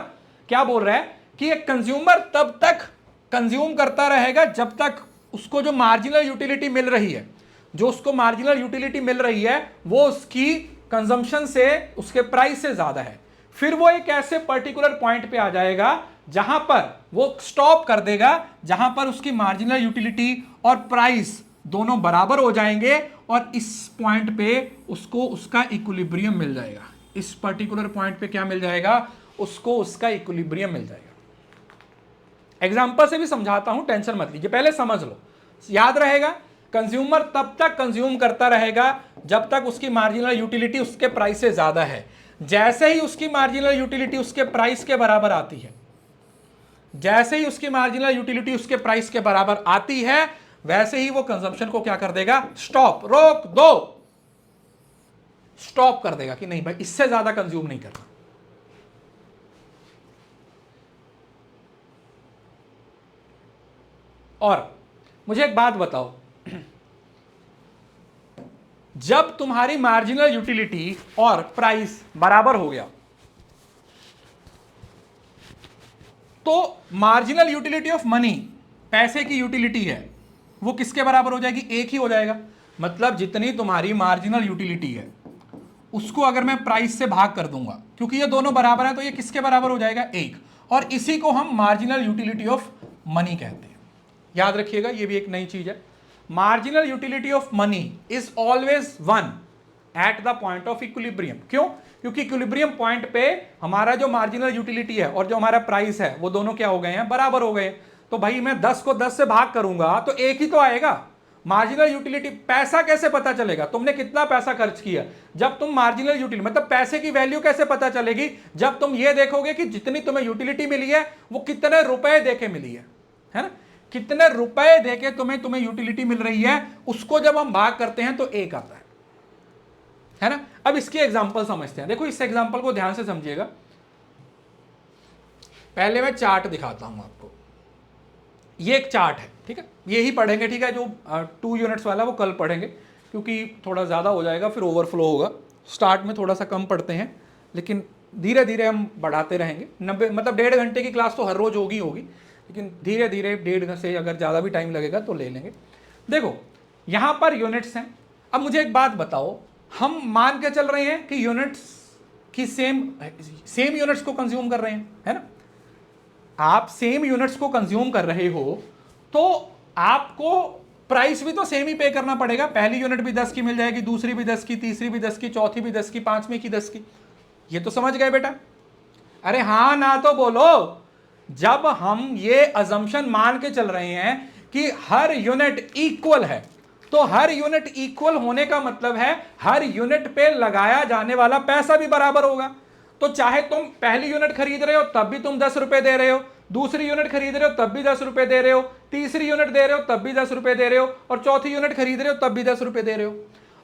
Speaker 1: क्या बोल रहा है कि एक कंज्यूमर तब तक कंज्यूम करता रहेगा जब तक उसको जो मार्जिनल यूटिलिटी मिल रही है, जो उसको मार्जिनल यूटिलिटी मिल रही है वो उसकी कंजम्पशन से, उसके प्राइस से ज्यादा है। फिर वो एक ऐसे पर्टिकुलर पॉइंट पे आ जाएगा जहां पर वो स्टॉप कर देगा, जहां पर उसकी मार्जिनल यूटिलिटी और प्राइस दोनों बराबर हो जाएंगे और इस पॉइंट पे उसको उसका इक्विलिब्रियम मिल जाएगा। इस पर्टिकुलर पॉइंट पे क्या मिल जाएगा, उसको उसका इक्विलिब्रियम मिल जाएगा। एग्जांपल से भी समझाता हूं, टेंशन मत लीजिए, पहले समझ लो। याद रहेगा, कंज्यूमर तब तक कंज्यूम करता रहेगा जब तक उसकी मार्जिनल यूटिलिटी उसके प्राइस से ज्यादा है। जैसे ही उसकी मार्जिनल यूटिलिटी उसके प्राइस के बराबर आती है, जैसे ही उसकी मार्जिनल यूटिलिटी उसके प्राइस के बराबर आती है, वैसे ही वो कंजम्पशन को क्या कर देगा, स्टॉप, रोक दो, स्टॉप कर देगा कि नहीं भाई इससे ज्यादा कंज्यूम नहीं करना। और मुझे एक बात बताओ, जब तुम्हारी मार्जिनल यूटिलिटी और प्राइस बराबर हो गया तो मार्जिनल यूटिलिटी ऑफ मनी, पैसे की यूटिलिटी है, वो किसके बराबर हो जाएगी? एक ही हो जाएगा। मतलब जितनी तुम्हारी मार्जिनल यूटिलिटी है उसको अगर मैं प्राइस से भाग कर दूंगा, क्योंकि ये दोनों बराबर है, तो ये किसके बराबर हो जाएगा? एक। और इसी को हम मार्जिनल यूटिलिटी ऑफ मनी कहते हैं। याद रखिएगा, ये भी एक नई चीज है। Marginal utility of money is always 1 at the point of equilibrium. क्यों? क्योंकि इक्विलिब्रियम पॉइंट पे हमारा जो मार्जिनल यूटिलिटी है और जो हमारा प्राइस है वो दोनों क्या हो गए हैं? बराबर हो गए। तो भाई मैं 10 को 10 से भाग करूंगा तो एक ही तो आएगा। मार्जिनल यूटिलिटी, पैसा कैसे पता चलेगा तुमने कितना पैसा खर्च किया? जब तुम मार्जिनल यूटिलिटी, मतलब पैसे की वैल्यू कैसे पता चलेगी? जब तुम ये देखोगे कि जितनी तुम्हें यूटिलिटी मिली है वो कितने रुपए देके मिली है ना? कितने रुपए देके तुम्हें यूटिलिटी मिल रही है, उसको जब हम भाग करते हैं तो एक आता है ना? अब इसकी एग्जांपल समझते हैं। देखो इस एग्जांपल को ध्यान से समझिएगा। पहले मैं चार्ट दिखाता हूं आपको। ये एक चार्ट है, ठीक है? यही पढ़ेंगे, ठीक है? जो 2 यूनिट्स वाला वो कल पढ़ेंगे, क्योंकि थोड़ा ज़्यादा हो जाएगा, फिर ओवरफ्लो होगा। स्टार्ट में थोड़ा सा कम पढ़ते हैं, लेकिन धीरे धीरे हम बढ़ाते रहेंगे। 90 मतलब 1.5 घंटे की क्लास तो हर रोज़ होगी, लेकिन धीरे धीरे 1.5 से अगर ज़्यादा भी टाइम लगेगा तो ले लेंगे। देखो यहाँ पर यूनिट्स हैं। अब मुझे एक बात बताओ, हम मान के चल रहे हैं कि यूनिट्स की सेम यूनिट्स को कंज्यूम कर रहे हैं, है ना? आप सेम यूनिट्स को कंज्यूम कर रहे हो तो आपको प्राइस भी तो सेम ही पे करना पड़ेगा। पहली यूनिट भी 10 की मिल जाएगी, दूसरी भी 10 की, तीसरी भी 10 की, चौथी भी 10 की, पांचवी की 10 की। ये तो समझ गए बेटा? अरे हाँ ना तो बोलो। जब हम ये अजम्पशन मान के चल रहे हैं कि हर यूनिट इक्वल है, तो हर यूनिट इक्वल होने का मतलब है हर यूनिट पे लगाया जाने वाला पैसा भी बराबर होगा। तो चाहे तुम पहली यूनिट खरीद रहे हो तब भी तुम 10 रुपए दे रहे हो, दूसरी यूनिट खरीद रहे हो तब भी 10 रुपए दे रहे हो, तीसरी यूनिट दे रहे हो तब भी 10 रुपए दे रहे हो, और चौथी यूनिट खरीद रहे हो तब भी 10 रुपए दे रहे हो।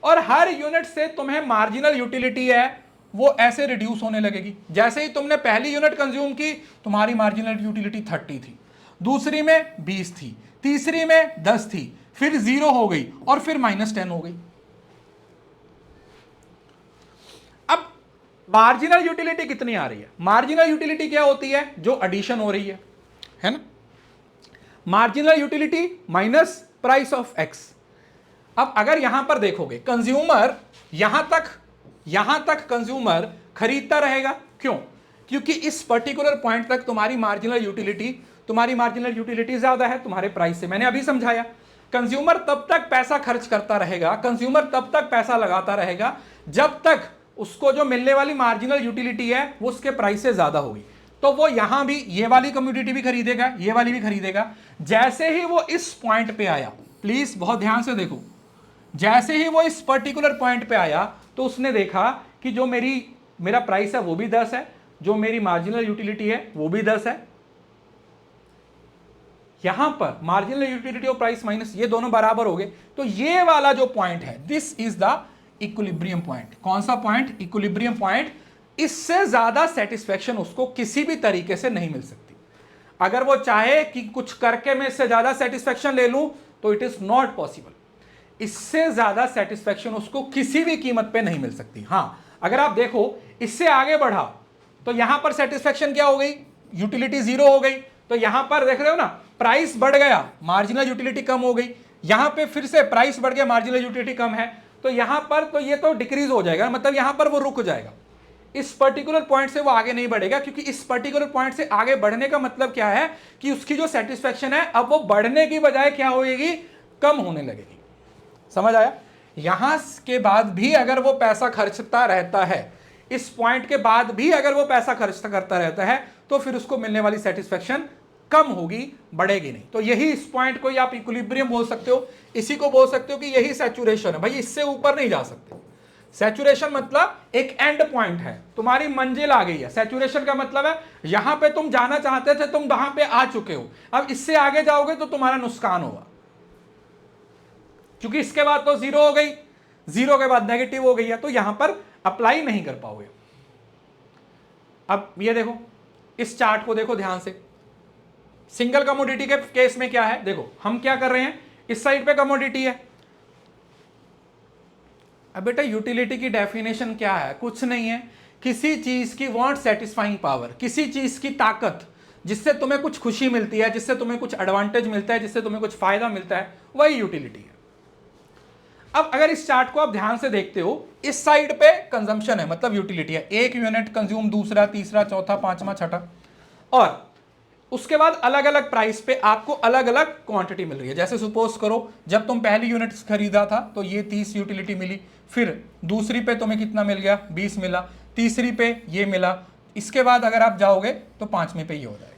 Speaker 1: और हर यूनिट से तुम्हें मार्जिनल यूटिलिटी है वो ऐसे रिड्यूस होने लगेगी। जैसे ही तुमने पहली यूनिट कंज्यूम की तुम्हारी मार्जिनल यूटिलिटी 30 थी, दूसरी में 20 थी, तीसरी में 10 थी, फिर 0 हो गई और फिर -10 हो गई। अब मार्जिनल यूटिलिटी कितनी आ रही है? मार्जिनल यूटिलिटी क्या होती है? जो एडिशन हो रही है ना? Marginal utility minus price of x. अब अगर यहां पर देखोगे कंज्यूमर यहां तक कंज्यूमर खरीदता रहेगा। क्यों? क्योंकि इस पर्टिकुलर पॉइंट तक तुम्हारी मार्जिनल यूटिलिटी ज्यादा है तुम्हारे प्राइस से। मैंने अभी समझाया, कंज्यूमर तब तक पैसा खर्च करता रहेगा, कंज्यूमर तब तक पैसा लगाता रहेगा जब तक उसको जो मिलने वाली मार्जिनल यूटिलिटी है वो उसके प्राइस से ज्यादा होगी। तो वो यहां भी ये वाली कम्युनिटी भी खरीदेगा, ये वाली भी खरीदेगा। जैसे ही वो इस पॉइंट पे आया, प्लीज बहुत ध्यान से देखो, जैसे ही वो इस पर्टिकुलर पॉइंट पे आया तो उसने देखा कि जो मेरा प्राइस है वो भी 10 है, जो मेरी मार्जिनल यूटिलिटी है वो भी 10 है। यहां पर मार्जिनल यूटिलिटी और प्राइस माइनस ये दोनों बराबर हो गए। तो ये वाला जो पॉइंट है this is the equilibrium point. कौन सा पॉइंट? Equilibrium point. इससे ज्यादा सेटिस्फेक्शन उसको किसी भी तरीके से नहीं मिल सकती। अगर वो चाहे कि कुछ करके मैं इससे ज्यादा सेटिस्फेक्शन ले लूं तो इट इज नॉट पॉसिबल। इससे ज्यादा सेटिस्फेक्शन उसको किसी भी कीमत पे नहीं मिल सकती। हां, अगर आप देखो इससे आगे बढ़ा तो यहां पर सेटिस्फेक्शन क्या हो गई? यूटिलिटी 0 हो गई। तो यहां पर देख रहे हो ना, प्राइस बढ़ गया, मार्जिनल यूटिलिटी कम हो गई। यहां पे फिर से प्राइस बढ़ गया, मार्जिनल यूटिलिटी कम है। तो यहां पर तो ये तो डिक्रीज हो जाएगा, मतलब यहां पर वो रुक जाएगा। इस पर्टिकुलर पॉइंट से वो आगे नहीं बढ़ेगा, क्योंकि इस पर्टिकुलर पॉइंट से आगे बढ़ने का मतलब क्या है कि उसकी जो सेटिस्फेक्शन है अब वो बढ़ने की बजाय क्या होगी? कम होने लगेगी। समझ आया? यहां के बाद भी अगर वो पैसा खर्चता रहता है, इस पॉइंट के बाद भी अगर वो पैसा खर्च करता रहता है, तो फिर उसको मिलने वाली सेटिस्फेक्शन कम होगी, बढ़ेगी नहीं। तो यही इस पॉइंट को आप इक्विलिब्रियम बोल सकते हो, इसी को बोल सकते हो कि यही सैचुरेशन है। भाई इससे ऊपर नहीं जा सकते। सैचुरेशन मतलब एक एंड पॉइंट है, तुम्हारी मंजिल आ गई है। सैचुरेशन का मतलब है यहां पे तुम जाना चाहते थे, तुम वहां पे आ चुके हो, अब इससे आगे जाओगे तो तुम्हारा नुकसान होगा, क्योंकि इसके बाद तो 0 हो गई, 0 के बाद नेगेटिव हो गई है, तो यहां पर अप्लाई नहीं कर पाओगे। अब ये देखो, इस चार्ट को देखो ध्यान से। सिंगल कमोडिटी के केस में क्या है, देखो हम क्या कर रहे हैं, इस साइड पे कमोडिटी है। अब बेटा यूटिलिटी की डेफिनेशन क्या है, कुछ नहीं है, किसी चीज की वांट सेटिस्फाइंग पावर, किसी चीज की ताकत जिससे तुम्हें कुछ खुशी मिलती है, जिससे तुम्हें कुछ एडवांटेज मिलता है, जिससे तुम्हें कुछ फायदा मिलता है, वही यूटिलिटी है। अब अगर इस चार्ट को आप ध्यान से देखते हो, इस साइड पे कंजम्पशन है, मतलब यूटिलिटी है, एक यूनिट कंज्यूम, दूसरा, तीसरा, चौथा, पांचवा, छठा, और उसके बाद अलग अलग प्राइस पे आपको अलग अलग क्वांटिटी मिल रही है। जैसे सपोज करो जब तुम पहली यूनिट खरीदा था तो ये 30 यूटिलिटी मिली, फिर दूसरी पे तुम्हें कितना मिल गया, 20 मिला, तीसरी पे ये मिला, इसके बाद अगर आप जाओगे तो पांचवें पे ये हो जाएगा।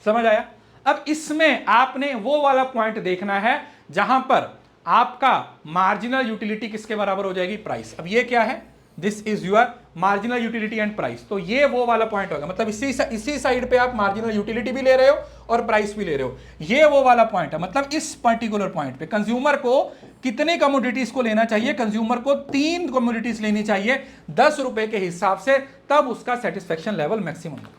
Speaker 1: समझ आया? अब इसमें आपने वो वाला पॉइंट देखना है जहां पर आपका मार्जिनल यूटिलिटी किसके बराबर हो जाएगी, प्राइस। अब ये क्या है, this is your marginal utility and price. तो ये वो वाला पॉइंट होगा, मतलब इसी साइड पे आप मार्जिनल यूटिलिटी भी ले रहे हो और प्राइस भी ले रहे हो, ये वो वाला पॉइंट है। मतलब इस पर्टिकुलर पॉइंट पे कंज्यूमर को कितने कमोडिटीज को लेना चाहिए, कंज्यूमर को 3 कमोडिटीज लेनी चाहिए 10 रुपए के हिसाब से, तब उसका सेटिस्फेक्शन लेवल मैक्सिमम होगा।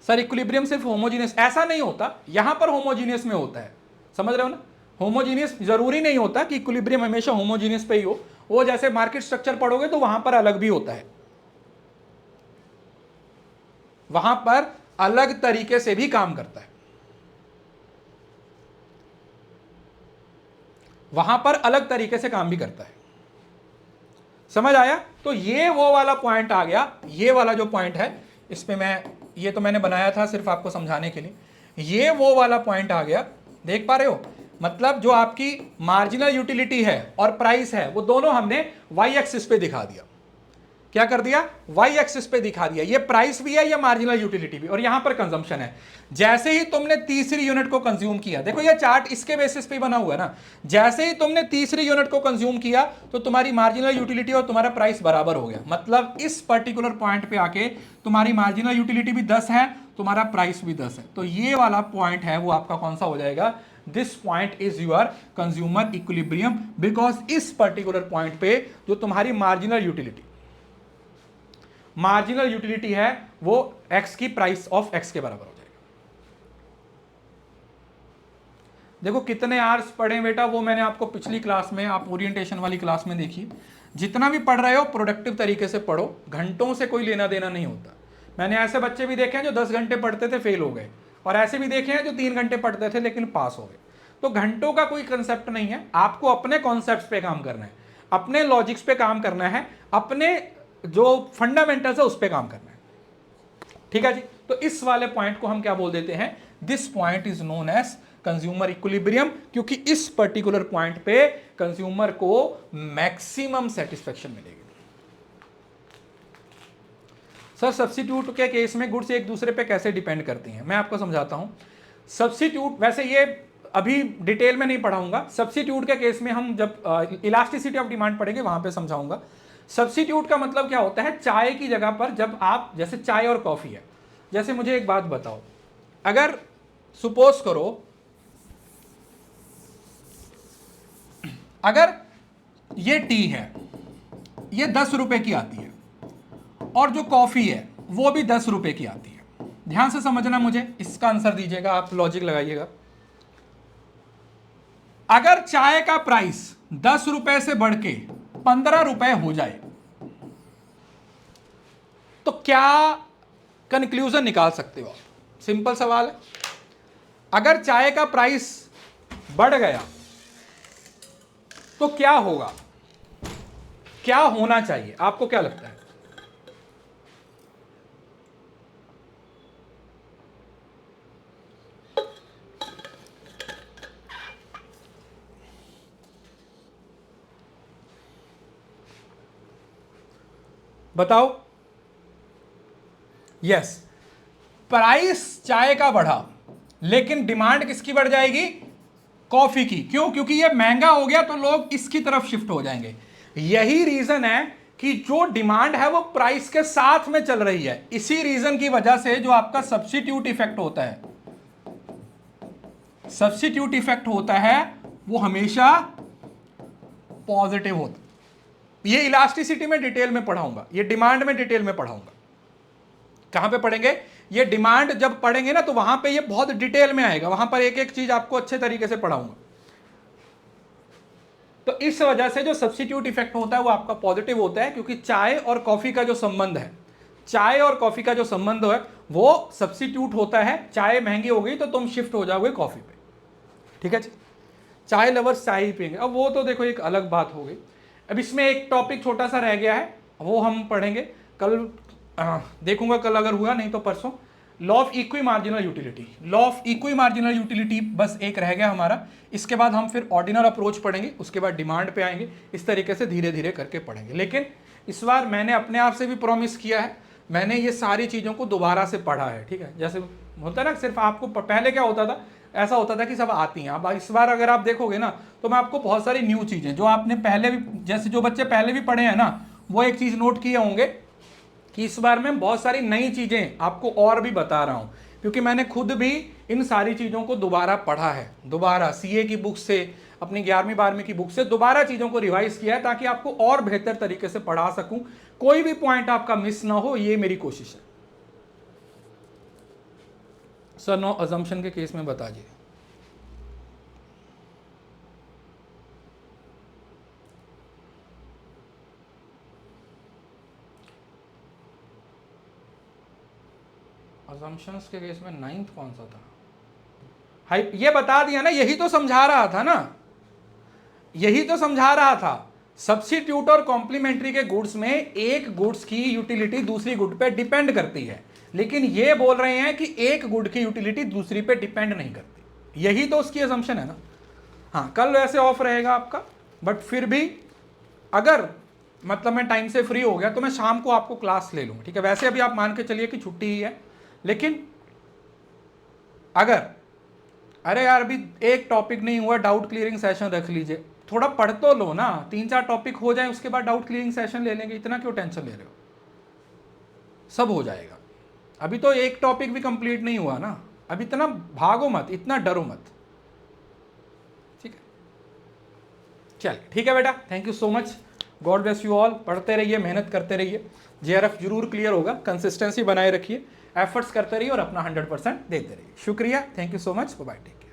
Speaker 1: सर इक्विलिब्रियम सिर्फ होमोजीनियस, ऐसा नहीं होता, यहां पर होमोजीनियस में होता है, समझ रहे हो ना। होमोजीनियस जरूरी नहीं होता कि इक्विलिब्रियम हमेशा होमोजीनियस पे ही हो, वो जैसे मार्केट स्ट्रक्चर पढ़ोगे तो वहां पर अलग भी होता है, वहां पर अलग तरीके से भी काम करता है, वहां पर अलग तरीके से काम भी करता है। समझ आया? तो ये वो वाला पॉइंट आ गया, ये वाला जो पॉइंट है इस पे मैं, ये तो मैंने बनाया था सिर्फ आपको समझाने के लिए, ये वो वाला पॉइंट आ गया। देख पा रहे हो? मतलब जो आपकी मार्जिनल यूटिलिटी है और प्राइस है वो दोनों हमने वाई एक्सिस पे दिखा दिया। क्या कर दिया? वाई एक्सिस पे दिखा दिया। ये प्राइस भी है, ये मार्जिनल यूटिलिटी भी, और यहां पर कंजम्पशन है। जैसे ही तुमने तीसरी यूनिट को कंज्यूम किया, देखो ये चार्ट इसके बेसिस पे बना हुआ है ना, जैसे ही तुमने तीसरी यूनिट को कंज्यूम किया तो तुम्हारी मार्जिनल यूटिलिटी और तुम्हारा प्राइस बराबर हो गया। मतलब इस पर्टिकुलर पॉइंट पे आके तुम्हारी मार्जिनल यूटिलिटी भी 10 है, तुम्हारा प्राइस भी 10 है। तो ये वाला पॉइंट है वो आपका कौन सा हो जाएगा, this point is your consumer equilibrium, because इस पर्टिकुलर पॉइंट पे जो तुम्हारी मार्जिनल यूटिलिटी है वो x की प्राइस ऑफ x के बराबर हो जाएगा। देखो कितने आवर्स पढ़े बेटा, वो मैंने आपको पिछली क्लास में, आप ओरिएंटेशन वाली क्लास में देखिए, जितना भी पढ़ रहे हो प्रोडक्टिव तरीके से पढ़ो, घंटों से कोई लेना देना नहीं होता। मैंने ऐसे बच्चे भी देखे हैं जो 10 घंटे पढ़ते थे फेल हो गए, और ऐसे भी देखे हैं जो 3 घंटे पढ़ते थे लेकिन पास हो गए। तो घंटों का कोई कंसेप्ट नहीं है, आपको अपने कॉन्सेप्ट्स पे काम करना है, अपने लॉजिक्स पे काम करना है, अपने जो फंडामेंटल्स है उस पे काम करना है। ठीक है जी? तो इस वाले पॉइंट को हम क्या बोल देते हैं, this point is known as consumer equilibrium, क्योंकि इस पर्टिकुलर पॉइंट पे कंज्यूमर को मैक्सिमम सेटिस्फेक्शन मिलेगी। सर सब्स्टिट्यूट के केस में गुड्स एक दूसरे पे कैसे डिपेंड करती हैं, मैं आपको समझाता हूं। सब्स्टिट्यूट, वैसे ये अभी डिटेल में नहीं पढ़ाऊंगा, सब्स्टिट्यूट के केस में हम जब इलास्टिसिटी ऑफ डिमांड पढ़ेंगे वहां पे समझाऊंगा। सब्स्टिट्यूट का मतलब क्या होता है, चाय की जगह पर जब आप, जैसे चाय और कॉफी है, जैसे मुझे एक बात बताओ, अगर सपोज करो अगर ये टी है, ये 10 रुपए की आती है, और जो कॉफी है वो भी 10 रुपए की आती है। ध्यान से समझना, मुझे इसका आंसर दीजिएगा, आप लॉजिक लगाइएगा। अगर चाय का प्राइस 10 रुपए से बढ़ के 15 रुपए हो जाए तो क्या कंक्लूजन निकाल सकते हो आप? सिंपल सवाल है। अगर चाय का प्राइस बढ़ गया तो क्या होगा, क्या होना चाहिए, आपको क्या लगता है? बताओ। यस, प्राइस चाय का बढ़ा लेकिन डिमांड किसकी बढ़ जाएगी, कॉफी की। क्यों? क्योंकि ये महंगा हो गया तो लोग इसकी तरफ शिफ्ट हो जाएंगे। यही रीजन है कि जो डिमांड है वो प्राइस के साथ में चल रही है। इसी रीजन की वजह से जो आपका सब्स्टिट्यूट इफेक्ट होता है, सब्स्टिट्यूट इफेक्ट होता है वो हमेशा पॉजिटिव होता है। ये इलास्टिसिटी में डिटेल में पढ़ाऊंगा, ये डिमांड में डिटेल में पढ़ाऊंगा। कहां पे पढ़ेंगे? ये डिमांड जब पढ़ेंगे ना तो वहां पे ये बहुत डिटेल में आएगा, वहां पर एक एक चीज आपको अच्छे तरीके से पढ़ाऊंगा। तो इस वजह से जो सब्स्टिट्यूट इफेक्ट होता है वो आपका पॉजिटिव होता है, क्योंकि चाय और कॉफी का जो संबंध है, चाय और कॉफी का जो संबंध है वो सब्स्टिट्यूट होता है। चाय महंगी हो गई तो तुम शिफ्ट हो जाओगे कॉफी पे, ठीक है जी। चाय लवर्स चाय ही पियेंगे। अब वो तो देखो एक अलग बात हो गई। अब इसमें एक टॉपिक छोटा सा रह गया है, वो हम पढ़ेंगे कल, देखूंगा कल अगर हुआ, नहीं तो परसों। Law of equi marginal utility, law of equi marginal utility बस एक रह गया हमारा। इसके बाद हम फिर ऑर्डिनल अप्रोच पढ़ेंगे, उसके बाद डिमांड पे आएंगे। इस तरीके से धीरे धीरे करके पढ़ेंगे। लेकिन इस बार मैंने अपने आप से भी प्रॉमिस किया है, मैंने ये सारी चीज़ों को दोबारा से पढ़ा है, ठीक है। जैसे होता है ना, सिर्फ आपको पहले क्या होता था, ऐसा होता था कि सब आती हैं। अब इस बार अगर आप देखोगे ना तो मैं आपको बहुत सारी न्यू चीज़ें जो आपने पहले भी, जैसे जो बच्चे पहले भी पढ़े हैं ना, वो एक चीज़ नोट किए होंगे कि इस बार मैं बहुत सारी नई चीज़ें आपको और भी बता रहा हूँ, क्योंकि मैंने खुद भी इन सारी चीज़ों को दोबारा पढ़ा है, दोबारा सीए की बुक से, अपनी 11वीं 12वीं की बुक से दोबारा चीज़ों को रिवाइज किया है, ताकि आपको और बेहतर तरीके से पढ़ा सकूं, कोई भी पॉइंट आपका मिस ना हो, ये मेरी कोशिश है। सर नो अजम्पशन के केस में बता दीजिए। अजम्पशंस के केस में 9th कौन सा था? हाई, ये बता दिया ना, यही तो समझा रहा था ना, यही तो समझा रहा था। सब्स्टिट्यूट और कॉम्प्लीमेंट्री के गुड्स में एक गुड्स की यूटिलिटी दूसरी गुड पे डिपेंड करती है, लेकिन ये बोल रहे हैं कि एक गुड की यूटिलिटी दूसरी पे डिपेंड नहीं करती। यही तो उसकी अजम्पशन है ना। हाँ, कल वैसे ऑफ रहेगा आपका, बट फिर भी अगर मतलब मैं टाइम से फ्री हो गया तो मैं शाम को आपको क्लास ले लूँगा, ठीक है। वैसे अभी आप मान के चलिए कि छुट्टी ही है, लेकिन अगर अरे यार अभी एक टॉपिक नहीं हुआ, डाउट क्लियरिंग सेशन रख लीजिए, थोड़ा पढ़ तो लो ना, 3-4 टॉपिक हो जाए उसके बाद डाउट क्लियरिंग सेशन ले लेंगे, इतना क्यों टेंशन ले रहे हो, सब हो जाएगा। अभी तो एक टॉपिक भी कंप्लीट नहीं हुआ ना, अब इतना भागो मत, इतना डरो मत, ठीक है। चल ठीक है बेटा, thank you so much, God bless you all. पढ़ते रहिए, मेहनत करते रहिए, जेआरएफ जरूर क्लियर होगा, कंसिस्टेंसी बनाए रखिए, एफर्ट्स करते रहिए और अपना 100% देते रहिए। शुक्रिया, thank you so much, bye bye, take care.